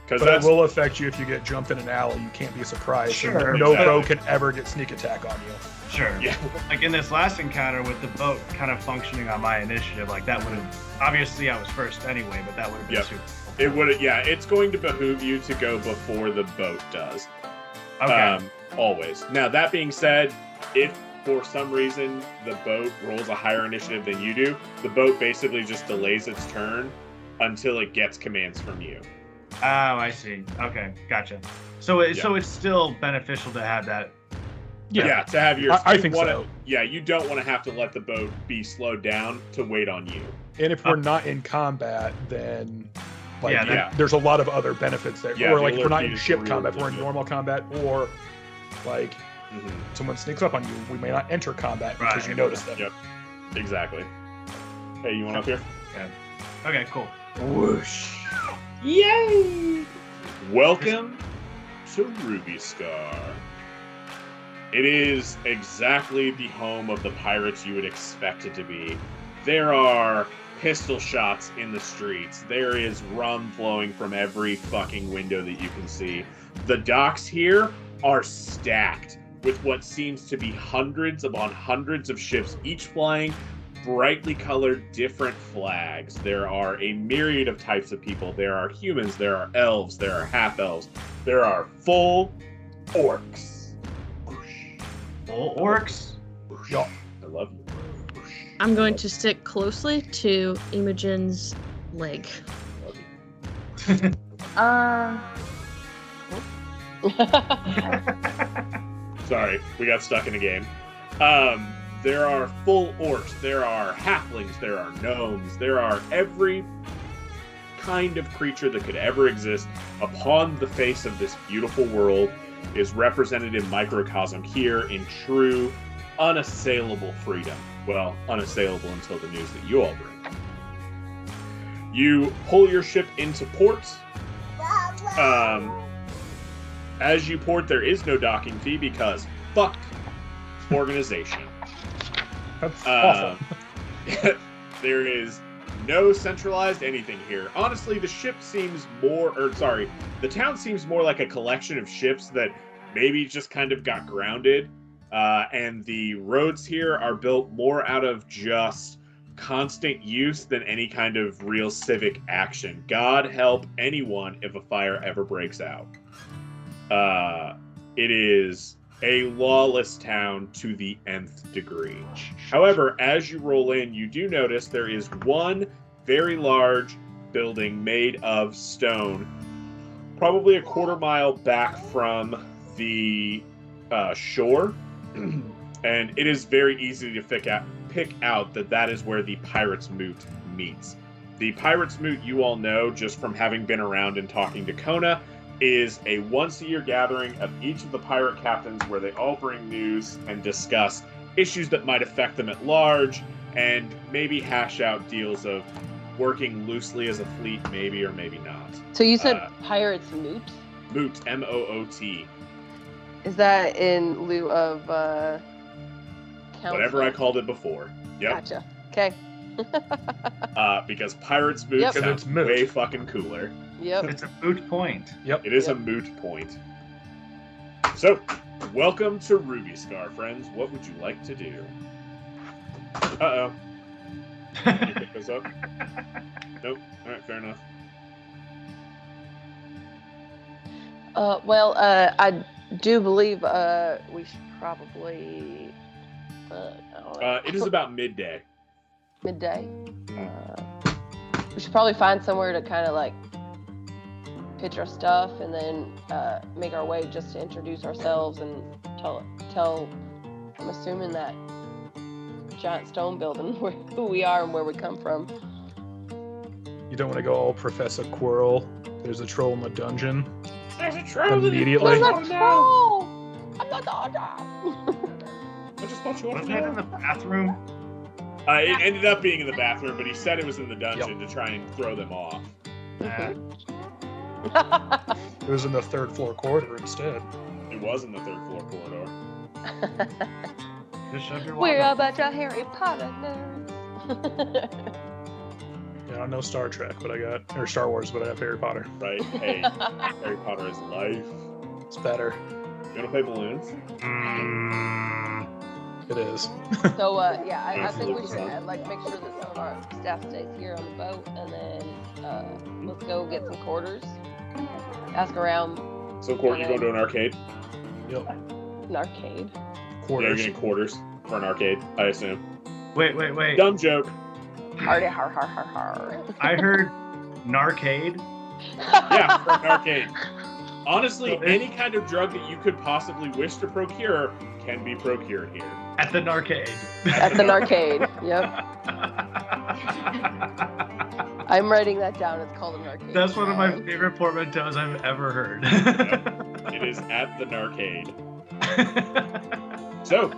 Speaker 1: Because
Speaker 3: but it
Speaker 1: that's
Speaker 3: will affect you if you get jumped in an alley. You can't be surprised.
Speaker 4: Sure,
Speaker 3: No
Speaker 1: exactly.
Speaker 3: boat can ever get sneak attack on you.
Speaker 4: Sure.
Speaker 1: Yeah.
Speaker 4: Like in this last encounter with the boat kind of functioning on my initiative, like that would have obviously I was first anyway, but that would have been
Speaker 1: Yep.
Speaker 4: super.
Speaker 1: it would. Yeah, it's going to behoove you to go before the boat does.
Speaker 4: Okay.
Speaker 1: Always. Now, that being said, if for some reason the boat rolls a higher initiative than you do, the boat basically just delays its turn until it gets commands from you.
Speaker 4: Oh, I see. Okay, gotcha. So it's still beneficial to have that.
Speaker 1: Yeah, to have your.
Speaker 3: I
Speaker 1: you
Speaker 3: think
Speaker 1: wanna-
Speaker 3: so.
Speaker 1: Yeah, you don't want to have to let the boat be slowed down to wait on you.
Speaker 3: And if we're not in combat, then like
Speaker 4: Yeah,
Speaker 3: there's a lot of other benefits there.
Speaker 1: Yeah,
Speaker 3: or
Speaker 1: the
Speaker 3: like if we're
Speaker 1: alert
Speaker 3: not
Speaker 1: feed
Speaker 3: in
Speaker 1: is
Speaker 3: ship
Speaker 1: really
Speaker 3: combat, if we're in
Speaker 1: good.
Speaker 3: normal combat, or like
Speaker 1: Mhm.
Speaker 3: someone sneaks up on you, we may not enter combat because
Speaker 4: Right.
Speaker 3: you notice them.
Speaker 1: Yep. Exactly. Hey, you want up here?
Speaker 4: Okay, cool.
Speaker 1: Whoosh. Yay! Welcome to Ruby Scar. It is exactly the home of the pirates you would expect it to be. There are pistol shots in the streets. There is rum flowing from every fucking window that you can see. The docks here are stacked with what seems to be hundreds upon hundreds of ships, each flying brightly colored different flags. There are a myriad of types of people. There are humans, there are elves, there are half-elves, there are full orcs.
Speaker 4: Full orcs.
Speaker 3: Yeah.
Speaker 1: I love you.
Speaker 5: I'm going to stick closely to Imogen's leg.
Speaker 1: Sorry, we got stuck in a game. there are full orcs, there are halflings, there are gnomes, there are every kind of creature that could ever exist upon the face of this beautiful world is represented in microcosm here in true, unassailable freedom. Well, unassailable until the news that you all bring. You pull your ship into port. As you port, there is no docking fee because fuck organization.
Speaker 3: That's awful.
Speaker 1: There is no centralized anything here. Honestly, the town seems more like a collection of ships that maybe just kind of got grounded. And the roads here are built more out of just constant use than any kind of real civic action. God help anyone if a fire ever breaks out. It is a lawless town to the nth degree. However, as you roll in, you do notice there is one very large building made of stone, probably a quarter mile back from the shore, and it is very easy to pick out that is where the Pirates' Moot meets. The Pirates' Moot, you all know, just from having been around and talking to Kona, is a once-a-year gathering of each of the pirate captains where they all bring news and discuss issues that might affect them at large, and maybe hash out deals of working loosely as a fleet, maybe or maybe not.
Speaker 2: So you said Pirates Moot?
Speaker 1: Moot, M-O-O-T.
Speaker 2: Is that in lieu of council?
Speaker 1: Whatever I called it before. Yep.
Speaker 2: Gotcha. Okay.
Speaker 1: Because Pirates Moot sounds way fucking cooler.
Speaker 2: Yep.
Speaker 4: It's a moot point.
Speaker 1: Yep. It is a moot point. So, welcome to Ruby Scar, friends. What would you like to do? Uh-oh. Can you pick this up? Nope. Alright, fair enough.
Speaker 2: I do believe we should probably...
Speaker 1: It is about midday.
Speaker 2: Midday? We should probably find somewhere to kind of like pitch our stuff and then make our way just to introduce ourselves and tell I'm assuming that giant stone building who we are and where we come from.
Speaker 3: You don't want to go all Professor Quirrell. There's a troll in the dungeon.
Speaker 1: There's a troll
Speaker 3: immediately.
Speaker 2: There's a troll! I'm not the order!
Speaker 1: I just thought you
Speaker 4: Wasn't that in the bathroom?
Speaker 1: It ended up being in the bathroom, but he said it was in the dungeon to try and throw them off.
Speaker 3: It was in the third floor corridor instead.
Speaker 1: It was in the third floor corridor.
Speaker 4: Just shove your
Speaker 2: We're
Speaker 4: water.
Speaker 2: a bunch of Harry Potter nerds.
Speaker 3: Yeah, I don't know Star Trek, or Star Wars, but I have Harry Potter.
Speaker 1: Right? Hey, Harry Potter is life.
Speaker 3: It's better.
Speaker 1: You wanna play balloons?
Speaker 3: It is.
Speaker 2: So I think we should make sure that some of our staff stays here on the boat, and then let's go get some quarters. Ask around.
Speaker 1: So, you going to an arcade?
Speaker 3: Yep.
Speaker 2: An arcade.
Speaker 1: Yeah, you're
Speaker 3: Quarters.
Speaker 1: getting quarters for an arcade, I assume.
Speaker 4: Wait.
Speaker 1: Dumb joke.
Speaker 2: Hardy har har har har.
Speaker 4: I heard narcade.
Speaker 1: Yeah, for an arcade. Honestly, any kind of drug that you could possibly wish to procure can be procured here.
Speaker 4: At the narcade.
Speaker 2: At the arcade. Yep. I'm writing that down. It's called an arcade.
Speaker 4: That's one of my favorite portmanteaus I've ever heard.
Speaker 1: Yep. It is at the narcade. So,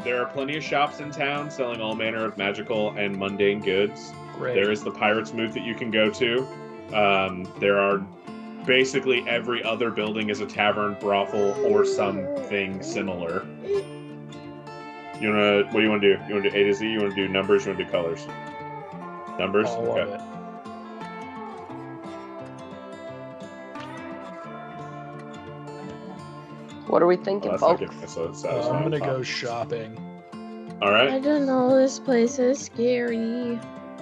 Speaker 1: there are plenty of shops in town selling all manner of magical and mundane goods.
Speaker 3: Great.
Speaker 1: There is the Pirates' Moot that you can go to. There are basically every other building is a tavern, brothel, or something similar. What do you want to do? You want to do A to Z? You want to do numbers? You want to do colors? Numbers?
Speaker 3: All of it.
Speaker 2: What are we thinking,
Speaker 1: That's not
Speaker 2: folks?
Speaker 1: giving us a satisfying
Speaker 3: I'm gonna
Speaker 1: top.
Speaker 3: go shopping.
Speaker 1: All
Speaker 5: I
Speaker 1: right.
Speaker 5: don't know. This place is scary.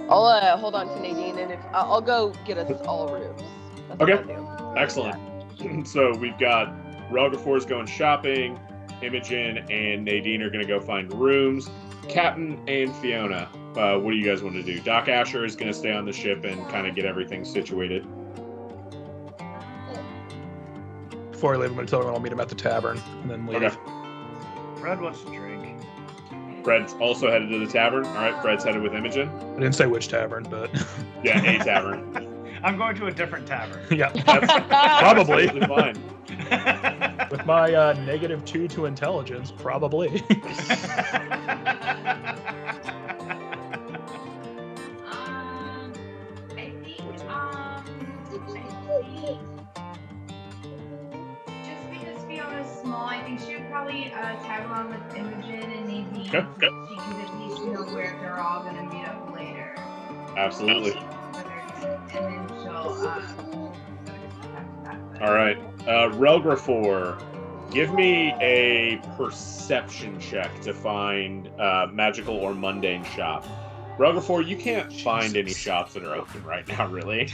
Speaker 2: I'll hold on to Nadine, and if I'll go get us all rooms. That's
Speaker 1: Okay.
Speaker 2: what I'll do.
Speaker 1: Excellent. So we've got Relgafor's going shopping, Imogen and Nadine are going to go find rooms. Captain and Fiona, what do you guys want to do? Doc Asher is going to stay on the ship and kind of get everything situated.
Speaker 3: Before I leave, I'm gonna tell everyone I'll meet him at the tavern and then leave.
Speaker 1: Okay.
Speaker 4: Fred wants to drink.
Speaker 1: Fred's also headed to the tavern. All right, Fred's headed with Imogen.
Speaker 3: I didn't say which tavern, but
Speaker 1: Yeah, a tavern.
Speaker 4: I'm going to a different tavern.
Speaker 3: yeah,
Speaker 1: That's
Speaker 3: probably.
Speaker 1: totally fine.
Speaker 3: With my -2 to intelligence, probably.
Speaker 8: Just because Fiona is small, I think she would probably tag along with Imogen and maybe
Speaker 1: Okay.
Speaker 8: she could at least know where they're all going to meet up later.
Speaker 1: Absolutely.
Speaker 8: And then she'll
Speaker 1: All right, Relgrafor, give me a perception check to find magical or mundane shop. Relgrafor, you can't find any shops that are open right now, really.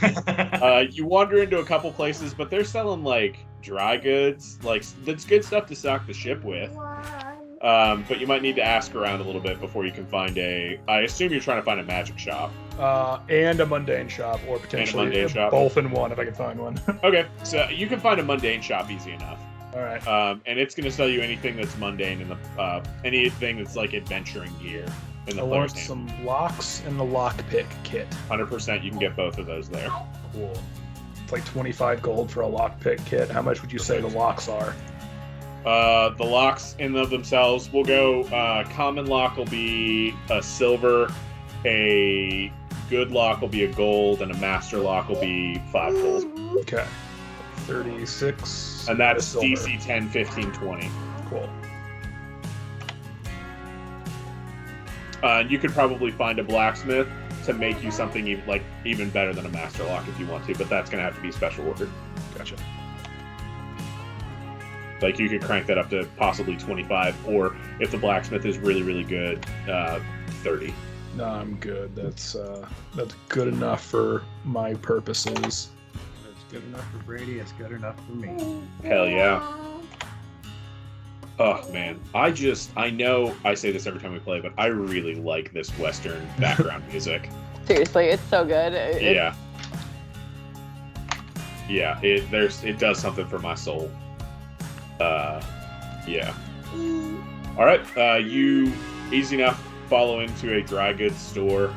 Speaker 1: You wander into a couple places, but they're selling like dry goods, like that's good stuff to stock the ship with. But you might need to ask around a little bit before you can find I assume you're trying to find a magic shop.
Speaker 3: And a mundane shop, or potentially
Speaker 1: mundane shop.
Speaker 3: both in one if I can find one.
Speaker 1: Okay, so you can find a mundane shop easy enough.
Speaker 3: All right.
Speaker 1: And it's going to sell you anything that's mundane in the anything that's like adventuring gear in the
Speaker 3: I
Speaker 1: player's
Speaker 3: want
Speaker 1: hand.
Speaker 3: some locks and the lockpick kit.
Speaker 1: 100% you can get both of those there.
Speaker 3: Cool. It's like 25 gold for a lockpick kit. How much would you say the locks are?
Speaker 1: The locks in of themselves, we'll go, common lock will be a silver, a good lock will be a gold, and a master lock will be 5 gold.
Speaker 3: Okay. 36.
Speaker 1: And that's
Speaker 3: silver.
Speaker 1: DC 10, 15, 20.
Speaker 3: Cool.
Speaker 1: And you could probably find a blacksmith to make you something even better than a master lock if you want to, but that's going to have to be special ordered.
Speaker 3: Gotcha.
Speaker 1: Like, you could crank that up to possibly 25, or if the blacksmith is really, really good, 30.
Speaker 3: No, I'm good. That's good enough for my purposes.
Speaker 4: It's good enough for Brady. It's good enough for me.
Speaker 1: Hell yeah. Oh, man. I know I say this every time we play, but I really like this Western background music.
Speaker 2: Seriously, it's so good.
Speaker 1: Yeah. Yeah, it does something for my soul. Yeah. All right, you easy enough follow into a dry goods store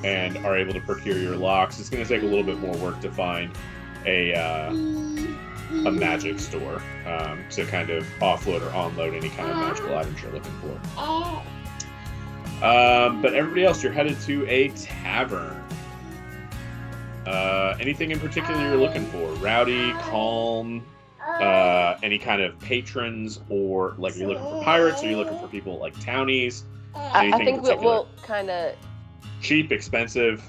Speaker 1: and are able to procure your locks. It's going to take a little bit more work to find a magic store to kind of offload or onload any kind of magical items you're looking for. But everybody else, you're headed to a tavern. Anything in particular you're looking for? Rowdy, calm, any kind of patrons, or like you're looking for pirates, or you're looking for people like townies?
Speaker 2: I think we'll kind of
Speaker 1: cheap, expensive.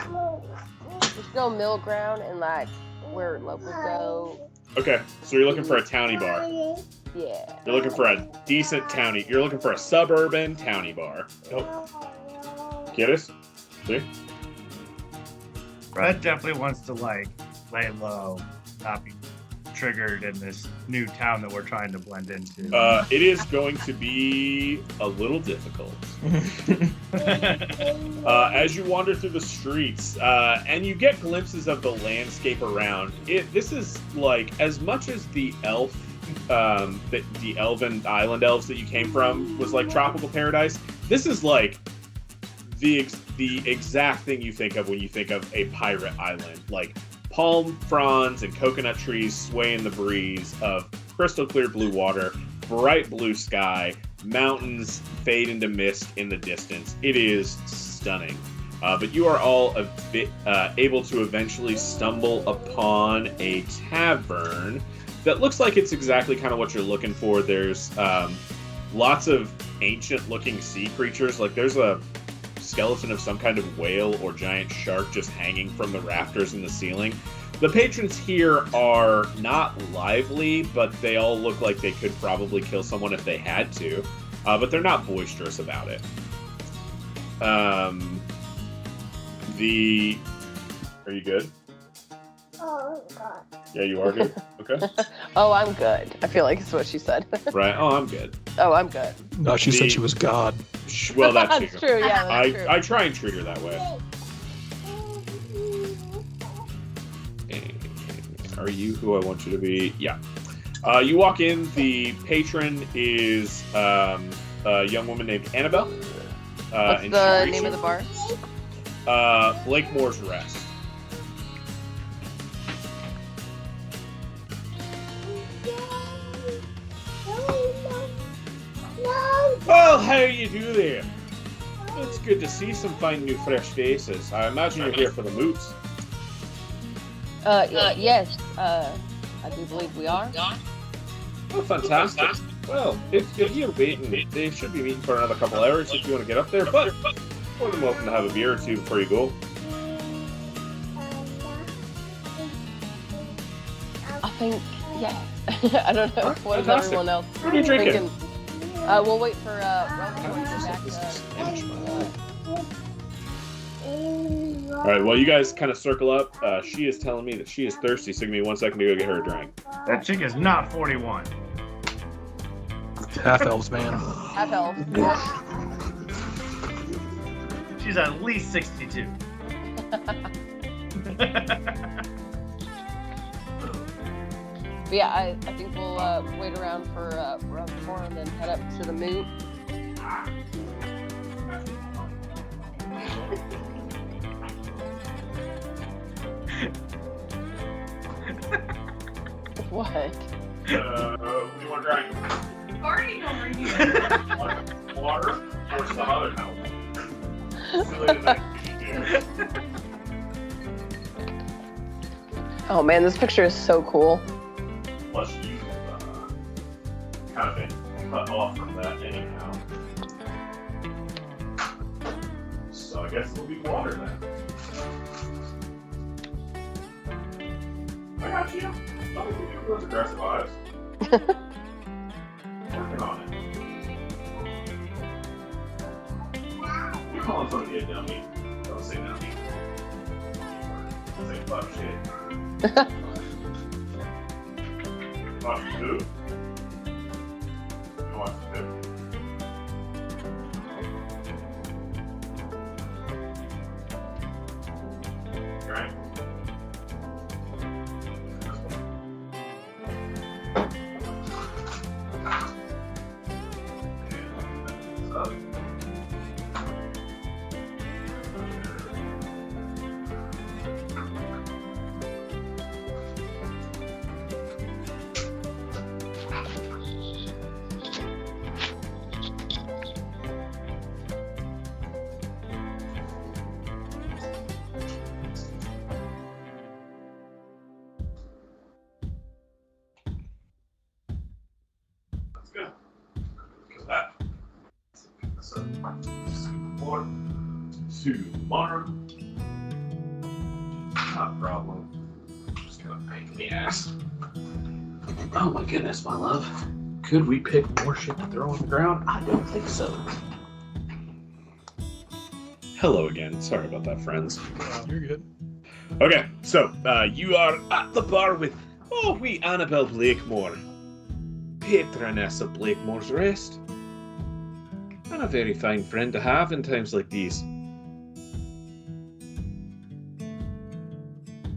Speaker 2: Just go middle ground and like where locals go.
Speaker 1: Okay, so you're looking for a townie bar.
Speaker 2: Yeah.
Speaker 1: You're looking for a decent townie. You're looking for a suburban townie bar. Nope. Get us? See?
Speaker 4: Fred definitely wants to like lay low, not be triggered in this new town that we're trying to blend into.
Speaker 1: It is going to be a little difficult. As you wander through the streets, and you get glimpses of the landscape around, this is like, as much as the the elven island elves that you came from was like tropical paradise, this is like the exact thing you think of when you think of a pirate island. Like, palm fronds and coconut trees sway in the breeze of crystal clear blue water, bright blue sky, mountains fade into mist in the distance. It is stunning. But you are all able to eventually stumble upon a tavern that looks like it's exactly kind of what you're looking for. There's lots of ancient looking sea creatures. Like, there's a skeleton of some kind of whale or giant shark just hanging from the rafters in the ceiling. The patrons here are not lively, but they all look like they could probably kill someone if they had to, but they're not boisterous about it. Are you good?
Speaker 2: Oh, God.
Speaker 1: Yeah, you are good? Okay.
Speaker 2: Oh, I'm good. I feel like it's what she said.
Speaker 1: Right. Oh, I'm good.
Speaker 2: Oh, I'm good.
Speaker 3: No, she said she was God.
Speaker 1: Well, that's
Speaker 2: That's true, yeah, that's true.
Speaker 1: I try and treat her that way. Are you who I want you to be? Yeah. You walk in. The patron is young woman named Annabelle.
Speaker 2: What's
Speaker 1: and
Speaker 2: the
Speaker 1: she
Speaker 2: name of the bar?
Speaker 1: Blakemore's Rest. Well, how you do there? It's good to see some fine new fresh faces. I imagine you're here for the moots.
Speaker 2: Yes. I do believe we are.
Speaker 1: Oh, fantastic. Well, if you're here waiting, they should be meeting for another couple hours if you want to get up there, but more than welcome to have a beer or two before you go.
Speaker 2: I think, yeah. I don't know. What is
Speaker 1: Fantastic.
Speaker 2: everyone else
Speaker 1: What are you drinking?
Speaker 2: thinking? We'll wait for Ralph to come back.
Speaker 1: Alright, well, you guys kind of circle up. She is telling me that she is thirsty, so give me 1 second to go get her a drink.
Speaker 4: That chick is not 41.
Speaker 3: Half elves, man.
Speaker 2: Half elf.
Speaker 4: She's at least 62.
Speaker 2: But yeah, I think we'll wait around for around 4 and then head up to the moot. What?
Speaker 1: What do you want to drink?
Speaker 8: Party over here.
Speaker 1: Water or some other help?
Speaker 2: Oh man, this picture is so cool.
Speaker 1: Plus, you kind of been cut off from that anyhow. So I guess it'll be water then. I got you. Don't give you those aggressive eyes. Working on it. You're calling somebody a dummy. Don't say dummy. Say fuck shit. Fuck who? You want to do? Right. That's good. Because that. So, for tomorrow. Not a problem. Just gonna pain in the ass. Oh my goodness, my love. Could we pick more shit to throw on the ground? I don't think so. Hello again. Sorry about that, friends.
Speaker 3: You're good.
Speaker 1: Okay, so you are at the bar with wee Annabelle Blakemore, patroness of Blakemore's Rest, and a very fine friend to have in times like these.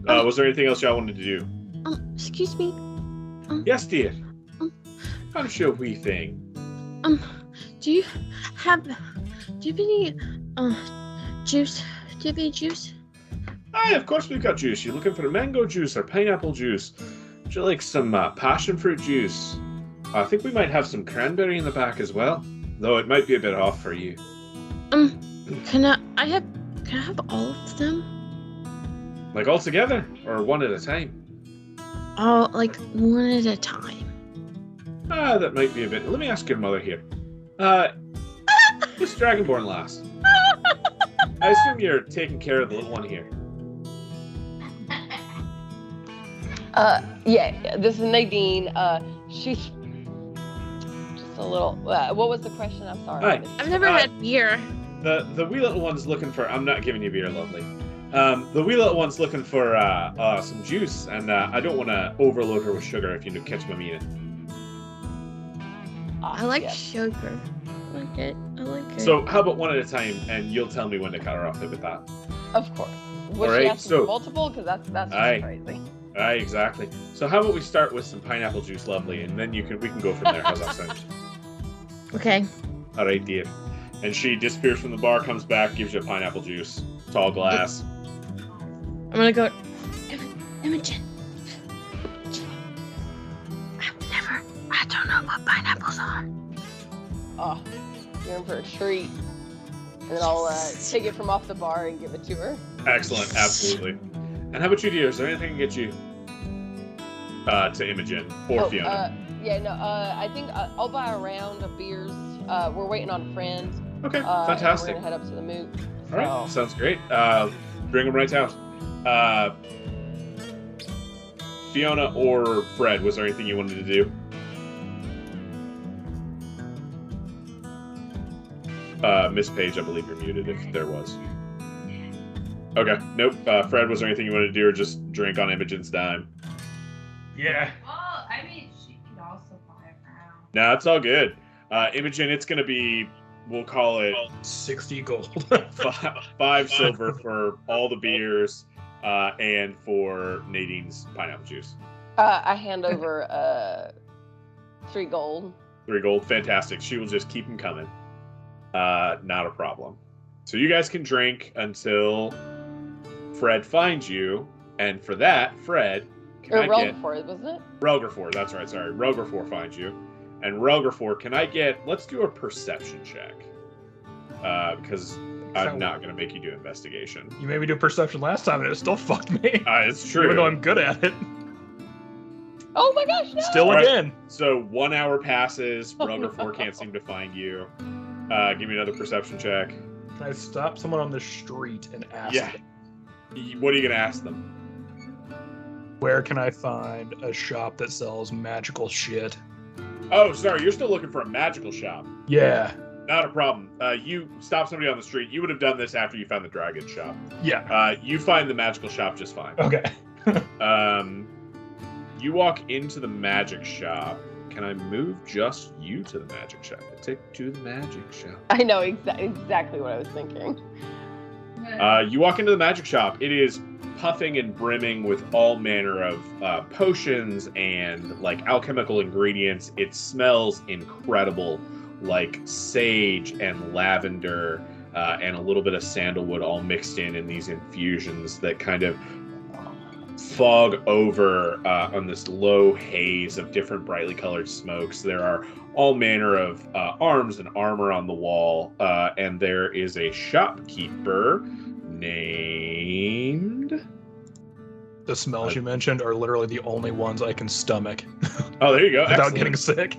Speaker 1: Was there anything else y'all wanted to do?
Speaker 5: Excuse me.
Speaker 1: Yes, dear. I'm sure wee thing.
Speaker 5: Do you have any juice? Do you have any juice?
Speaker 1: Aye, of course we've got juice. You looking for a mango juice or pineapple juice? Would you like some passion fruit juice? I think we might have some cranberry in the back as well, though it might be a bit off for you.
Speaker 5: Can I have all of them?
Speaker 1: Like all together, or one at a time?
Speaker 5: Oh, like one at a time.
Speaker 1: That might be a bit. Let me ask your mother here. Who's Dragonborn last? I assume you're taking care of the little one here.
Speaker 2: Yeah, this is Nadine. She's just a little. What was the question? I'm sorry.
Speaker 1: Right.
Speaker 5: I've never had beer.
Speaker 1: The wee little one's looking for. I'm not giving you beer, lovely. The wee little one's looking for some juice, and I don't want to overload her with sugar. If you catch my meaning.
Speaker 5: I like
Speaker 2: Yes.
Speaker 5: sugar. I like it. I like it.
Speaker 1: So how about one at a time, and you'll tell me when to cut her off with that.
Speaker 2: Of course.
Speaker 1: All
Speaker 2: Was
Speaker 1: right,
Speaker 2: she asking
Speaker 1: so-
Speaker 2: for multiple? Because that's just
Speaker 1: Aye.
Speaker 2: crazy.
Speaker 1: Aye, exactly. So how about we start with some pineapple juice, lovely, and then we can go from there. How's that sound?
Speaker 5: Okay.
Speaker 1: right, dear. And she disappears from the bar, comes back, gives you a pineapple juice, tall glass.
Speaker 5: I'm gonna go.
Speaker 6: Imogen. I don't know what pineapples are.
Speaker 2: Oh, you're in for a treat. And then I'll take it from off the bar and give it to her.
Speaker 1: Excellent, absolutely. And how about you, dear? Is there anything to get you to Imogen or Fiona?
Speaker 2: I think I'll buy a round of beers. We're waiting on a friend.
Speaker 1: Okay,
Speaker 2: And
Speaker 1: fantastic.
Speaker 2: we're gonna head up to the moot.
Speaker 1: All right, sounds great. Bring them right out. Fiona or Fred, was there anything you wanted to do? Miss Page, I believe you're muted if there was. Okay, nope. Fred, was there anything you wanted to do or just drink on Imogen's dime?
Speaker 4: Yeah.
Speaker 8: Well, I mean, she could also buy a round.
Speaker 1: No, it's all good. Imogen, it's going to be, we'll call it
Speaker 3: 60 gold.
Speaker 1: 5 silver for all the beers and for Nadine's pineapple juice.
Speaker 2: I hand over 3 gold.
Speaker 1: 3 gold, fantastic. She will just keep them coming. Not a problem. So you guys can drink until Fred finds you, and for that, Fred,
Speaker 2: Rogefor, wasn't it?
Speaker 1: Rogefor, that's right, sorry. Rogefor finds you. And Rogefor, can I get, let's do a perception check. Because I'm not going to make you do investigation.
Speaker 3: You made me do perception last time and it still fucked me.
Speaker 1: It's true.
Speaker 3: Even though I'm good at it.
Speaker 2: Oh my gosh, no!
Speaker 3: Still
Speaker 1: Right.
Speaker 3: again.
Speaker 1: So 1 hour passes,
Speaker 2: Oh,
Speaker 1: Rogefor
Speaker 2: no.
Speaker 1: can't seem to find you. Give me another perception check.
Speaker 3: Can I stop someone on the street and ask
Speaker 1: Yeah.
Speaker 3: them,
Speaker 1: What are you going to ask them?
Speaker 3: where can I find a shop that sells magical shit?
Speaker 1: Oh, sorry, you're still looking for a magical shop.
Speaker 3: Yeah.
Speaker 1: Not a problem. You stop somebody on the street. You would have done this after you found the dragon shop.
Speaker 3: Yeah.
Speaker 1: You find the magical shop just fine.
Speaker 3: Okay.
Speaker 1: You walk into the magic shop. Can I move just you to the magic shop? Take to the magic shop.
Speaker 2: I know exactly what I was thinking.
Speaker 1: You walk into the magic shop. It is puffing and brimming with all manner of potions and like alchemical ingredients. It smells incredible, like sage and lavender and a little bit of sandalwood all mixed in these infusions that kind of fog over on this low haze of different brightly colored smokes. There are all manner of arms and armor on the wall, and there is a shopkeeper named...
Speaker 3: The smells you mentioned are literally the only ones I can stomach
Speaker 1: Oh, there you go.
Speaker 3: without
Speaker 1: Excellent.
Speaker 3: getting sick.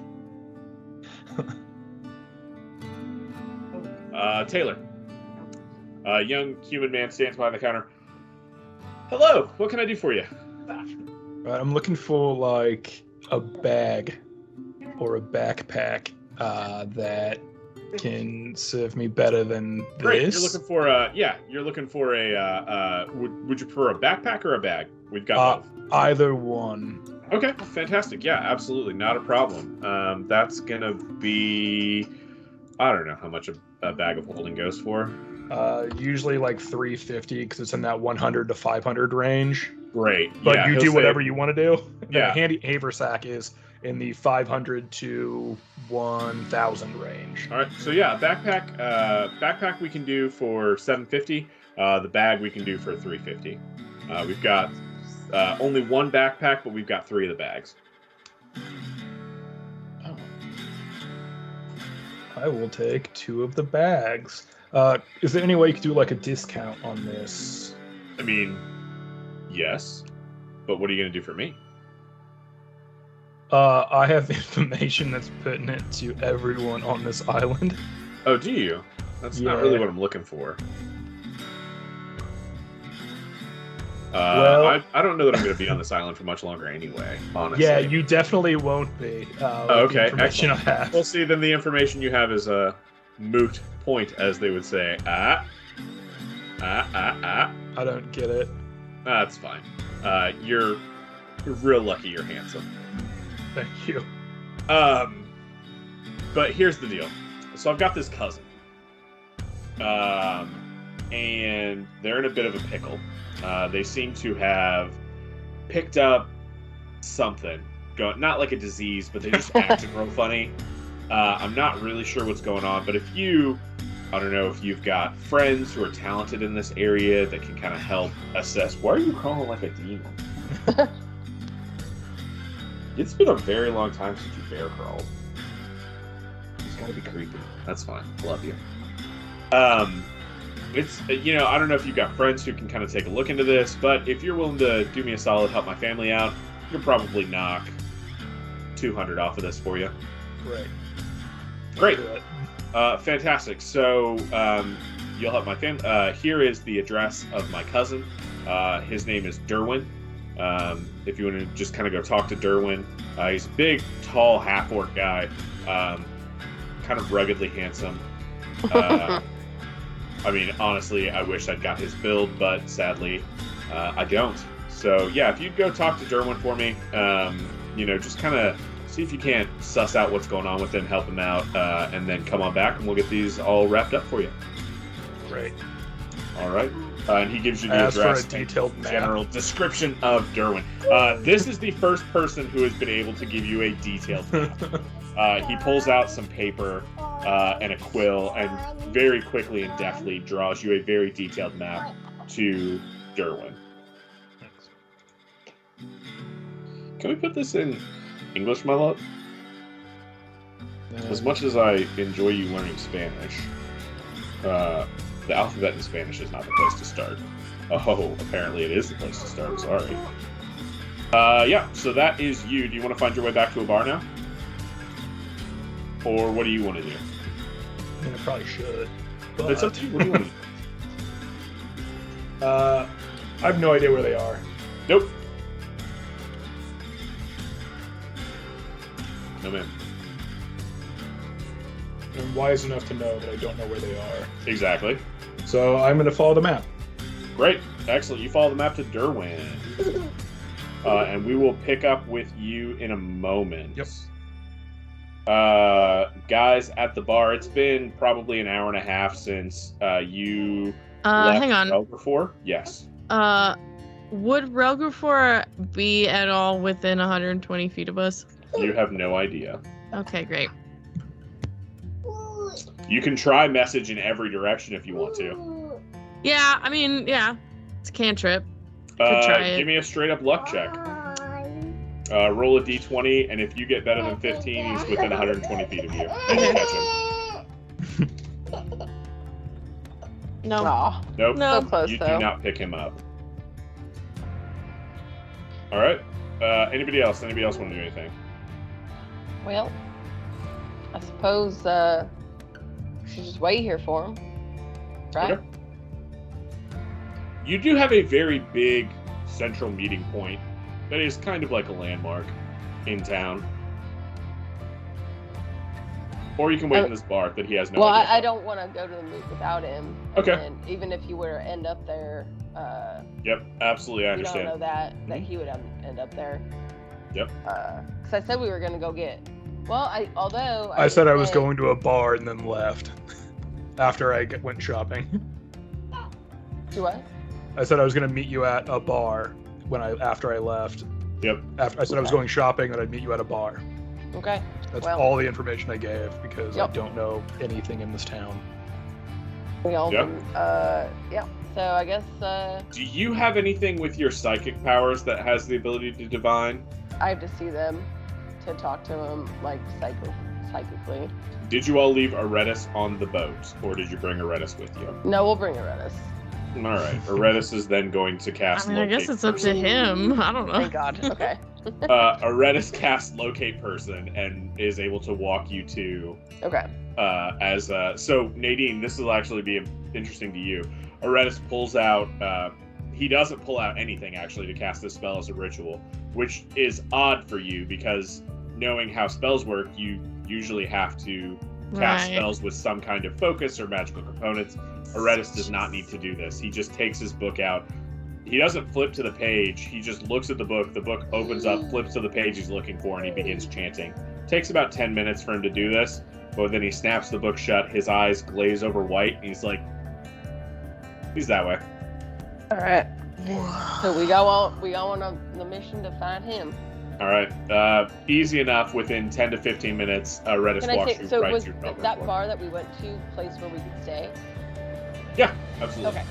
Speaker 1: Taylor. A young human man stands behind the counter. Hello, what can I do for you?
Speaker 3: Right, I'm looking for like a bag or a backpack that can serve me better than
Speaker 1: Great.
Speaker 3: this.
Speaker 1: You're looking for a would you prefer a backpack or a bag? We've got both.
Speaker 3: Either one.
Speaker 1: Okay, fantastic. Yeah, absolutely, not a problem. That's gonna be, I don't know how much a bag of holding goes for.
Speaker 3: Usually like $350 because it's in that 100 to 500 range.
Speaker 1: Great.
Speaker 3: But
Speaker 1: yeah,
Speaker 3: you
Speaker 1: he'll
Speaker 3: do
Speaker 1: say-
Speaker 3: whatever you want to do.
Speaker 1: Yeah.
Speaker 3: The handy haversack is in the 500 to 1,000 range.
Speaker 1: All right. So yeah, backpack we can do for $750. The bag we can do for $350. We've got only one backpack, but we've got 3 of the bags.
Speaker 3: Oh. I will take 2 of the bags. Is there any way you could do like a discount on this?
Speaker 1: I mean, yes, but what are you gonna do for me?
Speaker 3: I have information that's pertinent to everyone on this island.
Speaker 1: Oh, do you? That's not
Speaker 3: Yeah.
Speaker 1: really what I'm looking for.
Speaker 3: Well-
Speaker 1: I don't know that I'm going to be on this island for much longer anyway, honestly.
Speaker 3: Yeah, you definitely won't be. With the
Speaker 1: Okay,
Speaker 3: information I
Speaker 1: excellent.
Speaker 3: have.
Speaker 1: Well, see, then the information you have is a moot point, as they would say.
Speaker 3: I don't get it.
Speaker 1: That's fine. You're real lucky you're handsome.
Speaker 3: Thank you.
Speaker 1: But here's the deal. So I've got this cousin. And they're in a bit of a pickle. They seem to have picked up something. Not like a disease, but they just act real funny. I'm not really sure what's going on, but if you, I don't know if you've got friends who are talented in this area that can kind of help assess. Why are you crawling like a demon? It's been a very long time since you bear crawled. It's gotta be creepy. That's fine. Love you. It's, you know, I don't know if you've got friends who can kind of take a look into this, but if you're willing to do me a solid, help my family out, you can probably knock 200 off of this for you. Great. Fantastic. So you'll help my family. Here is the address of my cousin. His name is Derwin. If you want to just kind of go talk to Derwin, he's a big, tall, half-orc guy, kind of ruggedly handsome. I mean, honestly, I wish I'd got his build, but sadly, I don't. So yeah, if you'd go talk to Derwin for me, you know, just kind of see if you can't suss out what's going on with him, help him out, and then come on back and we'll get these all wrapped up for you.
Speaker 3: Great.
Speaker 1: All right. And he gives you the address,
Speaker 3: for a detailed
Speaker 1: and general description of Derwin. This is the first person who has been able to give you a detailed map. He pulls out some paper and a quill and very quickly and deftly draws you a very detailed map to Derwin. Can we put this in English, my love? As much as I enjoy you learning Spanish, the alphabet in Spanish is not the place to start. Oh, apparently it is the place to start. Sorry. Yeah, so that is you. Do you want to find your way back to a bar now? Or what do you want to do?
Speaker 3: I mean, I probably should. But
Speaker 1: It's up to you. What do you want to do?
Speaker 3: I have no idea where they are.
Speaker 1: Nope. No, man.
Speaker 3: I'm wise enough to know that I don't know where they are.
Speaker 1: Exactly.
Speaker 3: So I'm going to follow the map.
Speaker 1: Great. Excellent. You follow the map to Derwin. And we will pick up with you in a moment.
Speaker 3: Yep.
Speaker 1: Guys at the bar, it's been probably an hour and a half since you left
Speaker 5: hang on.
Speaker 1: Relgrafor. Yes.
Speaker 5: Would Relgrafor be at all within 120 feet of us?
Speaker 1: You have no idea.
Speaker 5: Okay, great.
Speaker 1: You can try message in every direction if you want to.
Speaker 5: Yeah, I mean, yeah. It's a cantrip. Could try it.
Speaker 1: Give me a straight up luck check. Roll a d20, and if you get better than 15, he's within 120 feet of you. And you catch him.
Speaker 5: No.
Speaker 2: Aw,
Speaker 1: Nope.
Speaker 5: No.
Speaker 2: so close
Speaker 1: You
Speaker 2: though.
Speaker 1: do not pick him up. All right. Anybody else? Anybody else want to do anything?
Speaker 2: Well, I suppose we should just wait here for him, right?
Speaker 1: Okay. You do have a very big central meeting point that is kind of like a landmark in town. Or you can wait in this bar that he has no
Speaker 2: Well,
Speaker 1: idea.
Speaker 2: I don't want to go to the meet without him.
Speaker 1: Okay.
Speaker 2: And even if you were to end up there,
Speaker 1: Yep, absolutely, I
Speaker 2: you don't
Speaker 1: understand.
Speaker 2: know that he would end up there.
Speaker 1: Yep.
Speaker 2: Because I said we were gonna go get. Well, although
Speaker 3: I said I was
Speaker 2: did-
Speaker 3: going to a bar and then left after I went shopping.
Speaker 2: To what?
Speaker 3: I said I was going to meet you at a bar after I left.
Speaker 1: Yep.
Speaker 3: I said I was going shopping and I'd meet you at a bar.
Speaker 2: Okay.
Speaker 3: That's
Speaker 2: Well-
Speaker 3: all the information I gave because I
Speaker 2: Yep.
Speaker 3: don't know anything in this town.
Speaker 2: We all.
Speaker 1: Yep.
Speaker 2: Yeah. So I guess
Speaker 1: Do you have anything with your psychic powers that has the ability to divine?
Speaker 2: I have to see them to talk to him like psychically.
Speaker 1: Did you all leave Aretus on the boat, or did you bring Aretus with you?
Speaker 2: No, we'll bring Aretus.
Speaker 1: All right. Aretus is then going to
Speaker 5: I
Speaker 1: cast
Speaker 5: mean, I
Speaker 1: Locate
Speaker 5: guess it's up to
Speaker 1: Person.
Speaker 5: him. I don't know.
Speaker 2: Thank God. Okay.
Speaker 1: Aretus casts Locate Person and is able to walk you to
Speaker 2: Okay.
Speaker 1: so Nadine, this will actually be interesting to you. Aretus pulls out he doesn't pull out anything actually to cast this spell as a ritual, which is odd for you because knowing how spells work, you usually have to cast
Speaker 5: Right.
Speaker 1: spells with some kind of focus or magical components. Aretus does not need to do this. He just takes his book out. He doesn't flip to the page. He just looks at the book. The book opens up, flips to the page he's looking for, and he begins chanting. Takes about 10 minutes for him to do this, but then he snaps the book shut. His eyes glaze over white, and he's like, he's that way.
Speaker 2: All right. So we go on the mission to find him.
Speaker 1: All right. Easy enough. Within 10 to 15 minutes, Redis
Speaker 2: Can I
Speaker 1: walks
Speaker 2: say,
Speaker 1: you
Speaker 2: so
Speaker 1: right
Speaker 2: was
Speaker 1: to
Speaker 2: that bar that we went to a place where we could stay?
Speaker 1: Yeah, absolutely.
Speaker 2: Okay.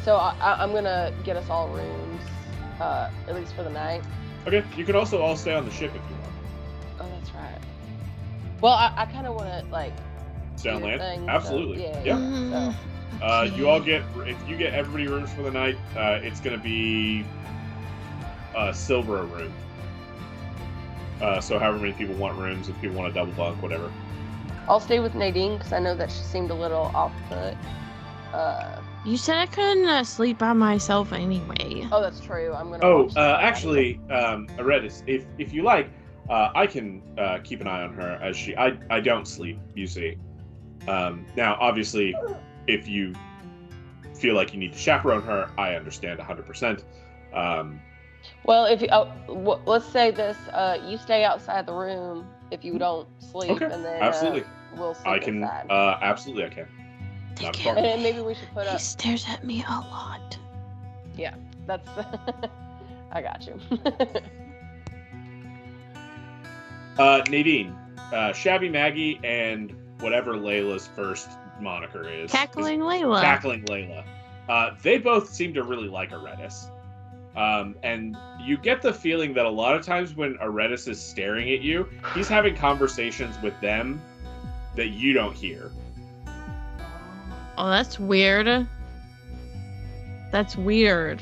Speaker 2: So I'm gonna get us all rooms, at least for the night.
Speaker 1: Okay. You can also all stay on the ship if you want.
Speaker 2: Oh, that's right. Well, I kind of want to like
Speaker 1: Stay on
Speaker 2: do
Speaker 1: land?
Speaker 2: things, so-
Speaker 1: Absolutely.
Speaker 2: yeah. So,
Speaker 1: You all get, if you get everybody rooms for the night, it's going to be silver a room. So however many people want rooms, if people want a double bunk, whatever.
Speaker 2: I'll stay with Nadine because I know that she seemed a little off put.
Speaker 5: You said I couldn't sleep by myself anyway.
Speaker 2: Oh, that's true. I'm gonna.
Speaker 1: Oh,
Speaker 2: watch that.
Speaker 1: actually, Redis, if you like, I can keep an eye on her as I don't sleep, you see. Now, obviously, if you feel like you need to chaperone her, I understand 100%.
Speaker 2: Well, if you, let's say this, you stay outside the room if you don't sleep,
Speaker 1: Okay,
Speaker 2: and then
Speaker 1: absolutely.
Speaker 2: We'll sleep
Speaker 1: I can,
Speaker 2: inside.
Speaker 1: absolutely I can.
Speaker 5: They
Speaker 1: Not a
Speaker 5: can't-
Speaker 1: problem.
Speaker 2: And maybe we should put
Speaker 5: He
Speaker 2: up.
Speaker 5: stares at me a lot.
Speaker 2: That's. I got you.
Speaker 1: Nadine, Shabby Maggie, and whatever Layla's first moniker is.
Speaker 5: Cackling Layla.
Speaker 1: Cackling Layla. They both seem to really like Aretis. And you get the feeling that a lot of times when Aretis is staring at you, he's having conversations with them that you don't hear.
Speaker 5: Oh, that's weird. That's weird.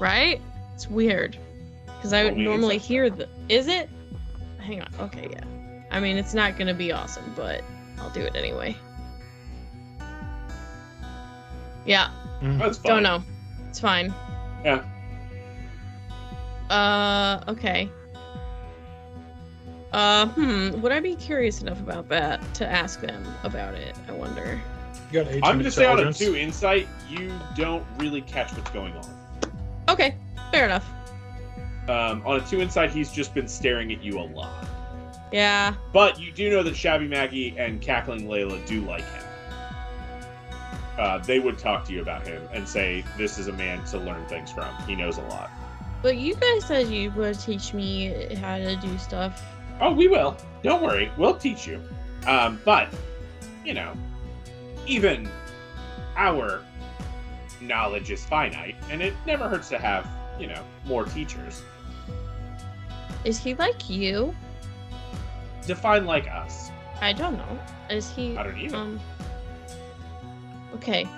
Speaker 5: Right? It's weird. Because I would
Speaker 1: Well, we
Speaker 5: normally
Speaker 1: accept
Speaker 5: hear the... Is it? Hang on. Okay, yeah. I mean, it's not going to be awesome, but I'll do it anyway. Yeah.
Speaker 1: That's fine.
Speaker 5: Don't know. It's fine.
Speaker 1: Yeah.
Speaker 5: Okay. Would I be curious enough about that to ask them about it? I wonder.
Speaker 3: You got 18
Speaker 1: I'm going to say on a
Speaker 3: intelligence.
Speaker 1: 2 insight, you don't really catch what's going on.
Speaker 5: Okay, fair enough.
Speaker 1: On a 2 insight, he's just been staring at you a lot.
Speaker 5: Yeah.
Speaker 1: But you do know that Shabby Maggie and Cackling Layla do like him. They would talk to you about him and say, this is a man to learn things from. He knows a lot.
Speaker 5: But you guys said you would teach me how to do stuff.
Speaker 1: Oh, we will. Don't worry. We'll teach you. But, you know, even our knowledge is finite, and it never hurts to have, you know, more teachers.
Speaker 5: Is he like you?
Speaker 1: Define like us.
Speaker 5: I don't know. Is he?
Speaker 1: I don't either.
Speaker 5: Okay.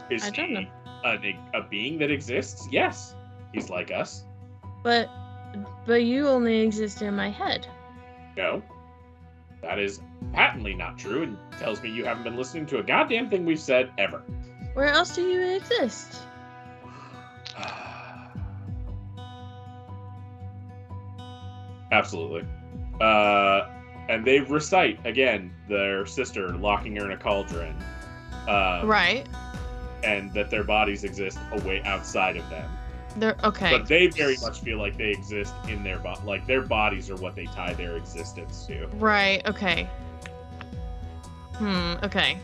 Speaker 1: Is
Speaker 5: I don't know.
Speaker 1: he a being that exists? Yes. He's like us.
Speaker 5: But you only exist in my head.
Speaker 1: No. That is patently not true and tells me you haven't been listening to a goddamn thing we've said ever.
Speaker 5: Where else do you exist?
Speaker 1: Absolutely. And they recite, again, their sister locking her in a cauldron.
Speaker 5: Right.
Speaker 1: And that their bodies exist away outside of them.
Speaker 5: They're okay.
Speaker 1: But they very much feel like they exist in their body. Like, their bodies are what they tie their existence to.
Speaker 5: Right, okay. Okay.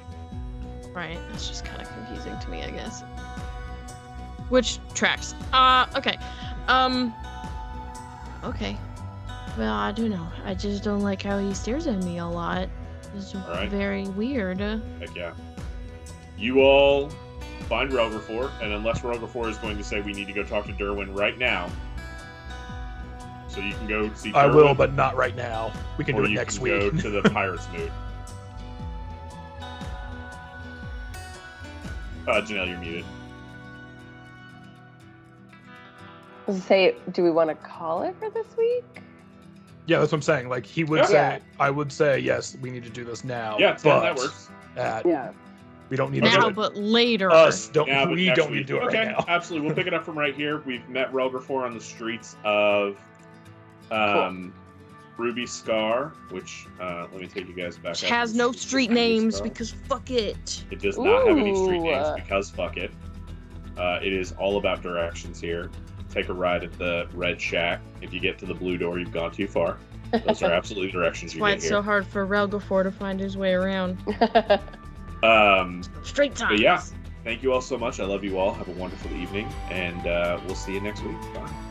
Speaker 5: Right, that's just kind of confusing to me, I guess. Which tracks? Okay. Okay. Well, I don't know. I just don't like how he stares at me a lot. It's
Speaker 1: Alright.
Speaker 5: very weird.
Speaker 1: Heck yeah. You all find Rogerfor, and unless Rogerfor is going to say we need to go talk to Derwin right now, so you can go see Derwin.
Speaker 3: I will, but not right now. We can
Speaker 1: or
Speaker 3: do it
Speaker 1: you
Speaker 3: next
Speaker 1: can
Speaker 3: week.
Speaker 1: go to the Pirate's Mood. Janelle, you're muted.
Speaker 2: I was gonna say, do we want to call it for this week?
Speaker 3: Yeah, that's what I'm saying. Like, he would
Speaker 1: Yeah.
Speaker 3: say, I would say, yes, we need to do this now.
Speaker 1: Yeah,
Speaker 3: but
Speaker 1: that works.
Speaker 2: Yeah.
Speaker 3: We don't need to
Speaker 5: Now,
Speaker 3: do it.
Speaker 5: but later.
Speaker 3: Us don't.
Speaker 1: Yeah, but
Speaker 3: We
Speaker 1: next
Speaker 3: don't need
Speaker 1: week.
Speaker 3: to do it
Speaker 1: Okay,
Speaker 3: right now.
Speaker 1: absolutely. We'll pick it up from right here. We've met Rogerfor on the streets of Ruby Scar, which let me take you guys back.
Speaker 5: Which
Speaker 1: up
Speaker 5: has
Speaker 1: to
Speaker 5: no
Speaker 1: Ruby
Speaker 5: street names
Speaker 1: Scar.
Speaker 5: because fuck it.
Speaker 1: It does not have any street
Speaker 2: Ooh.
Speaker 1: names because fuck it. It is all about directions here. Take a ride at the Red Shack. If you get to the blue door, you've gone too far. Those are absolutely directions
Speaker 5: That's
Speaker 1: you
Speaker 5: why
Speaker 1: get
Speaker 5: it's
Speaker 1: here.
Speaker 5: so hard for Relgafor to find his way around.
Speaker 1: Um,
Speaker 5: Straight times.
Speaker 1: but yeah, Thank you all so much. I love you all. Have a wonderful evening, and we'll see you next week. Bye.